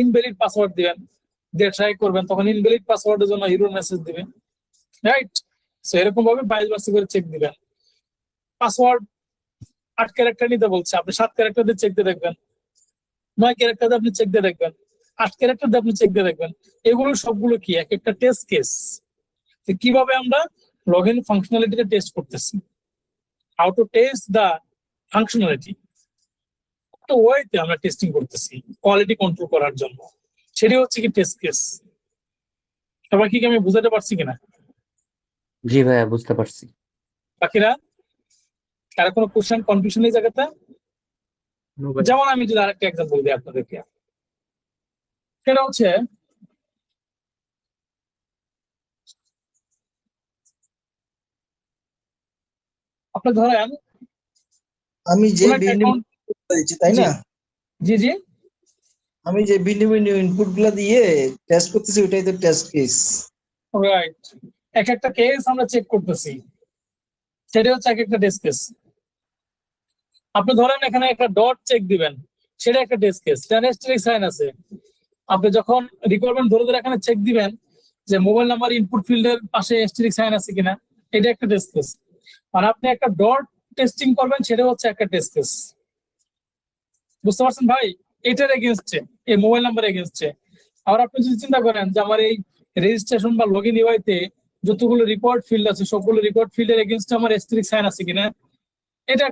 invalid password দিবেন, দিয়ে ট্রাই করবেন, তখন ইনভ্যালিড পাসওয়ার্ডের জন্য ইরর মেসেজ দিবে, রাইট? সো এরকম ভাবে ভাইস ভার্সা করে চেক দিবেন। পাসওয়ার্ড 8 ক্যারেক্টার নিতে বলছে, আপনি 7 ক্যারেক্টার দিয়ে চেক দিয়ে দেখবেন, 9 ক্যারেক্টার দিয়ে আপনি চেক দিয়ে দেখবেন, 8 ক্যারেক্টার দিয়ে আপনি চেক দিয়ে দেখবেন। এগুলো সবগুলো কি এক একটা টেস্ট কেস। কিভাবে আমরা লগইন ফাংশনালিটিটা টেস্ট করতেছি, how to test the functionality, একটা ওয়েতে আমরা টেস্টিং করতেছি কোয়ালিটি কন্ট্রোল করার জন্য, সেটা হচ্ছে কি টেস্ট কেস। সবাই কি আমি বুঝাতে পারছি কিনা? জি ভাইয়া, বুঝতে পারছি। বাকিরা কারো কোনো কোশ্চেন কনফিউশন এই জায়গাতে? যেমন আমি যদি আরেকটা এক্সাম্পল দিই আপনাদেরকে, সেটা হচ্ছে আপনি ধরেন আমি যে কোন একটা ভিন্ন account- দিচ্ছি তাই না, জি জি আমি যে ভিন্ন ভিন্ন ইনপুট গুলা দিয়ে টেস্ট করতেছি ওটাই তো টেস্ট কেস। রাইট, এক একটা কেস আমরা চেক করতেছি, সেটা হচ্ছে এক একটা টেস্ট কেস। আপনি ধরেন এখানে একটা ডট চেক দিবেন, সেটা একটা টেস্ট কেস, স্ট্যাটিস্টিক সাইন আছে। আপনি যখন রিকোয়ারমেন্ট ধরে ধরে এখানে চেক দিবেন যে মোবাইল নাম্বার ইনপুট ফিল্ডের পাশে এস্টেরিক সাইন আছে কিনা, এটা একটা টেস্ট কেস। আর আপনি একটা ডট টেস্টিং করবেন, সেটা হচ্ছে একটা টেস্ট কেস। বুঝতে পারছেন ভাই? এটার এগেইনস্টে, এই মোবাইল নাম্বার এগেইনস্টে আবার আপনি যদি চিন্তা করেন যে আমার এই রেজিস্ট্রেশন বা লগ ইন ইউআইতে যতগুলো রিপোর্ট ফিল্ড আছে সবগুলো রিপোর্ট ফিল্ডের এগেইনস্ট আমার এস্টেরিক সাইন আছে কিনা, এটা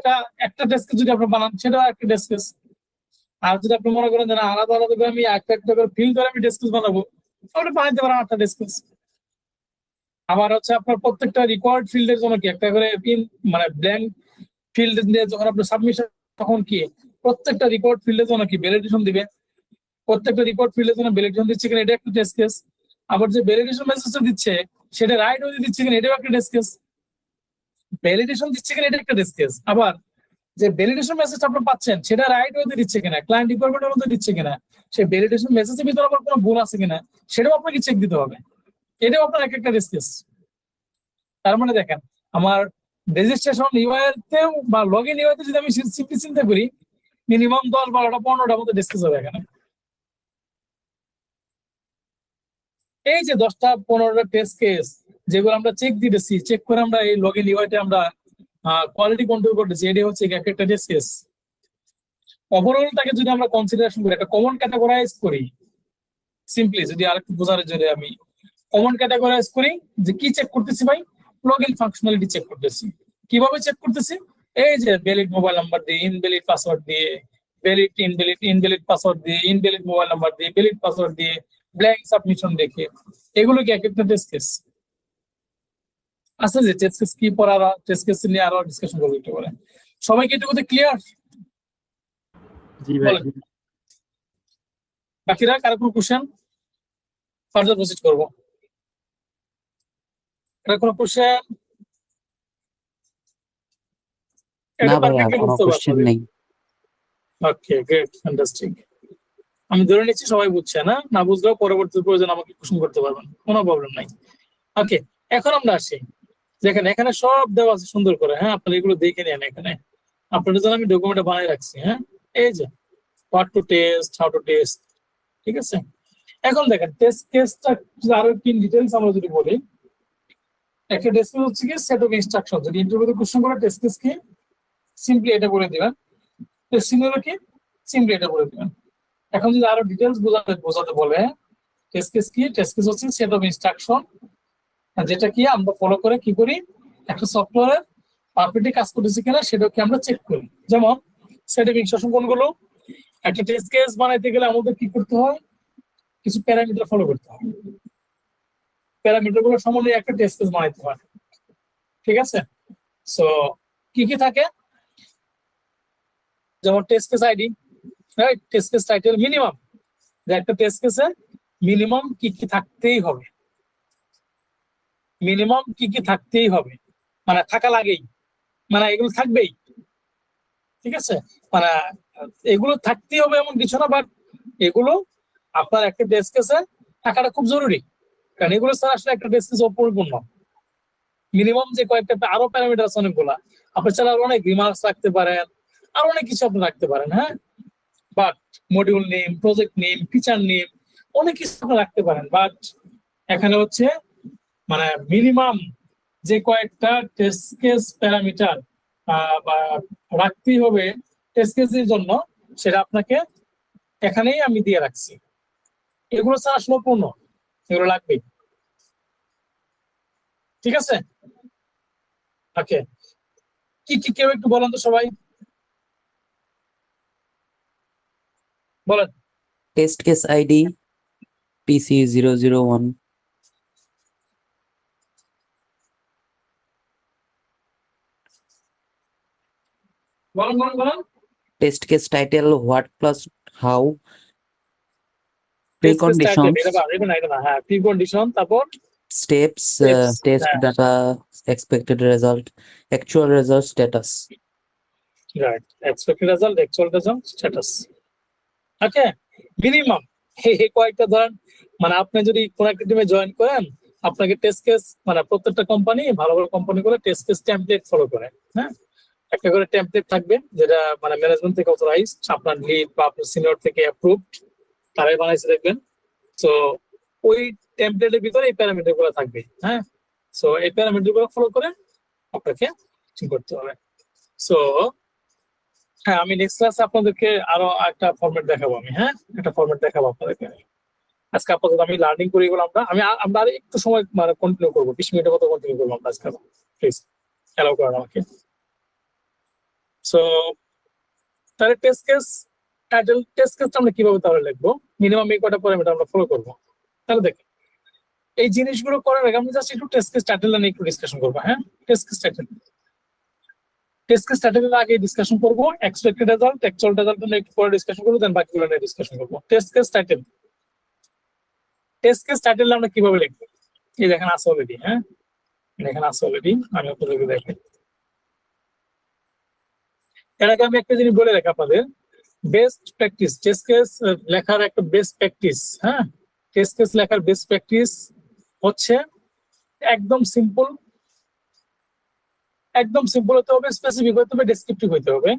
একটা ডেস্ক যদি আপনি বানান সেটাও একটা ডেস্ক। আর যদি আপনি মনে করেন যে না, আলাদা আলাদা করে আমি একটা করে ফিল্ড করে আমি ডেস্ক বানাবো, আপনি বানাইতে পারেন একটা ডেস্ক। আবার হচ্ছে আপনার প্রত্যেকটা রেকর্ড ফিল্ডের জন্য কি একটা করে মানে ব্ল্যাঙ্ক ফিল্ড দিয়ে যখন আপনি সাবমিশন, তখন কি প্রত্যেকটা রেকর্ড ফিল্ডের জন্য কি ভ্যালিডেশন দিবে, প্রত্যেকটা রেকর্ড ফিল্ডের জন্য ভ্যালিডেশন দিচ্ছে কিনা, এটা একটা টেস্ট কেস। আবার যে ভ্যালিডেশন মেসেজটা দিচ্ছে সেটা রাইট ওয়ে দিচ্ছে কিনা, এটাও একটা টেস্ট কেস। ভ্যালিডেশন দিচ্ছে কিনা, এটা একটা টেস্ট কেস। আবার যে ভ্যালিডেশন মেসেজ আপনি পাচ্ছেন সেটা রাইট ওয়েতে দিচ্ছে কিনা, ক্লায়েন্ট রিকোয়ারমেন্টের মধ্যে দিচ্ছে কিনা, সেই ভ্যালিডেশন মেসেজের ভিতরে আবার কোনো ভুল আছে কিনা, সেটাও আপনাকে চেক দিতে হবে। এটাও আপনার একটা টেস্ট কেস। তার মানে দেখেন, আমার রেজিস্ট্রেশন ইউআইতেও বা লগ ইন ইউআইতে যদি আমি সিম্পলি চিন্তা করি, মিনিমাম 10, 12টা 15টার মধ্যে ডিসকাস হবে এখানে। এই যে 10টা 15টা টেস্ট কেস যেগুলো আমরা চেক দিতেছি, চেক করে আমরা এই লগ ইন ইউআইতে আমরা কোয়ালিটি কন্ট্রোল করতেছি, এটাই হচ্ছে একটা টেস্ট কেস। ওভারঅলটাকে যদি আমরা কনসিডারেশন করি, একটা কমন ক্যাটাগরাইজ করি, সিম্পলি যদি আরেকটু বোঝানোর জন্য আমি কমন ক্যাটাগরাইজ করি যে কি চেক করতেছি ভাই, লগ ইন ফাংশনালিটি চেক করতেছি। কিভাবে চেক করতেছি? এই যে ভ্যালিড মোবাইল নাম্বার দিয়ে, ইনভ্যালিড পাসওয়ার্ড দিয়ে, ভ্যালিড ইনভ্যালিড পাসওয়ার্ড দিয়ে, ইনভ্যালিড মোবাইল নাম্বার দিয়ে, ভ্যালিড পাসওয়ার্ড দিয়ে, ব্ল্যাঙ্ক সাবমিশন দেখে, এগুলো কি এক একটা টেস্ট কেস আছে। যে টেস্ট কেস কি পড়া, টেস্ট কেস নিয়ে আরো ডিসকাশন করবো একটু করে। সবাই কি এটুকুতে ক্লিয়ার? জি ভাই। বাকিরা কারো কোনো কোশ্চেন? ফার্দার প্রসিড করবো। কারো কোনো কোশ্চেন? না ভাইয়া, কোনো কোশ্চেন নেই। ওকে, গ্রেট, ফ্যান্টাস্টিক। আমি ধরে নিচ্ছি সবাই বুঝছে, না বুঝলেও পরবর্তী প্রয়োজন আমাকে কোশ্চেন করতে পারবেন, কোনো প্রবলেম নাই। ওকে, এখন আমরা আসি। দেখেন এখানে সব দেওয়া আছে সুন্দর করে, হ্যাঁ আপনারা এগুলো দেখে নেন। এখানে আপনাদের জন্য আমি ডকুমেন্টটা বানিয়ে রাখছি। হ্যাঁ, এই যে what to test, how to test, ঠিক আছে। এখন দেখেন টেস্ট কেসটা আরো কি ডিটেইলস আমরা যদি বলি, একটা টেস্ট কেস হচ্ছে কি সেট অফ ইনস্ট্রাকশন। যদি ইন্টারভিউতে কোশ্চেন করে টেস্ট কেস কি, সিম্পলি এটা বলে দিবেন। টেস্ট সিনারিও কি, সিম্পলি এটা বলে দিবেন। এখন যদি আরো ডিটেইলস বোঝাতে বলে, টেস্ট কেস কি, টেস্ট কেস হচ্ছে সেট অফ ইনস্ট্রাকশন, যেটা কি আমরা ফলো করে কি করি, একটা সফটওয়্যারের পারফেক্টলি কাজ করতেছে কিনা সেটাকে আমরা চেক করি। যেমন সেট অফ ইনস্ট্রাকশন কোনগুলো, একটা টেস্ট কেস বানাইতে গেলে আমাদের কি করতে হয়, কিছু প্যারামিটার ফলো করতে হয়। প্যারামিটার গুলো সম্বন্ধে একটা টেস্ট কেস বানাইতে হয়, ঠিক আছে। সো কি কি থাকে, যেমন test case ID, right, test case title, minimum যে একটা টেস্ট কেসে মিনিমাম কি কি থাকতেই হবে, মিনিমাম কি কি থাকতেই হবে, মানে থাকা লাগেই, মানে এগুলো থাকবেই, ঠিক আছে। মানে এগুলো থাকতেই হবে এমন কিছু না, বাট এগুলো আপনার একটা টেস্ট কেসে থাকাটা খুব জরুরি, কারণ এগুলো ছাড়া আসলে একটা টেস্ট কেস অপরিপূর্ণ। মিনিমাম যে কয়েকটা আরো প্যারামিটার আছে অনেকগুলা, আপনি চাইলে অনেক রিমার্কস রাখতে পারেন, আর অনেক কিছু আপনি রাখতে পারেন, হ্যাঁ। But module name, project name, feature name, অনেক কিছু আপনি রাখতে পারেন, বাট এখানে হচ্ছে মানে মিনিমাম যে কয়েকটা টেস্ট কেস প্যারামিটার রাখতেই হবে টেস্ট কেসের জন্য, সেটা আপনাকে এখানেই আমি দিয়ে রাখছি। এগুলো ছাড়া সম্পূর্ণ, এগুলো লাগবেই, ঠিক আছে। ওকে, কি কি কেউ একটু বলেন তো সবাই, বলেন। টেস্ট কেস আইডি PC001, বলেন বলেন বলেন। Test case title what plus how, test case title, precondition, এটা না, হ্যাঁ, প্রিকন্ডিশন, তারপর steps, test হ্যাঁ, data, expected result, actual result status. Right, expected result, actual result, status. Okay, minimum এই কয়েকটা ধরেন, মানে আপনি যদি কোন একটা টিমে জয়েন করেন, আপনাকে টেস্ট কেস, মানে প্রত্যেকটা কোম্পানি, ভালো ভালো কোম্পানি করে টেস্ট কেস টেমপ্লেট ফলো করে, হ্যাঁ। একটা করে টেমপ্লেট থাকবে যেটা মানে ম্যানেজমেন্ট থেকে অথরাইজড, আপনার লিড বা আপনার সিনিয়র থেকে অ্যাপ্রুভড, তারাই বানাইছে দেখবেন। সো ওই টেমপ্লেটের ভিতরে এই প্যারামিটার গুলো থাকবে, হ্যাঁ। সো এই প্যারামিটার গুলো ফলো করে আপনাকে ঠিক করতে হবে। সো হ্যাঁ, আমি নেক্সট ক্লাসে আপনাদেরকে আরো একটা ফরম্যাট দেখাবো, আমি, হ্যাঁ, একটা ফরম্যাট দেখাবো আপনাদেরকে। আজকে আপাতত আমি লার্নিং করি এগুলো আমরা আর একটু সময় মানে কন্টিনিউ করবো, 20 মিনিটের মতো কন্টিনিউ করবো আমরা আজকে। প্লিজ অ্যালাউ করেন আমাকে। সো তাহলে টেস্ট কেস টাইটেল, টেস্ট কেসটা আমরা কিভাবে তাহলে লিখবো, মিনিমাম এই কটা প্যারামিটার আমরা ফলো করবো। তাহলে দেখেন এই জিনিসগুলো করার আগে আমি জাস্ট একটু টেস্ট কেস টাইটেলটা নিয়ে একটু ডিসকাশন করবো। হ্যাঁ, test case title, test case টাইটেলের আগে ডিসকাশন করবো, এক্সপেক্টেড রেজাল্ট, অ্যাকচুয়াল রেজাল্ট নিয়ে একটু পরে ডিসকাশন করবো, দেন বাকিগুলো নিয়ে ডিসকাশন করবো। Test case title, test case title আমরা কিভাবে লিখবো, এই দেখেন আছে অলরেডি। হ্যাঁ, দেখেন আছে অলরেডি, আমি আপনাদেরকে দেখাই। এর আগে আমি একটা জিনিস বলে রাখি আপনাদের, বেস্ট প্র্যাকটিস টেস্ট কেস লেখার একটা বেস্ট প্র্যাকটিস। হ্যাঁ, টেস্ট কেস লেখার বেস্ট প্র্যাকটিস হচ্ছে একদম সিম্পল, একদম সিম্পল হতে হবে, স্পেসিফিক হতে হবে, ডেসক্রিপটিভ হতে হবে,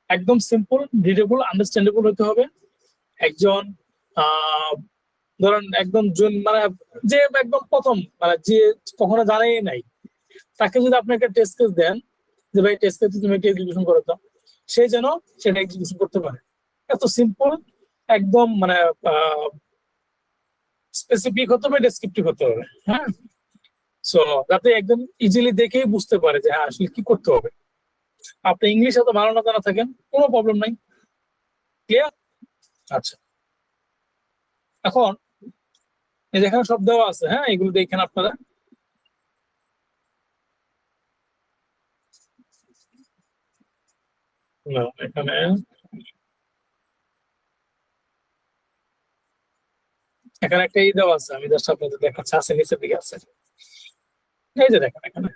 একদম সিম্পল, রিডেবল, আন্ডারস্ট্যান্ডেবল হতে হবে। একজন ধরেন একদম মানে যে একদম প্রথম মানে যে কখনো জানাই নাই, তাকে যদি আপনি একটা টেস্ট কেস দেন যে ভাই টেস্ট কেস তুমি একটা এক্সিকিউশন করো তো, সে যেন সেটা এক্সিকিউশন করতে পারে। এত সিম্পল, একদম মানে স্পেসিফিক হতে হবে, ডেসক্রিপটিভ হতে হবে। হ্যাঁ, সো যাতে একদম ইজিলি দেখেই বুঝতে পারে যে হ্যাঁ আসলে কি করতে হবে। আপনি ইংলিশ এত ভালো না জানা থাকেন, কোনো প্রবলেম নাই। ক্লিয়ার? আচ্ছা, এখন এই যেখানে সব দেওয়া আছে, হ্যাঁ এগুলো দেখেন আপনারা। না, এখানে এখানে একটা ই দেওয়া আছে, আমি জাস্ট আপনাদের দেখাচ্ছি, আছে নিচের দিকে আছে। এই যে দেখেন এখানে,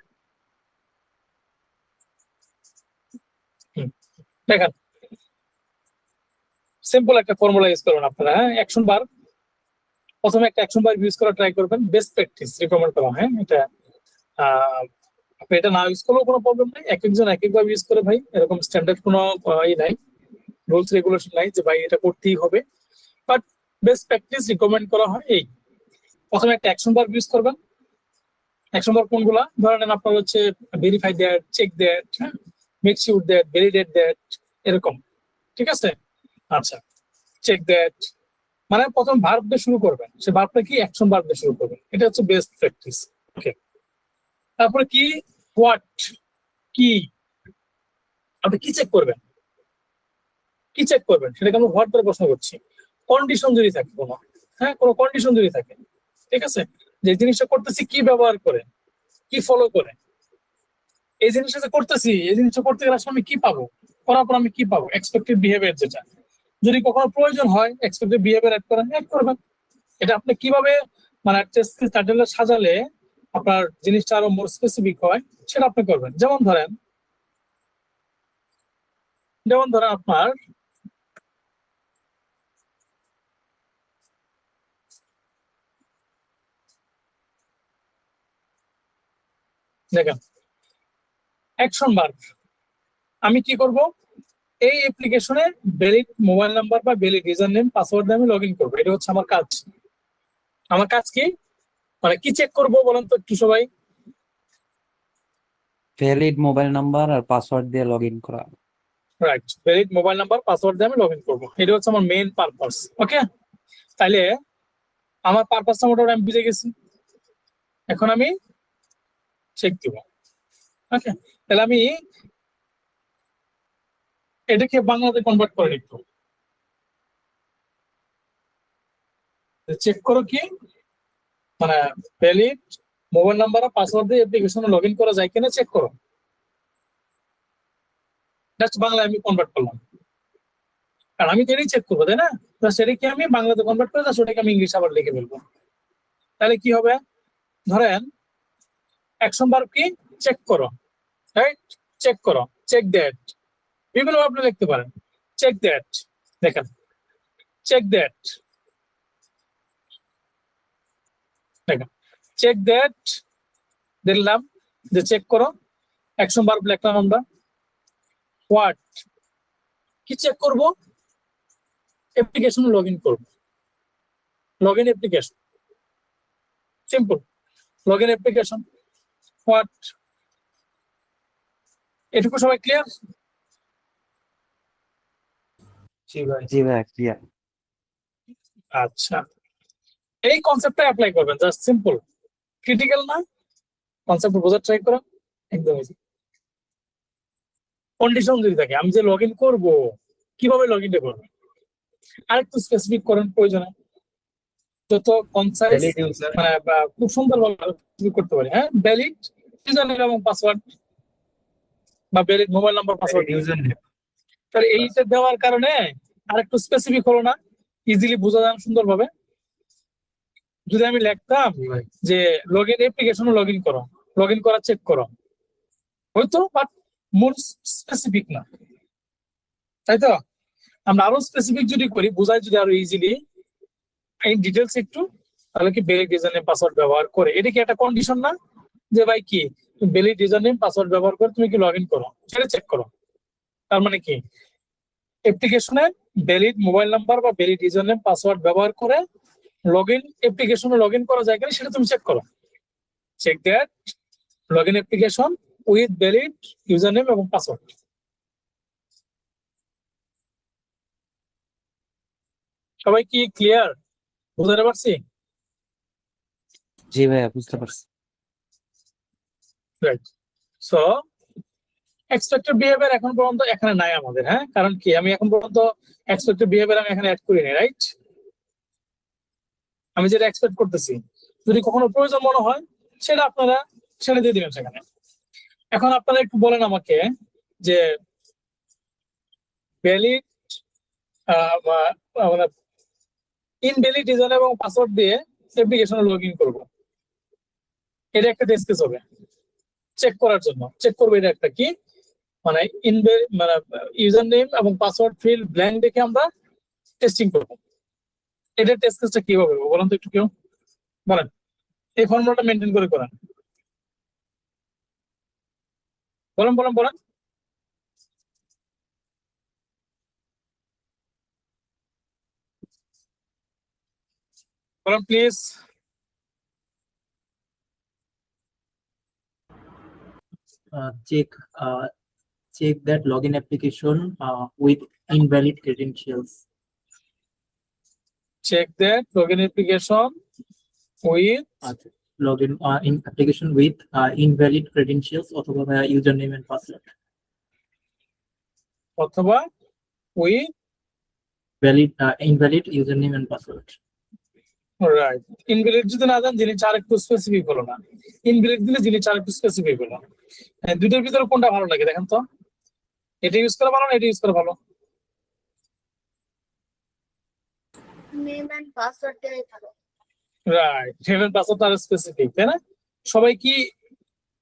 দেখেন সিম্পল একটা ফর্মুলা ইউজ করবেন আপনারা। হ্যাঁ, অ্যাকশন বার, প্রথমে একটা অ্যাকশন বার ইউজ করা ট্রাই করবেন, বেস্ট প্র্যাকটিস রিকমেন্ড করা। হ্যাঁ, এটা আপনি এটা না ইউজ করলেও কোনো প্রবলেম নেই, এক একজন এক একভাবে ইউজ করে ভাই, এরকম স্ট্যান্ডার্ড কোনো ই নাই, রুলস রেগুলেশন নাই যে ভাই এটা করতেই হবে, বাট বেস্ট প্র্যাকটিস রিকমেন্ড করা হয়। এই প্রথমে একটা অ্যাকশন বার ইউজ করবেন। অ্যাকশন বার কোনগুলা, ধরে নেন আপনার হচ্ছে ভেরিফাই দ্যাট, চেক দ্যাট, হ্যাঁ, make sure that, validate that, এরকম। ঠিক আছে? আচ্ছা, চেক দ্যাট মানে প্রথম ভার্ব দিয়ে শুরু করবেন, সে ভার্বটা কি অ্যাকশন ভার্ব দিয়ে শুরু করবেন, এটা হচ্ছে বেস্ট প্র্যাকটিস। ওকে, তারপরে কি, হোয়াট, কি, আপনি কি চেক করবেন, কি চেক করবেন সেটাকে আমরা হোয়াট করে প্রশ্ন করছি। কন্ডিশন যদি থাকে কোনো, হ্যাঁ কোনো কন্ডিশন যদি থাকে, ঠিক আছে, যে জিনিসটা করতেছি কি ব্যবহার করে, কি ফলো করে, এই জিনিসটা যে করতেছি, এই জিনিসটা করতে গেলে আসলে আমি কি পাবো, করার পর আমি কি পাবো, এক্সপেক্টেড বিহেভিয়ার যেটা, যদি কখনো প্রয়োজন হয় এক্সপেক্টেড বিহেভিয়ার অ্যাড করেন, অ্যাড করবেন। এটা আপনি কিভাবে মানে টেস্ট কেস টাইটেল সাজালে আপনার জিনিসটা আরো মোর স্পেসিফিক হয় সেটা আপনি করবেন। যেমন ধরেন আপনার দেখেন অ্যাকশন ভার্ব, আমি কি করব, এই অ্যাপ্লিকেশনে ভ্যালিড মোবাইল নাম্বার বা ভ্যালিড ইউজার নেম পাসওয়ার্ড দিয়ে আমি লগ ইন করবো, এটা হচ্ছে আমার কাজ। আমার কাজ কি, মানে কি চেক করব বলেন তো একটু সবাই? ভ্যালিড মোবাইল নাম্বার আর পাসওয়ার্ড দিয়ে লগ ইন করা। Right, valid mobile number password দিয়ে আমি লগ ইন করবো, এটা হচ্ছে আমার মেইন পারপাস। ওকে, তাইলে আমার পারপাসটা মোটামুটি আমি বুঝে গেছি, এখন আমি চেক দিব। ওকে, তাহলে আমি এটাকে বাংলাতে কনভার্ট করে লিখব, চেক করো কি মানে ভ্যালিড মোবাইল নাম্বার আর পাসওয়ার্ড দিয়ে অ্যাপ্লিকেশনে লগ ইন করা যায় কিনা চেক করো, জাস্ট বাংলায় আমি কনভার্ট করলাম, কারণ আমি তো এটাই চেক করবো, তাই না? সেটাকে আমি বাংলাতে কনভার্ট করে জাস্ট ওটাকে আমি ইংলিশ আবার লিখে ফেলবো। তাহলে কি হবে, ধরেন অ্যাকশন ভার্ব কি, চেক করো, রাইট, চেক করো, চেক দ্যাট, বিভিন্ন আপনি লিখতে পারেন, চেক দ্যাট, দেখেন চেক দ্যাট, দেখেন চেক দ্যাট দিলাম যে চেক করো, অ্যাকশন ভার্ব লিখলাম আমরা। হোয়াট, কি চেক করব, অ্যাপ্লিকেশনে লগ ইন করবো, log in application, simple, log in application. What, এটুকু সবাই ক্লিয়ার? জি ভাই, জি ভাই, ক্লিয়ার। আচ্ছা, এই কনসেপ্টটা অ্যাপ্লাই করবেন, জাস্ট সিম্পল, ক্রিটিক্যাল না, কনসেপ্ট বোঝার ট্রাই করো, একদম ইজি। কন্ডিশন যদি থাকে, আমি যে লগ ইন করবো, কিভাবে লগ ইনটা করবো, আরেকটু স্পেসিফিক করেন প্রয়োজনে, যত কনসাইজ ভ্যালিড ইউজার মানে খুব সুন্দরভাবে করতে পারি। হ্যাঁ, ভ্যালিড ইউজার নেম এবং পাসওয়ার্ড, বা valid mobile number password user name তাহলে এইটা দেওয়ার কারণে আরেকটু স্পেসিফিক হলো না, ইজিলি বোঝা যায় সুন্দরভাবে। যদি আমি লিখতাম যে লগ ইন অ্যাপ্লিকেশনে লগ ইন করো, লগ ইন করা চেক করো, হয়তো, বাট মোর স্পেসিফিক না, তাই তো? আমরা আরো স্পেসিফিক যদি করি, বোঝাই যদি আরো ইজিলি ইন ডিটেলস একটু, তাহলে কি ভ্যালিড ইউজার নেম পাসওয়ার্ড ব্যবহার করে, এটা কি একটা কন্ডিশন না যে ভাই কি ভ্যালিড ইউজার নেম পাসওয়ার্ড ব্যবহার করে তুমি কি লগ ইন করো, সেটা চেক করো। তার মানে কি অ্যাপ্লিকেশনে ভ্যালিড মোবাইল নাম্বার বা ভ্যালিড ইউজার নেম পাসওয়ার্ড ব্যবহার করে লগ ইন অ্যাপ্লিকেশনে লগ ইন করা যায় কিনা সেটা তুমি চেক করো। Check that log in application with valid user name এবং পাসওয়ার্ড। সবাই কি ক্লিয়ার, বুঝতে পারছি? জি ভাইয়া, বুঝতে পারছি। রাইট। সো এক্সপেক্টেড বিহেভিয়ার এখন পর্যন্ত এখানে নাই আমাদের, হ্যাঁ, কারণ কি আমি এখন পর্যন্ত এক্সপেক্টেড বিহেভিয়ার আমি এখানে অ্যাড করিনি, রাইট? আমি যেটা এক্সপেক্ট করতেছি, যদি কখনো প্রয়োজন মনে হয় সেটা আপনারা ছেড়ে দিয়ে দিবেন সেখানে। এখন আপনারা একটু বলেন আমাকে যে ভ্যালিড মানে ইনভ্যালিড ইউজার এবং পাসওয়ার্ড দিয়ে অ্যাপ্লিকেশনে লগ ইন করবো, এটা একটা টেস্ট কেস হবে চেক করার জন্য। চেক করবো এটা একটা কি মানে মানে ইউজার নেম এবং পাসওয়ার্ড ফিল্ড ব্ল্যাঙ্ক দেখে আমরা টেস্টিং করবো। এটা টেস্ট কেসটা কিভাবে হবে বলেন তো একটু, কেউ বলেন, এই ফর্মুলাটা মেনটেন করে করেন, বলেন বলেন বলেন। বলেন please. check check that login application with invalid credentials. Check that login application with Login in application with invalid credentials অথবা username and password. অথবা with invalid username and password. Right. Invalid যদি না দেন, জিনিস আরেকটু স্পেসিফিক হলো না, invalid দিলে জিনিস আরেকটু স্পেসিফিক হলো। দুটোর ভিতরে কোনটা ভালো লাগে দেখেন তো, এটা ইউজ করা ভালো না এটা ইউজ করা ভালো? নেম এন্ড পাসওয়ার্ড দেওয়াই ভালো। রাইট, নেম এন্ড পাসওয়ার্ড আর স্পেসিফিক, তাই না? সবাই কি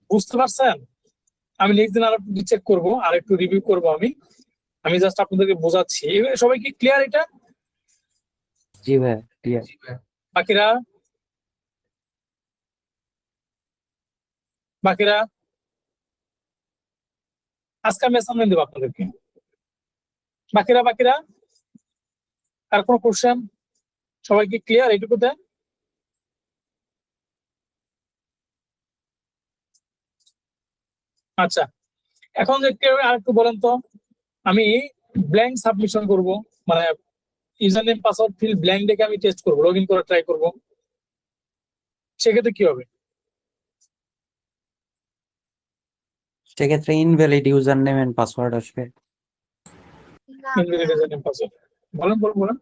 বুঝতে পারছেন? আমি নেক্সট দিন আরো চেক করবো, আর একটু রিভিউ করবো। আমি জাস্ট আপনাদেরকে বোঝাচ্ছি। সবাই কি ক্লিয়ার এটা? জি ভাইয়া, ক্লিয়ার। বাকিরা বাকিরা আজকে আমি অ্যাসাইনমেন্ট দেবো আপনাদেরকে। বাকিরা আর কোনো কোশ্চেন? সবাই কি ক্লিয়ার এইটুকুতে? আচ্ছা, এখন আরেকটু বলেন তো, আমি ব্ল্যাঙ্ক সাবমিশন করব, মানে user name password field blank দেখে আমি টেস্ট করবো, লগ ইন করে ট্রাই করবো, সেক্ষেত্রে কি হবে? সেক্ষেত্রে invalid user name and password আসবে। না, ইনভ্যালিড ইউজার নেম পাসওয়ার্ড বলেন বলেন বলেন,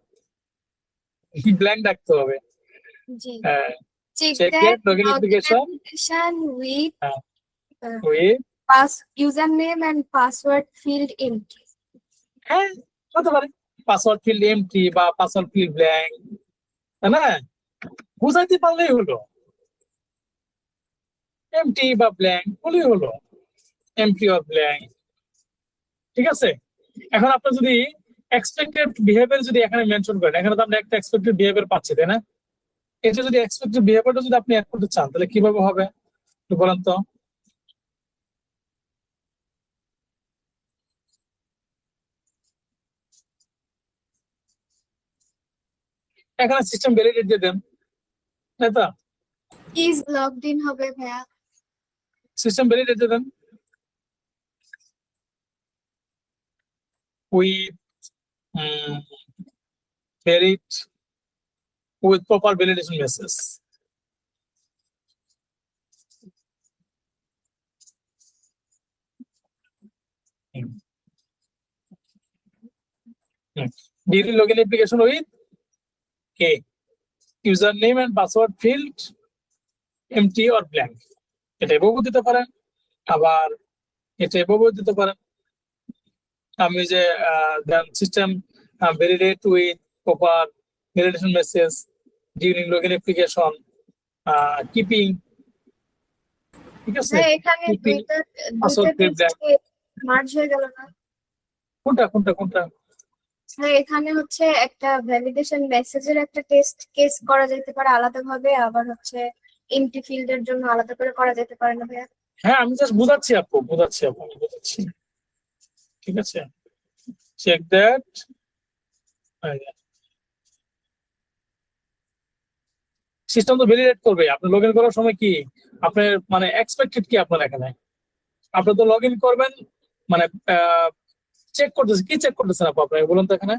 কি ব্ল্যাঙ্ক রাখতে হবে? জি। হ্যাঁ, Check check that that login login application application with with username and password field empty. হ্যাঁ, হতে পারে পাসওয়ার্ড ফিল্ড এমটি বা পাসওয়ার্ড ফিল্ড ব্ল্যাঙ্ক, তাই না? বুঝাইতে পারলেই হলো, এমটি বা ব্ল্যাঙ্ক বলেই হলো, এমটি অর ব্ল্যাঙ্ক, ঠিক আছে? এখন আপনি যদি এক্সপেক্টেড বিহেভিয়ার যদি এখানে মেনশন করেন, এখানে তো আমরা একটা এক্সপেক্টেড বিহেভিয়ার পাচ্ছি, তাই না? এটা যদি এক্সপেক্টেড বিহেভিয়ারটা যদি আপনি অ্যাড করতে চান, তাহলে কিভাবে হবে একটু বলেন তো? এখানে সিস্টেম ভ্যালিডেট দিয়ে দেন, তাই তো? Is logged in হবে ভাইয়া। সিস্টেম ভ্যালিডেট দিয়ে দেন with valid with proper validation message. During login application with username and password field empty or blank. এটা এভাবেও দিতে পারেন, আবার এটা এভাবেও দিতে পারেন। আমি যে system validate with proper validation message during login application keeping, ঠিক আছে? এখানে Keeping দুইটা password field blank. মার্জ হয়ে গেল না? কোনটা হ্যাঁ, এখানে হচ্ছে একটা ভ্যালিডেশন মেসেজের একটা টেস্ট কেস করা যেতে পারে আলাদাভাবে, আবার হচ্ছে এমটি ফিল্ডের জন্য আলাদা করে করা যেতে পারে না ভাইয়া? হ্যাঁ, আমি জাস্ট বুঝাচ্ছি আপু, আমি বুঝাচ্ছি, ঠিক আছে? Check that. সিস্টেম তো ভ্যালিডেট করবে। আপনি লগ ইন করার সময় কি আপনার মানে এক্সপেক্টেড কি আপনার এখানে? আপনি তো লগ ইন করবেন মানে চেক করতেছেন, কি চেক করতেছেন আপু আপনাকে বলুন তো এখানে?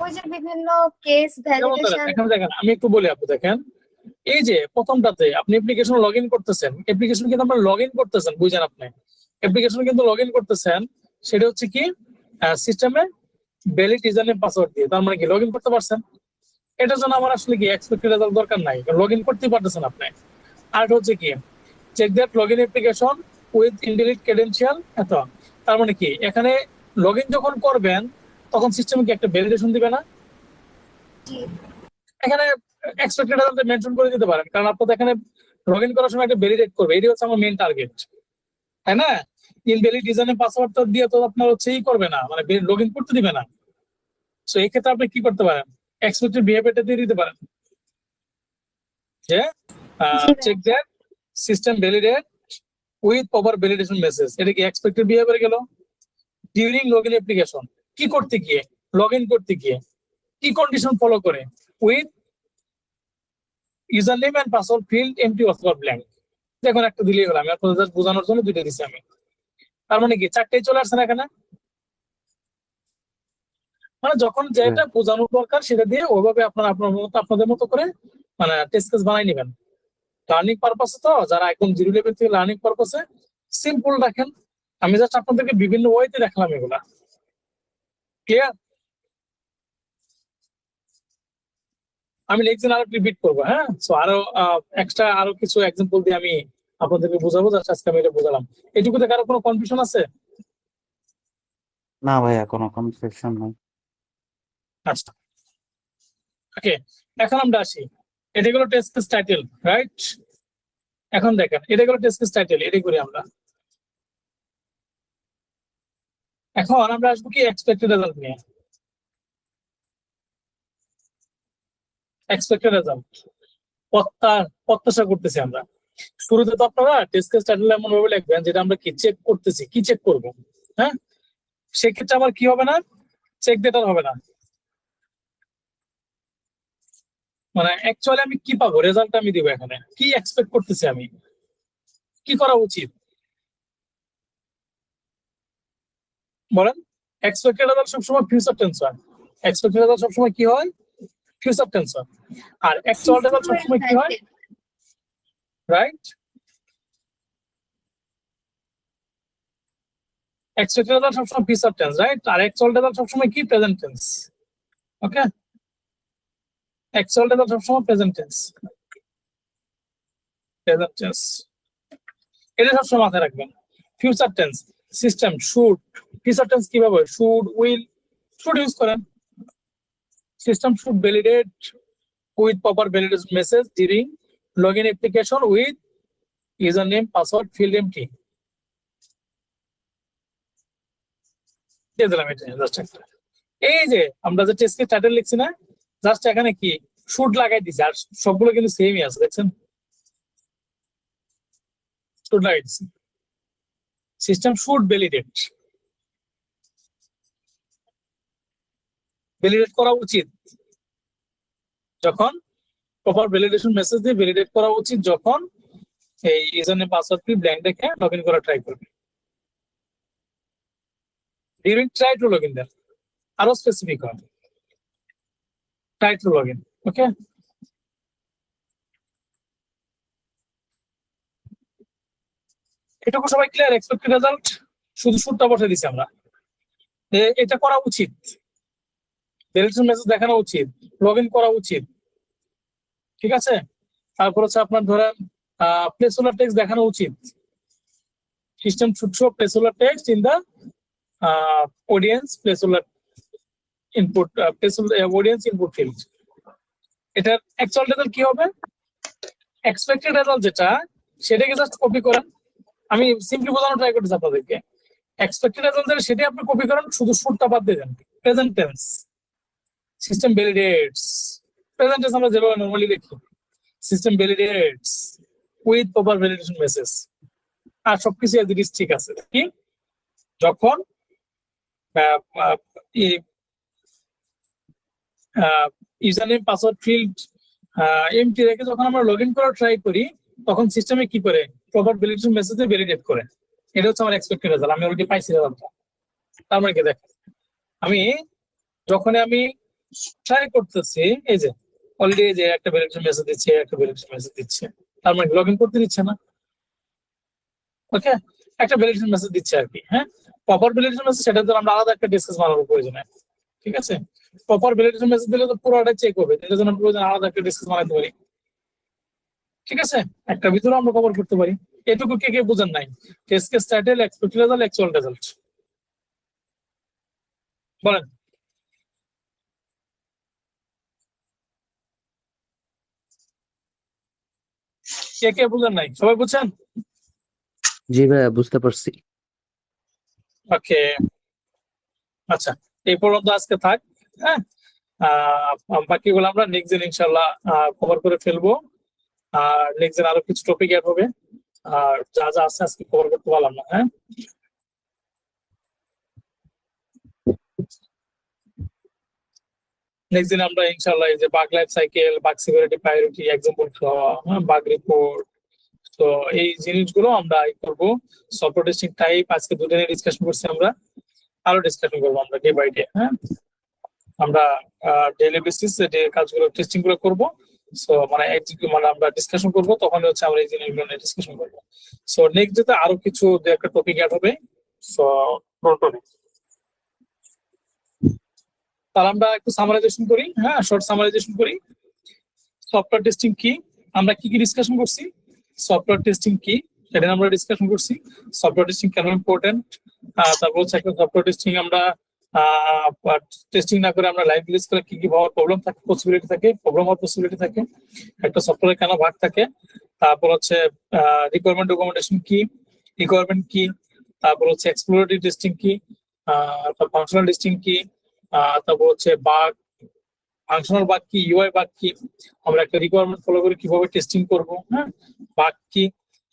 ওই যে বিভিন্ন কেস যেমন ধরেন, ভ্যালিডেশন। এখানে দেখেন আমি একটু বলি আপু, দেখেন এই যে প্রথমটাতে আপনি অ্যাপ্লিকেশন লগ ইন করতেছেন, অ্যাপ্লিকেশন কিন্তু আপনার লগ ইন করতেছেন, বুঝেন আপনি অ্যাপ্লিকেশন কিন্তু লগ ইন করতেছেন, সেটা হচ্ছে কি সিস্টেমে ভ্যালিড ইউজারনেম পাসওয়ার্ড দিয়ে, তার মানে কি লগ ইন করতে পারছেন। এটার জন্য আমার আসলে কি এক্সপেক্টেড রেজাল্ট দরকার নাই, লগ ইন করতে পারতেছেন আপনি। আর এটা হচ্ছে কি check that log in application with invalid credential, এত তার মানে কি এখানে লগ ইন যখন করবেন তখন সিস্টেমে কি একটা ভ্যালিডেশন দিবে না? এখানে এক্সপেক্টেড রেজাল্ট মেনশন করে দিতে পারেন, কারণ আপনাদের এখানে লগ ইন করার সময় একটা ভ্যালিডেট করবে, এটাই হচ্ছে আমার মেইন টার্গেট, তাই না? ইনভ্যালিড ইউজারনেম পাসওয়ার্ডটা দিয়ে তো আপনার হচ্ছে করবে না, মানে লগ ইন করতে দিবে না। সো এই ক্ষেত্রে আপনি কি করতে পারেন, এক্সপেক্টেড বিহেভিয়ারটা দিয়ে দিতে পারেন যে check that system validate with proper validation message. এটা কি এক্সপেক্টেড বিহেভিয়ার গেল। ডিউরিং লগ ইন অ্যাপ্লিকেশন কি করতে গিয়ে, লগ ইন করতে গিয়ে কি কন্ডিশন ফলো করে, with user name and password field empty অথবা ব্ল্যাঙ্ক। দেখুন একটা দিলেই হলো, আমি আপনাদের জাস্ট বোঝানোর জন্য দুইটা দিচ্ছি আমি। তার মানে কি চারটেই চলে আসছে না এখানে? মানে যখন যেটা বোঝানোর দরকার সেটা দিয়ে ওইভাবে আপনারা আপনাদের মতো করে মানে টেস্ট কেস বানাই নেবেন। লার্নিং পারপাসে তো যারা একদম জিরো লেভেল থেকে লার্নিং পারপাসে সিম্পল রাখেন, আমি জাস্ট আপনাদেরকে বিভিন্ন ওয়েতে দেখালাম এগুলা। ক্লিয়ার? আমি নেক্সট দিন আরো রিপিট করবো। হ্যাঁ, সো আরো এক্সট্রা আরো কিছু এক্সাম্পল দিয়ে আমি আপনাদেরকে বোঝাবো, জাস্ট আজকে আমি এটা বোঝালাম। এটুকুতে কারো কোনো কনফিউশন আছে? না ভাইয়া, কোনো কনফিউশন নাই। আচ্ছা, ওকে, এখন আমরা আসি। এটা গেল টেস্ট কেস টাইটেল, রাইট? এখন দেখেন এটা গেল টেস্ট কেস টাইটেল, এটাই করি আমরা। এখন আমরা আসবো কি এক্সপেক্টেড রেজাল্ট নিয়ে। এক্সপেক্টেড রেজাল্ট প্রত্যাশা করতেছি আমরা। শুরুতে তো আপনারা টেস্ট কেস টাইটেল এমন ভাবে লিখবেন যেটা আমরা কি চেক করতেছি, কি চেক করবো। হ্যাঁ, সেক্ষেত্রে আবার কি হবে না, চেক ডেটার হবে না, মানে অ্যাকচুয়ালি আমি কি পাবো, রেজাল্ট আমি দিব। এখানে কি এক্সপেক্ট করতেছি, আমি কি করা উচিত বলেন? এক্সপেক্টেড রেজাল্ট সবসময় ফিউচার টেন্স হয়। এক্সপেক্টেড রেজাল্ট সবসময় কি হয়, ফিউচার টেন্স হয়। আর অ্যাকচুয়াল রেজাল্ট সবসময় কি হয়, রাইট? এক্সপেক্টেড রেজাল্ট সবসময় ফিউচার টেন্স, রাইট? আর অ্যাকচুয়াল রেজাল্ট সবসময় কি, present tense. Okay, actual result সবসময় প্রেজেন্ট টেন্স, প্রেজেন্ট টেন্স। এটা সবসময় মাথায় রাখবেন। Future tense system should, future tense কিভাবে, শুড, উইল, শুড ইউজ করেন। System should validate with proper validation message during login application with user name password field empty. দিয়ে দিলাম এটা জাস্ট একটা। এই যে আমরা যে টেস্ট কেস টাইটেল লিখছি না, জাস্ট এখানে কি শুড লাগাই দিছি, আর সবগুলো কিন্তু সেমই আছে, দেখছেন? শুড লাগাই দিছি। সিস্টেম শুড ভ্যালিডেট, ভ্যালিডেট করা উচিত যখন প্রপার ভ্যালিডেশন মেসেজ দিয়ে ভ্যালিডেট করা উচিত যখন এই ইউজার নেম পাসওয়ার্ড কি ব্ল্যাঙ্ক রেখে লগ ইন করা ট্রাই করবে। During try to log in then আরো স্পেসিফিক হয়। try to log in. Okay. এটুকু সবাই ক্লিয়ার? এক্সপেক্টেড রেজাল্ট শুধু শুটটা বসে দিছি আমরা। এটা করা উচিত, ভ্যালিডেশন মেসেজ দেখানো উচিত, লগ ইন করা উচিত, ঠিক আছে? তারপর হচ্ছে আপনার ধরেন প্লেসহোল্ডার টেক্সট দেখানো উচিত। System should show placeholder text in the audience placeholder input audience input field. এটার অ্যাকচুয়াল রেজাল্ট কি হবে? এক্সপেক্টেড রেজাল্ট যেটা সেটাকে জাস্ট কপি করেন। আমি সিম্পলি বোঝানো ট্রাই করতেছি আপনাদেরকে। এক্সপেক্টেড রেজাল্ট যেটা সেটাই আপনি কপি করেন, শুধু শুটটা বাদ দিয়ে দেন। Present tense system validates, present tense আমরা যেভাবে নরমালি লিখি, system validates with proper validation message, আর সবকিছু এজ ইট ইজ ঠিক আছে। কি যখন user name password field empty রেখে যখন আমরা লগ ইন করার ট্রাই করি, তখন সিস্টেমে কি করে প্রপার ভ্যালিডেশন মেসেজে ভ্যালিডেট করে। এটা হচ্ছে আমার এক্সপেক্টেড রেজাল্ট। আমি অলরেডি পাইছি রেজাল্টটা। তার মানে কি দেখেন, আমি যখন আমি ট্রাই করতেছি, এই যে অলরেডি যে একটা ভ্যালিডেশন মেসেজ দিচ্ছে, একটা ভ্যালিডেশন মেসেজ দিচ্ছে, তার মানে লগ ইন করতে দিচ্ছে না। ওকে, একটা ভ্যালিডেশন মেসেজ দিচ্ছে আর কি। হ্যাঁ, প্রপার ভ্যালিডেশন মেসেজ সেটার জন্য আমরা আলাদা একটা ডিসকাস বানানোর প্রয়োজন। ঠিক আছে, প্রপার ভ্যালিডেশন মেসেজ দিলে তো পুরোটা চেক হবে, এটার জন্য প্রয়োজন আলাদা একটা ডিসকাস বানাতে পারি। ঠিক আছে, একটা ভিতরে আমরা কভার করতে পারি। এটুকু কে কে বুঝেন নাই? Test case title, expected result, actual result বলেন। কে কে বুঝেন নাই? সবাই বুঝছেন? জি ভাইয়া, বুঝতে পারছি। ওকে, আচ্ছা, এই পর্যন্ত আজকে থাক। হ্যাঁ, বাকিগুলো আমরা নেক্সট দিন ইনশাল্লাহ কভার করে ফেলবো। আর নেক্সট দিন আরো কিছু টপিক অ্যাড হবে, আর যা যা আছে আজকে কভার করতে পারলাম না। হ্যাঁ, নেক্সট দিন আমরা ইনশাল্লাহ এই যে bug life cycle, bug security priority, example bug report, তো এই জিনিসগুলো আমরা করবো। সফটওয়্যার টেস্টিং টাইপ আজকে দুটো নিয়ে ডিসকাশন করছি, আমরা আরো ডিসকাশন করবো আমরা ডে বাই ডে। হ্যাঁ, আমরা ডেইলি বেসিস যে কাজগুলো টেস্টিং গুলো করবো। সো মানে আমরা ডিসকাশন করবো, তখন হচ্ছে আমরা এই জিনিসগুলো নিয়ে ডিসকাশন করবো। সো নেক্সট ডেতে আরো কিছু একটা টপিক অ্যাড হবে। সো তাহলে আমরা একটু সামারাইজেশন করি। হ্যাঁ, শর্ট সামারাইজেশন করি। সফটওয়্যার টেস্টিং কি, আমরা কি কি ডিসকাশন করছি? সফটওয়্যার টেস্টিং কি সেটা আমরা ডিসকাশন করছি। সফটওয়্যার টেস্টিং কেন ইম্পর্টেন্ট, তারপর হচ্ছে একটা সফটওয়্যার টেস্টিং আমরা টেস্টিং না করে আমরা লাইভ রিলিজ করে কি কি হওয়ার প্রবলেম থাকে, পসিবিলিটি থাকে, প্রবলেম হওয়ার পসিবিলিটি থাকে, একটা সফটওয়্যার কেন ভাগ থাকে, তারপর হচ্ছে রিকোয়ারমেন্ট ডকুমেন্টেশন কি, রিকোয়ারমেন্ট কি, তারপর হচ্ছে এক্সপ্লোরেটরি টেস্টিং কি, তারপর ফাংশনাল টেস্টিং কি, তারপর হচ্ছে বাগ, ফাংশনাল বাগ কি, ইউআই বাগ কি, আমরা একটা রিকোয়ারমেন্ট ফলো করে কিভাবে টেস্টিং করব। হ্যাঁ, বাগ কি,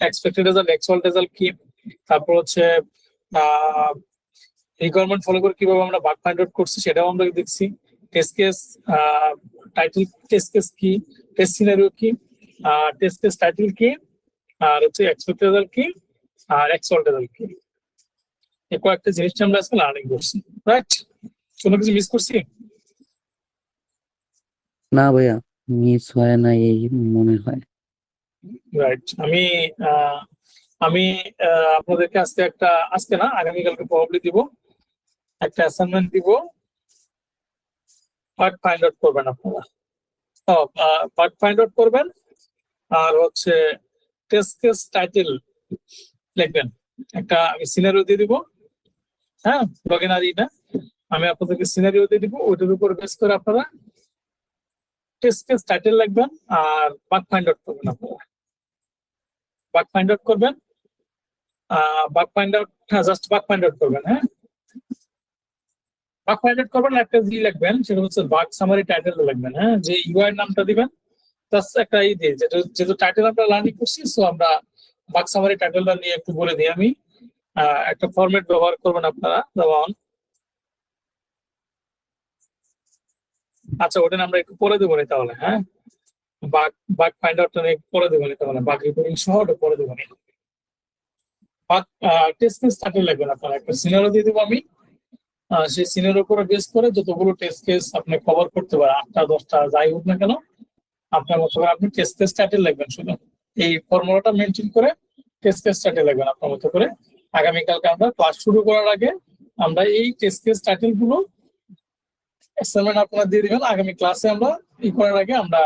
এক্সপেক্টেড রেজাল্ট, অ্যাকচুয়াল রেজাল্ট কি, তারপর হচ্ছে রিকোয়ারমেন্ট ফলো করে কিভাবে আমরা বাগ ফাইন্ড আউট করছি সেটাও আমরা দেখছি। Test case title, test case কি, টেস্ট সিনারিও কি, টেস্ট কেস টাইটেল কি, আর হচ্ছে এক্সপেক্টেড রেজাল্ট কি, আর অ্যাকচুয়াল রেজাল্ট কি। এই কয়েকটা জিনিসটা আমরা আজকে লার্নিং করছি। রাইট, কোনো কিছু মিস করছি? না ভাইয়া, মিস হয় না এই মনে হয়। রাইট, আমি আপনাদেরকে আজকে না আগামীকালকে প্রবাবলি দিব, একটা অ্যাসাইনমেন্ট দিব। পার্ট ফাইন্ড আউট করবেন আপনারা, পার্ট ফাইন্ড আউট করবেন, আর হচ্ছে টেস্ট কেস টাইটেল লিখবেন। একটা আমি সিনারিও দিয়ে দিব। হ্যাঁ, লগ ইন আর এটা আমি আপনাদেরকে সিনারিও দিয়ে দিব, ওইটার উপর বেস করে আপনারা টেস্ট কেস টাইটেল লিখবেন আর বাগ ফাইন্ড আউট করবেন। আপনারা বাগ ফাইন্ড আউট করবেন, বাগ ফাইন্ড আউট, হ্যাঁ জাস্ট বাগ ফাইন্ড আউট করবেন। হ্যাঁ, বাগ ফাইন্ড আউট করবেন, একটা জি লিখবেন, সেটা হচ্ছে বাগ সামারি টাইটেল লিখবেন। হ্যাঁ, যে ইউআই নামটা দিবেন, জাস্ট একটা ই দিয়ে, যেহেতু টাইটেল আমরা লার্নিং করছি, সো আমরা বাগ সামারি টাইটেলটা নিয়ে একটু বলে দিই। আমি একটা ফরম্যাট ব্যবহার করবেন আপনারা, যেমন আচ্ছা ওটা আমরা একটু পরে দেবো তাহলে। হ্যাঁ, বাগ ফাইন্ড আউটটা নিয়ে পরে দেবো তাহলে, বাগ রিপোর্টিং সহ ওটা পরে দেবো। বাগ টেস্ট কেস টাইটেল লিখবেন আপনারা, একটা সিনারিও দিয়ে দেবো আমি, সেই সিনের উপরে বেস করে যতগুলো টেস্ট কেস আপনি কভার করতে পারেন, 8টা 10টা যাই হোক না কেন, আপনার মতো করে আপনি টেস্ট কেস টাইটেল লিখবেন। শুধু এই ফর্মুলাটা মেনটেন করে টেস্ট কেস টাইটেল লিখবেন আপনার মতো করে। আগামীকালকে আমরা ক্লাস শুরু করার আগে আমরা এই টেস্ট কেস টাইটেল গুলো অ্যাসাইনমেন্ট আপনারা দিয়ে দিবেন। আগামী ক্লাসে আমরা করার আগে আমরা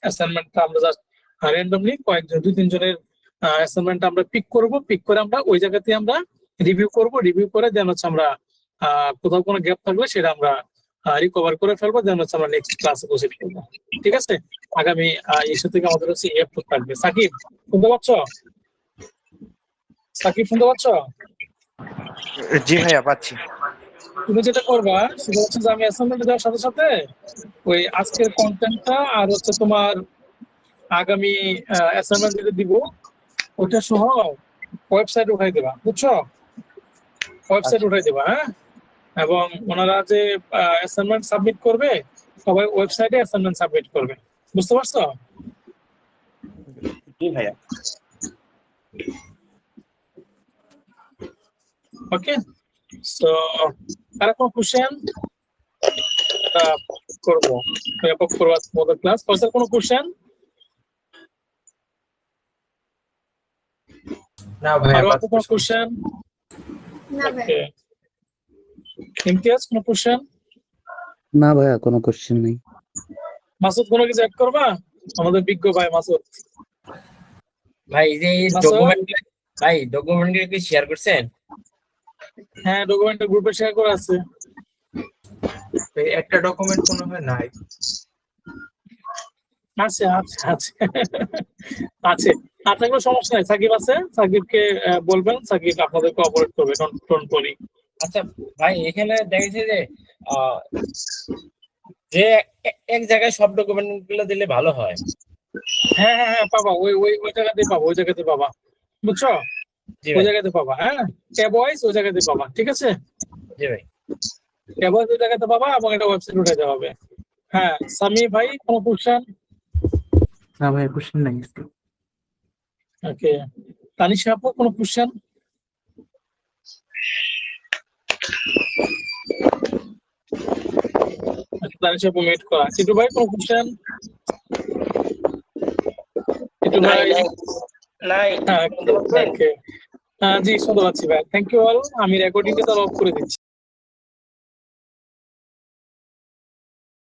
অ্যাসাইনমেন্টটা আমরা জাস্ট র্যান্ডমলি কয়েকজন 2-3 জনের অ্যাসাইনমেন্টটা আমরা পিক করে আমরা ওই জায়গাতে আমরা রিভিউ করে দেন হচ্ছে আমরা কোথাও কোনো গ্যাপ থাকলে সেটা আমরা রিকভার করে ফেলবো, দেন হচ্ছে আমরা নেক্সট ক্লাসে প্রসিড করবো। ঠিক আছে? আগামী ইস্যু থেকে আমাদের হচ্ছে এফ থাকবে। সাকিব শুনতে পাচ্ছ? জি ভাইয়া পাচ্ছি। তুমি যেটা করবা সেটা হচ্ছে যে আমি অ্যাসাইনমেন্ট দেওয়ার সাথে সাথে ওই আজকের কন্টেন্টটা আর হচ্ছে তোমার আগামী অ্যাসাইনমেন্ট যেটা দিব ওটা সহ ওয়েবসাইট উঠাই দেবা, বুঝছো? ওয়েবসাইট উঠাই দেবা, হ্যাঁ। এবং ওনারা যে অ্যাসাইনমেন্ট সাবমিট করবে সবাই ওয়েবসাইটে অ্যাসাইনমেন্ট সাবমিট করবে, বুঝতে পারছো? জি ভাইয়া। ওকে, সো আর কোনো কোশ্চেন করবো মডেল ক্লাস ফার্স্ট কোনো কোশ্চেন? না ভাইয়া, আর কোনো কোশ্চেন? না ভাই। ওকে, ইমতিয়াজ কোনো কোশ্চেন? না ভাইয়া, কোনো কোশ্চেন নেই। মাসুদ কোনো কিছু অ্যাড করবা? আমাদের বিজ্ঞ ভাই মাসুদ। ভাই যে মাসুদ? ডকুমেন্ট কি শেয়ার করছেন? হ্যাঁ, ডকুমেন্টটা গ্রুপে শেয়ার করা আছে। একটা ডকুমেন্ট মনে হয় নাই। আছে আছে আছে আছে আছে, কোনো সমস্যা নাই। সাকিব আছে, সাকিবকে বলবেন, সাকিব আপনাদের কোঅপারেট করবে। Don't worry. আচ্ছা ভাই, এখানে দেখেছি যে যে এক জায়গায় সব ডকুমেন্ট গুলো দিলে ভালো হয়। হ্যাঁ হ্যাঁ হ্যাঁ, পাবা ওই জায়গাতে পাবা, বুঝছো? ওই জায়গাতে পাবা, হ্যাঁ। ট্যাব ওয়াইজ ওই জায়গাতে পাবা, ঠিক আছে? জি ভাই। ট্যাব ওয়াইজ ওই জায়গাতে পাবা এবং একটা ওয়েবসাইট উঠাইতে হবে। হ্যাঁ, সামি ভাই কোনো কোশ্চেন? না ভাই, কোশ্চেন নাই। ওকে, তানিশা আপু কোনো কোশ্চেন? তানিশা আপু মিট করা। টিটু ভাই কোনো কোশ্চেন? টিটু ভাই নাই। হ্যাঁ, ওকে। জি শুনতে পাচ্ছি ভাই। Thank you all. আমি রেকর্ডিংটা তো অফ করে দিচ্ছি।